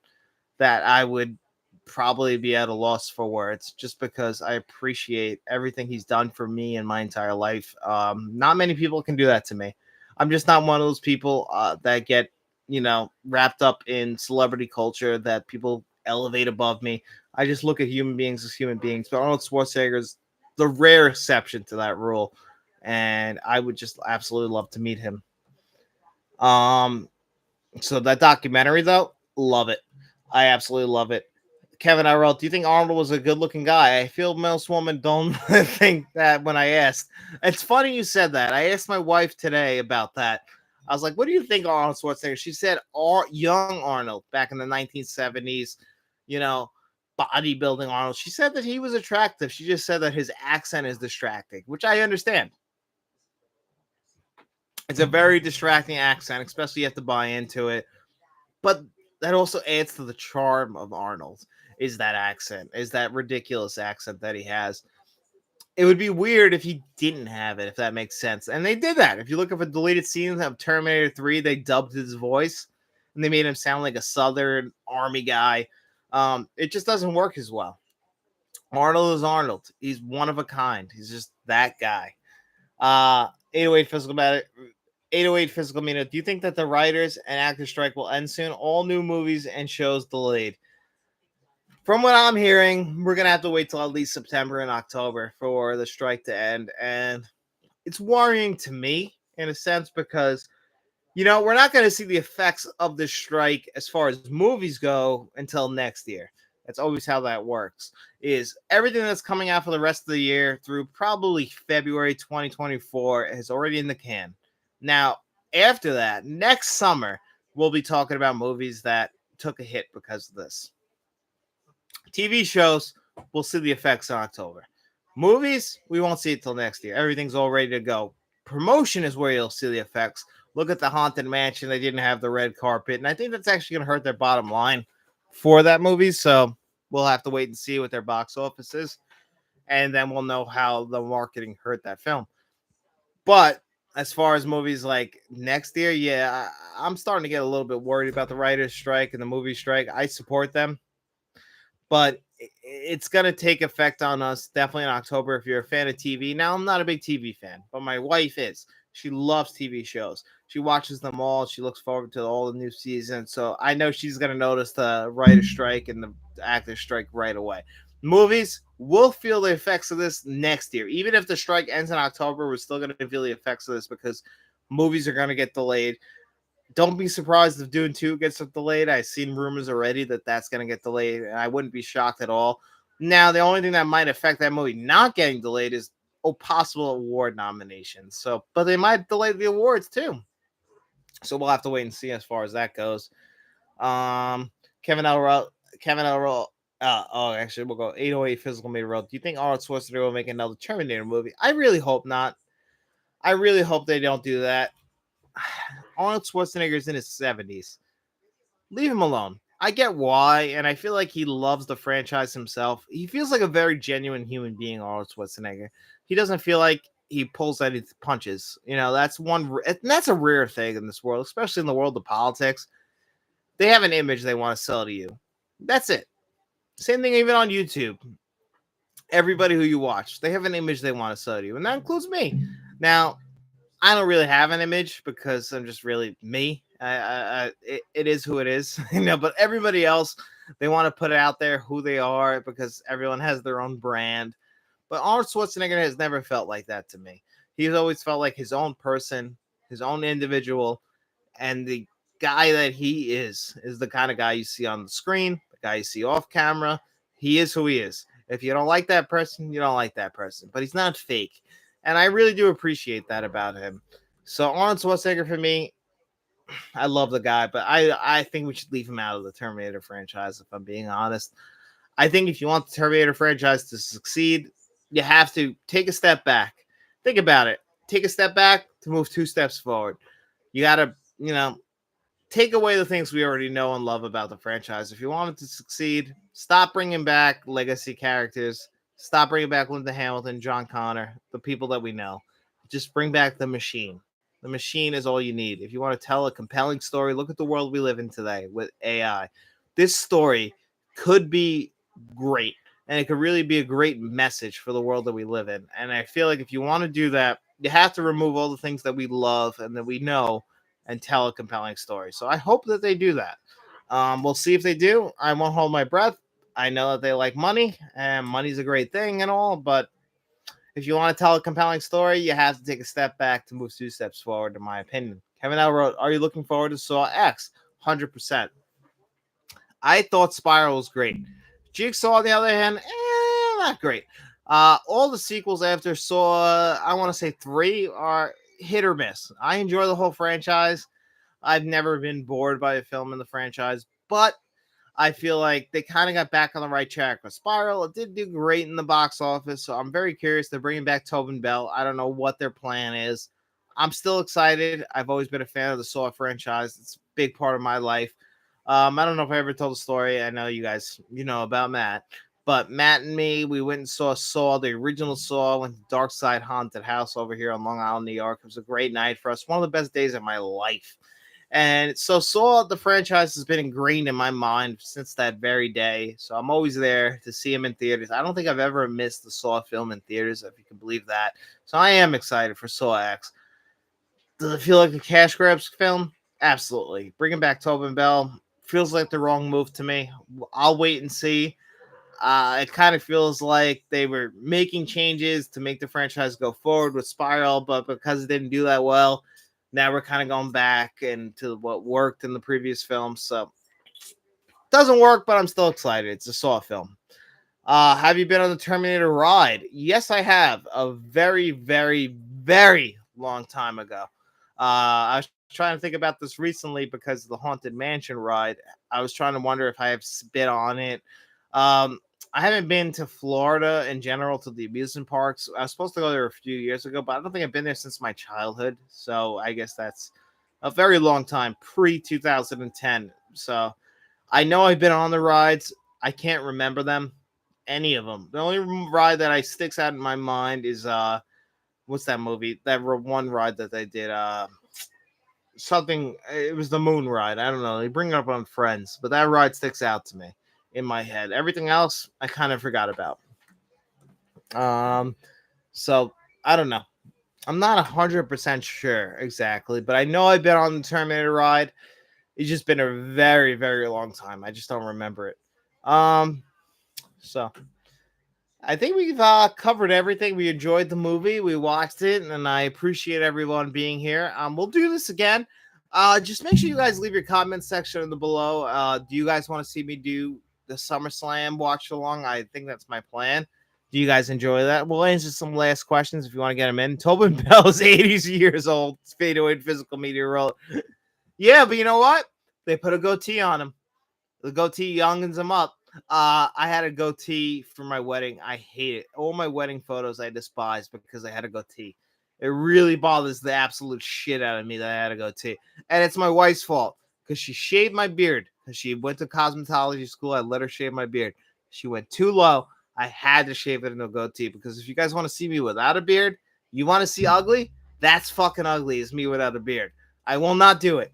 A: that I would probably be at a loss for words, just because I appreciate everything he's done for me in my entire life. Not many people can do that to me. I'm just not one of those people that get, wrapped up in celebrity culture, that people elevate above me. I just look at human beings as human beings. But Arnold Schwarzenegger is the rare exception to that rule, and I would just absolutely love to meet him. Um, so that documentary, though, love it. I absolutely love it. Kevin, I wrote, do you think Arnold was a good looking guy? I feel most women don't think that when I asked. It's funny you said that. I asked my wife today about that. I was like, what do you think of Arnold Schwarzenegger? She said, young Arnold back in the 1970s, you know, bodybuilding Arnold. She said that he was attractive. She just said that his accent is distracting, which I understand. It's a very distracting accent, especially you have to buy into it. But that also adds to the charm of Arnold, is that accent, is that ridiculous accent that he has. It would be weird if he didn't have it, if that makes sense. And they did that. If you look up a deleted scene of Terminator 3, they dubbed his voice and they made him sound like a Southern Army guy. It just doesn't work as well. Arnold is Arnold. He's one of a kind. He's just that guy. 808 physical matter. 808 physical meter. Do you think that the writers and actors strike will end soon? All new movies and shows delayed. From what I'm hearing, we're gonna have to wait till at least September and October for the strike to end, and it's worrying to me in a sense because we're not going to see the effects of the strike as far as movies go until next year. That's always how that works. Is everything that's coming out for the rest of the year through probably February 2024 is already in the can. Now, after that, next summer, we'll be talking about movies that took a hit because of this. TV shows, we'll see the effects in October. Movies, we won't see it till next year. Everything's all ready to go. Promotion is where you'll see the effects. Look at the Haunted Mansion. They didn't have the red carpet, and I think that's actually going to hurt their bottom line for that movie. So we'll have to wait and see what their box office is, and then we'll know how the marketing hurt that film. But as far as movies like next year, yeah, I'm starting to get a little bit worried about the writers' strike and the movie strike. I support them, but it's going to take effect on us definitely in October if you're a fan of TV. Now, I'm not a big TV fan, but my wife is. She loves TV shows. She watches them all. She looks forward to all the new seasons. So I know she's going to notice the writer strike and the actor strike right away. Movies, we'll feel the effects of this next year. Even if the strike ends in October, we're still going to feel the effects of this because movies are going to get delayed. Don't be surprised if Dune 2 gets delayed. I've seen rumors already that that's going to get delayed, and I wouldn't be shocked at all. Now, the only thing that might affect that movie not getting delayed is possible award nominations. So, but they might delay the awards too. So we'll have to wait and see as far as that goes. Kevin Elro. Actually, we'll go 808 physical meter road. Do you think Arnold Schwarzenegger will make another Terminator movie? I really hope not. I really hope they don't do that. Arnold Schwarzenegger is in his 70s. leave him alone. I get why, and I feel like he loves the franchise himself. He feels like a very genuine human being, Arnold Schwarzenegger. He doesn't feel like he pulls any punches. You know, and that's a rare thing in this world, especially in the world of politics. They have an image they want to sell to you. That's it. Same thing even on YouTube. Everybody who you watch, they have an image they want to sell to you, and that includes me. Now, I don't really have an image because I'm just really me. It is who it is, you know. But everybody else, they want to put it out there who they are because everyone has their own brand. But Arnold Schwarzenegger has never felt like that to me. He's always felt like his own person, his own individual, and the guy that he is the kind of guy you see on the screen, the guy you see off camera. He is who he is. If you don't like that person, you don't like that person. But he's not fake. And I really do appreciate that about him. So Arnold Schwarzenegger for me, I love the guy, but I think we should leave him out of the Terminator franchise, if I'm being honest. I think if you want the Terminator franchise to succeed, you have to take a step back. Think about it. Take a step back to move 2 steps forward. You got to, take away the things we already know and love about the franchise. If you want it to succeed, stop bringing back legacy characters. Stop bringing back Linda Hamilton, John Connor, the people that we know. Just bring back the machine. The machine is all you need. If you want to tell a compelling story, look at the world we live in today with AI. This story could be great, and it could really be a great message for the world that we live in. And I feel like if you want to do that, you have to remove all the things that we love and that we know and tell a compelling story. So I hope that they do that. We'll see if they do. I won't hold my breath. I know that they like money, and money's a great thing and all, but if you want to tell a compelling story, you have to take a step back to move 2 steps forward, in my opinion. Kevin L wrote, "Are you looking forward to Saw X?" 100%. I thought Spiral was great. Jigsaw, on the other hand, not great. All the sequels after Saw, I want to say 3, are hit or miss. I enjoy the whole franchise. I've never been bored by a film in the franchise, but I feel like they kind of got back on the right track with Spiral. It did do great in the box office, so I'm very curious. They're bringing back Tobin Bell. I don't know what their plan is. I'm still excited. I've always been a fan of the Saw franchise. It's a big part of my life. I don't know if I ever told the story. I know you guys, about Matt. But Matt and me, we went and saw the original Saw, went to Dark Side Haunted House over here on Long Island, New York. It was a great night for us. One of the best days of my life. And so Saw, the franchise, has been ingrained in my mind since that very day. So I'm always there to see him in theaters. I don't think I've ever missed the Saw film in theaters, if you can believe that. So I am excited for Saw X. Does it feel like a cash grabs film? Absolutely. Bringing back Tobin Bell feels like the wrong move to me. I'll wait and see. It kind of feels like they were making changes to make the franchise go forward with Spiral, but because it didn't do that well, now we're kind of going back into what worked in the previous film. So doesn't work, but I'm still excited. It's a Saw film. Have you been on the Terminator ride? Yes, I have. A very, very, very long time ago. I was trying to think about this recently because of the Haunted Mansion ride. I was trying to wonder if I have been on it. I haven't been to Florida in general to the amusement parks. I was supposed to go there a few years ago, but I don't think I've been there since my childhood. So I guess that's a very long time, pre 2010. So I know I've been on the rides. I can't remember them, any of them. The only ride that I sticks out in my mind is what's that movie? That one ride that they did. Something. It was the moon ride. I don't know. They bring it up on Friends, but that ride sticks out to me in my head. Everything else I kind of forgot about. So I don't know. I'm not 100% sure exactly, but I know I've been on the Terminator ride. It's just been a very, very long time. I just don't remember it. So I think we've covered everything. We enjoyed the movie. We watched it, and I appreciate everyone being here. We'll do this again. Just make sure you guys leave your comment section in the below. Do you guys want to see me do the SummerSlam watch along? I think that's my plan. Do you guys enjoy that? We'll answer some last questions if you want to get them in. Tobin Bell's 80 years old. Fadeaway physical media role. Yeah, but you know what? They put a goatee on him. The goatee youngins him up. I had a goatee for my wedding. I hate it. All my wedding photos I despise because I had a goatee. It really bothers the absolute shit out of me that I had a goatee. And it's my wife's fault because she shaved my beard She went to cosmetology school. I let her shave my beard. She went too low. I had to shave it into a goatee because if you guys want to see me without a beard, you want to see ugly? That's fucking ugly. Is me without a beard. I will not do it.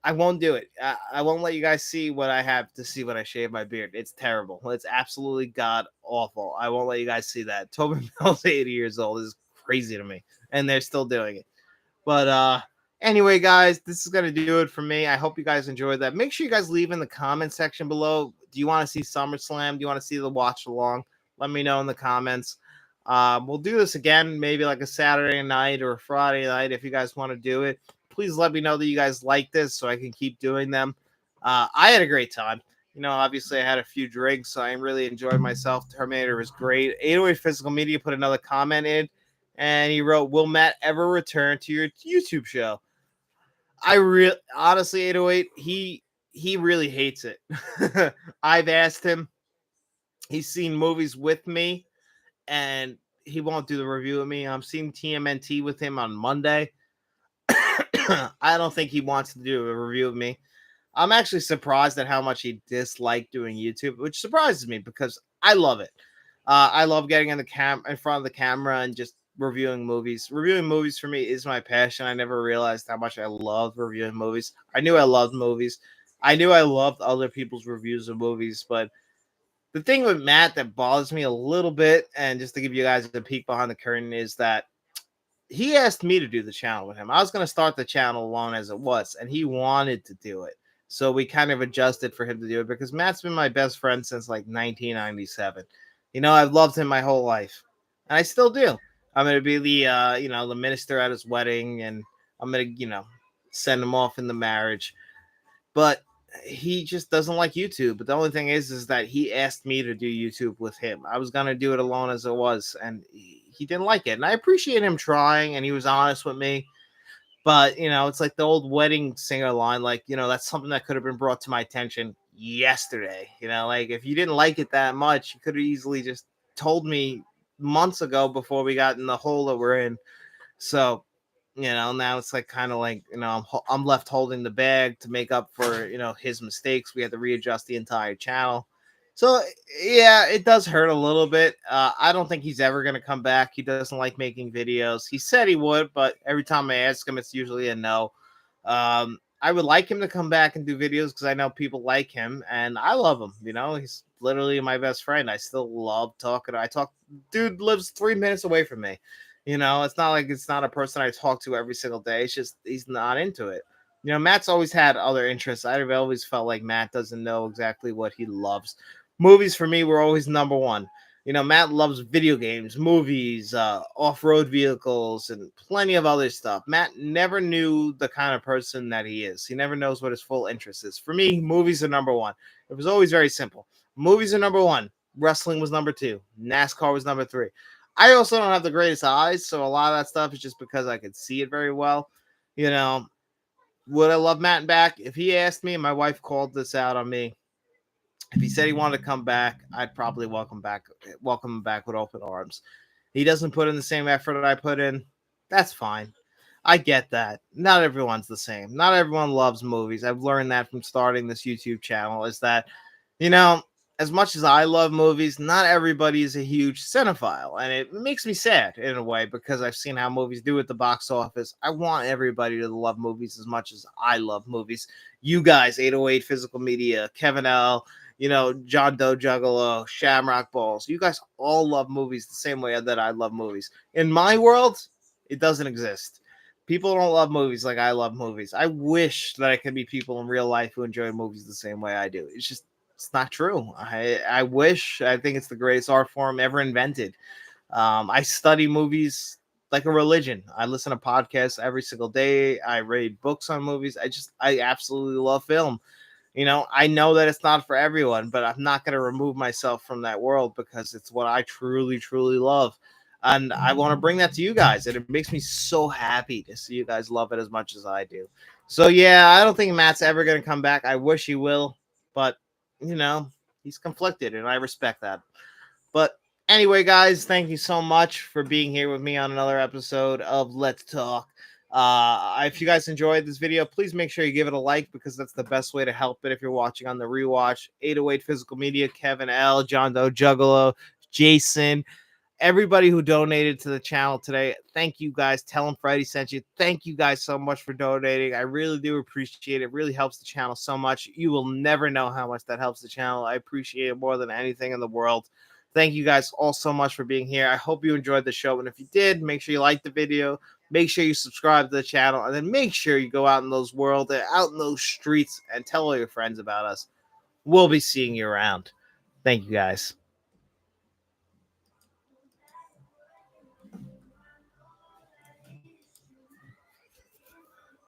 A: I won't do it. I won't let you guys see what I have to see when I shave my beard. It's terrible. It's absolutely god awful. I won't let you guys see that. Tobin Bell's 80 years old. This is crazy to me, and they're still doing it. But anyway, guys, this is gonna do it for me. I hope you guys enjoyed that. Make sure you guys leave in the comment section below. Do you want to see SummerSlam? Do you want to see the watch along? Let me know in the comments. We'll do this again, maybe like a Saturday night or a Friday night if you guys want to do it. Please let me know that you guys like this so I can keep doing them. I had a great time. Obviously I had a few drinks, so I really enjoyed myself. Terminator was great. 808 Physical Media put another comment in, and he wrote, "Will Matt ever return to your YouTube show?" Honestly, 808, he really hates it. I've asked him. He's seen movies with me, and he won't do the review with me. I'm seeing TMNT with him on Monday. I don't think he wants to do a review of me. I'm actually surprised at how much he disliked doing YouTube, which surprises me because I love it. I love getting in front of the camera and just reviewing movies. Reviewing movies for me is my passion. I never realized how much I loved reviewing movies. I knew I loved movies. I knew I loved other people's reviews of movies, but the thing with Matt that bothers me a little bit, and just to give you guys a peek behind the curtain, is that he asked me to do the channel with him. I was going to start the channel alone as it was, and he wanted to do it. So we kind of adjusted for him to do it because Matt's been my best friend since like 1997. I've loved him my whole life, and I still do. I'm going to be the minister at his wedding, and I'm going to, send him off in the marriage. But he just doesn't like YouTube. But the only thing is that he asked me to do YouTube with him. I was going to do it alone as it was, and he didn't like it. And I appreciate him trying, and he was honest with me. But, it's like the old wedding singer line, like, that's something that could have been brought to my attention yesterday. Like if you didn't like it that much, you could have easily just told me months ago before we got in the hole that we're in. So, now it's like kind of like, I'm left holding the bag to make up for, his mistakes. We had to readjust the entire channel. So, yeah, it does hurt a little bit. I don't think he's ever going to come back. He doesn't like making videos. He said he would, but every time I ask him, it's usually a no. I would like him to come back and do videos because I know people like him, and I love him. He's literally my best friend. I still love talking. Dude lives 3 minutes away from me. It's not like it's not a person I talk to every single day. It's just he's not into it. Matt's always had other interests. I've always felt like Matt doesn't know exactly what he loves. Movies for me were always number one. Matt loves video games, movies, off-road vehicles, and plenty of other stuff. Matt never knew the kind of person that he is. He never knows what his full interest is. For me, movies are number one. It was always very simple. Movies are number one. Wrestling was number two. NASCAR was number three. I also don't have the greatest eyes, so a lot of that stuff is just because I could see it very well. Would I love Matt back? If he asked me, my wife called this out on me. If he said he wanted to come back, I'd probably welcome him back with open arms. He doesn't put in the same effort that I put in. That's fine. I get that. Not everyone's the same. Not everyone loves movies. I've learned that from starting this YouTube channel is that, as much as I love movies, not everybody is a huge cinephile. And it makes me sad in a way because I've seen how movies do at the box office. I want everybody to love movies as much as I love movies. You guys, 808 Physical Media, Kevin L., John Doe Juggalo, Shamrock Balls. You guys all love movies the same way that I love movies. In my world, it doesn't exist. People don't love movies like I love movies. I wish that I could meet people in real life who enjoy movies the same way I do. It's not true. I wish. I think it's the greatest art form ever invented. I study movies like a religion. I listen to podcasts every single day. I read books on movies. I absolutely love film. I know that it's not for everyone, but I'm not going to remove myself from that world because it's what I truly, truly love. And I want to bring that to you guys. And it makes me so happy to see you guys love it as much as I do. So, yeah, I don't think Matt's ever going to come back. I wish he will, but, he's conflicted, and I respect that. But anyway, guys, thank you so much for being here with me on another episode of Let's Talk. If you guys enjoyed this video, please make sure you give it a like, because that's the best way to help it if you're watching on the rewatch. 808 Physical Media, Kevin L, John Doe Juggalo, Jason, everybody who donated to the channel today. Thank you guys. Tell them Freddie sent you. Thank you guys so much for donating. I really do appreciate it. It really helps the channel so much. You will never know how much that helps the channel. I appreciate it more than anything in the world. Thank you guys all so much for being here. I hope you enjoyed the show. And if you did, make sure you like the video. Make sure you subscribe to the channel. And then make sure you go out in those world, out in those streets, and tell all your friends about us. We'll be seeing you around. Thank you guys.